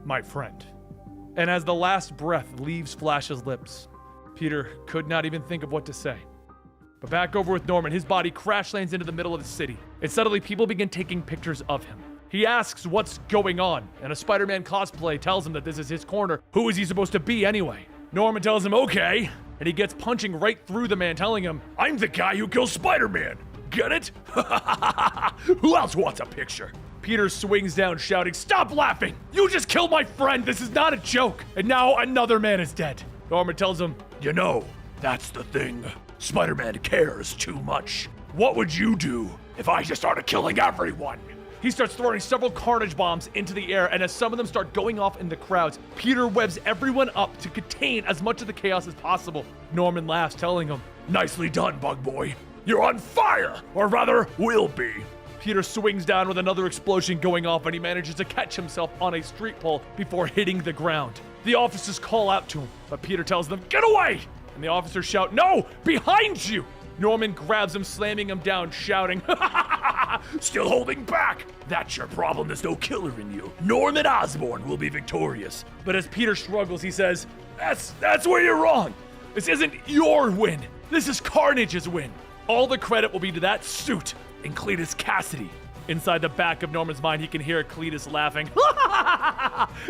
My friend. And as the last breath leaves Flash's lips, Peter could not even think of what to say. But back over with Norman, his body crash lands into the middle of the city. And suddenly people begin taking pictures of him. He asks what's going on, and a Spider-Man cosplay tells him that this is his corner. Who is he supposed to be anyway? Norman tells him, okay, and he gets punching right through the man, telling him, I'm the guy who kills Spider-Man. Get it? Who else wants a picture? Peter swings down, shouting, stop laughing! You just killed my friend! This is not a joke! And now another man is dead. Norman tells him, you know, that's the thing. Spider-Man cares too much. What would you do if I just started killing everyone? He starts throwing several carnage bombs into the air, and as some of them start going off in the crowds, Peter webs everyone up to contain as much of the chaos as possible. Norman laughs, telling him, nicely done, Bug Boy. You're on fire, or rather, will be. Peter swings down with another explosion going off, and he manages to catch himself on a street pole before hitting the ground. The officers call out to him, but Peter tells them, get away! And the officers shout, no, behind you! Norman grabs him, slamming him down, shouting, still holding back! That's your problem, there's no killer in you. Norman Osborn will be victorious. But as Peter struggles, he says, that's where you're wrong. This isn't your win. This is Carnage's win. All the credit will be to that suit and Cletus Cassidy. Inside the back of Norman's mind, he can hear Cletus laughing.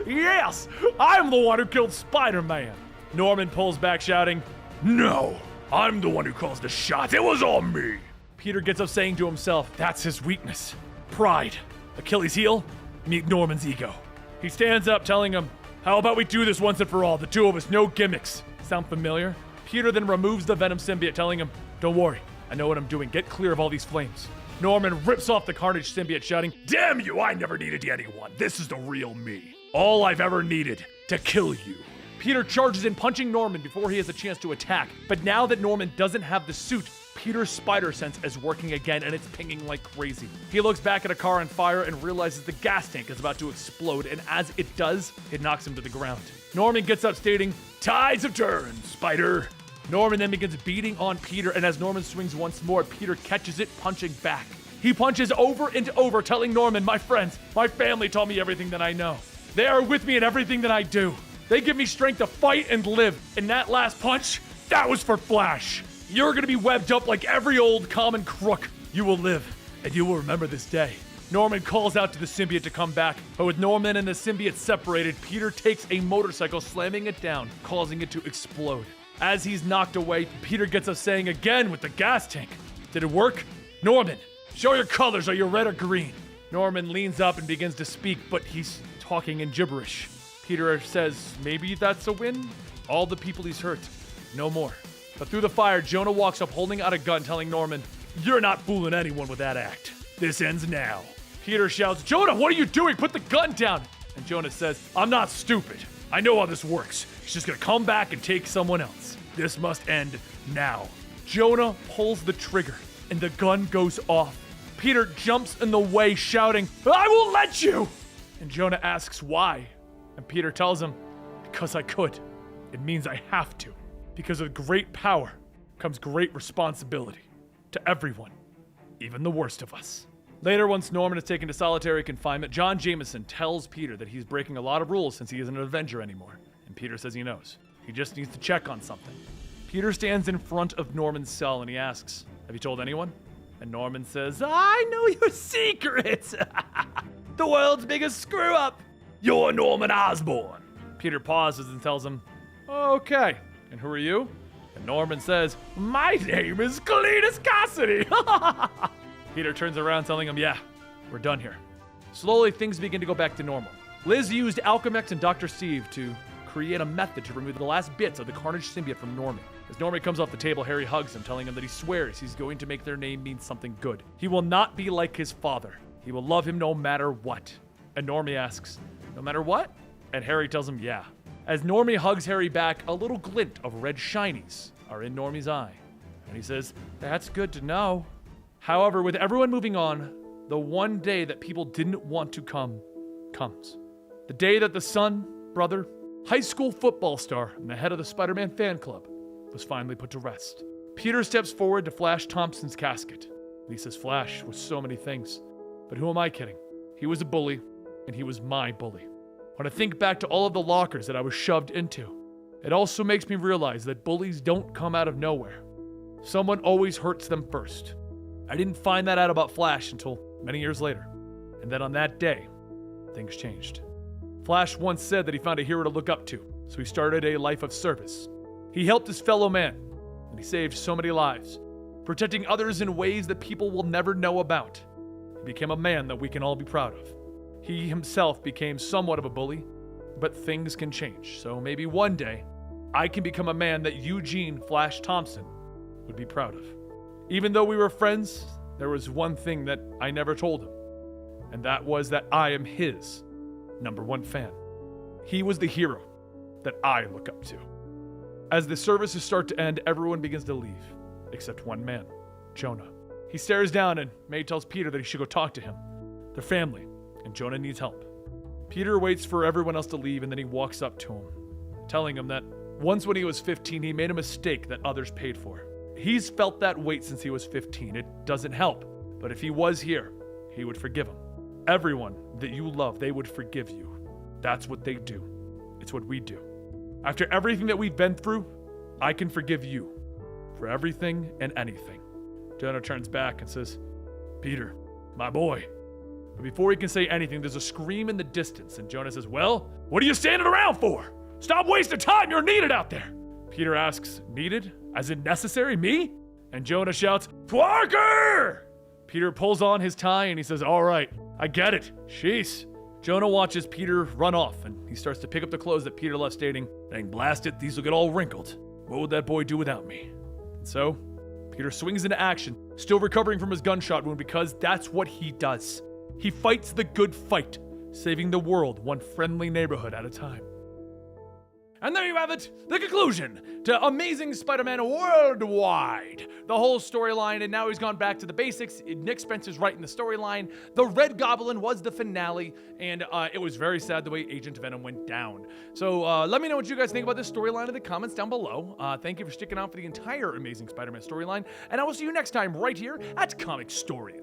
Yes, I'm the one who killed Spider-Man. Norman pulls back, shouting, no, I'm the one who calls the shots. It was all me. Peter gets up, saying to himself, that's his weakness. Pride. Achilles' heel, meet Norman's ego. He stands up, telling him, how about we do this once and for all? The two of us, no gimmicks. Sound familiar? Peter then removes the Venom symbiote, telling him, don't worry, I know what I'm doing. Get clear of all these flames. Norman rips off the Carnage symbiote, shouting, damn you, I never needed anyone. This is the real me. All I've ever needed to kill you. Peter charges in, punching Norman before he has a chance to attack. But now that Norman doesn't have the suit, Peter's spider sense is working again, and it's pinging like crazy. He looks back at a car on fire and realizes the gas tank is about to explode, and as it does, it knocks him to the ground. Norman gets up, stating, tides have turned, Spider. Norman then begins beating on Peter, and as Norman swings once more, Peter catches it, punching back. He punches over and over, telling Norman, my friends, my family taught me everything that I know. They are with me in everything that I do. They give me strength to fight and live. And that last punch, that was for Flash. You're gonna be webbed up like every old common crook. You will live, and you will remember this day. Norman calls out to the symbiote to come back, but with Norman and the symbiote separated, Peter takes a motorcycle, slamming it down, causing it to explode. As he's knocked away, Peter gets up saying again with the gas tank, "Did it work? Norman, show your colors. Are you red or green?" Norman leans up and begins to speak, but he's talking in gibberish. Peter says, "Maybe that's a win? All the people he's hurt, no more." But through the fire, Jonah walks up holding out a gun, telling Norman, "You're not fooling anyone with that act. This ends now." Peter shouts, "Jonah, what are you doing? Put the gun down!" And Jonah says, "I'm not stupid. I know how this works. He's just gonna come back and take someone else. This must end now." Jonah pulls the trigger, and the gun goes off. Peter jumps in the way, shouting, "I won't let you!" And Jonah asks why. And Peter tells him, "Because I could. It means I have to. Because with great power comes great responsibility. To everyone, even the worst of us." Later, once Norman is taken to solitary confinement, John Jameson tells Peter that he's breaking a lot of rules since he isn't an Avenger anymore. And Peter says he knows. He just needs to check on something. Peter stands in front of Norman's cell and he asks, "Have you told anyone?" And Norman says, "I know your secrets. The world's biggest screw-up. You're Norman Osborn." Peter pauses and tells him, "Okay, and who are you?" And Norman says, "My name is Cletus Cassidy." Peter turns around telling him, "Yeah, we're done here." Slowly, things begin to go back to normal. Liz used Alchemex and Dr. Steve to create a method to remove the last bits of the Carnage symbiote from Norman. As Norman comes off the table, Harry hugs him, telling him that he swears he's going to make their name mean something good. He will not be like his father. He will love him no matter what. And Normie asks, "No matter what?" And Harry tells him, "Yeah." As Normie hugs Harry back, a little glint of red shinies are in Normie's eye. And he says, "That's good to know." However, with everyone moving on, the one day that people didn't want to come, comes. The day that the son, brother, high school football star, and the head of the Spider-Man fan club was finally put to rest. Peter steps forward to Flash Thompson's casket. And he says, "Flash was so many things, but who am I kidding? He was a bully, and he was my bully." When I think back to all of the lockers that I was shoved into, it also makes me realize that bullies don't come out of nowhere. Someone always hurts them first. I didn't find that out about Flash until many years later. And then on that day, things changed. Flash once said that he found a hero to look up to, so he started a life of service. He helped his fellow man, and he saved so many lives, protecting others in ways that people will never know about. He became a man that we can all be proud of. He himself became somewhat of a bully, but things can change, so maybe one day, I can become a man that Eugene Flash Thompson would be proud of. Even though we were friends, there was one thing that I never told him, and that was that I am his #1 fan. He was the hero that I look up to. As the services start to end, everyone begins to leave, except one man, Jonah. He stares down and May tells Peter that he should go talk to him. They're family, and Jonah needs help. Peter waits for everyone else to leave, and then he walks up to him, telling him that once when he was 15, he made a mistake that others paid for. He's felt that weight since he was 15. It doesn't help, but if he was here, he would forgive him. Everyone that you love, they would forgive you. That's what they do. It's what we do. After everything that we've been through, I can forgive you for everything and anything. Jonah turns back and says, "Peter, my boy." But before he can say anything, there's a scream in the distance, and Jonah says, "Well, what are you standing around for? Stop wasting time, you're needed out there." Peter asks, "Needed? As in necessary? Me?" And Jonah shouts, "Parker!" Peter pulls on his tie and he says, "All right, I get it. Jeez." Jonah watches Peter run off, and he starts to pick up the clothes that Peter left, stating, "Dang blast it, these will get all wrinkled. What would that boy do without me?" And so, Peter swings into action, still recovering from his gunshot wound, because that's what he does. He fights the good fight, saving the world one friendly neighborhood at a time. And there you have it, the conclusion to Amazing Spider-Man Worldwide. The whole storyline, and now he's gone back to the basics. Nick Spencer's writing the storyline. The Red Goblin was the finale, and it was very sad the way Agent Venom went down. So let me know what you guys think about this storyline in the comments down below. Thank you for sticking out for the entire Amazing Spider-Man storyline, and I will see you next time right here at Comicstorian.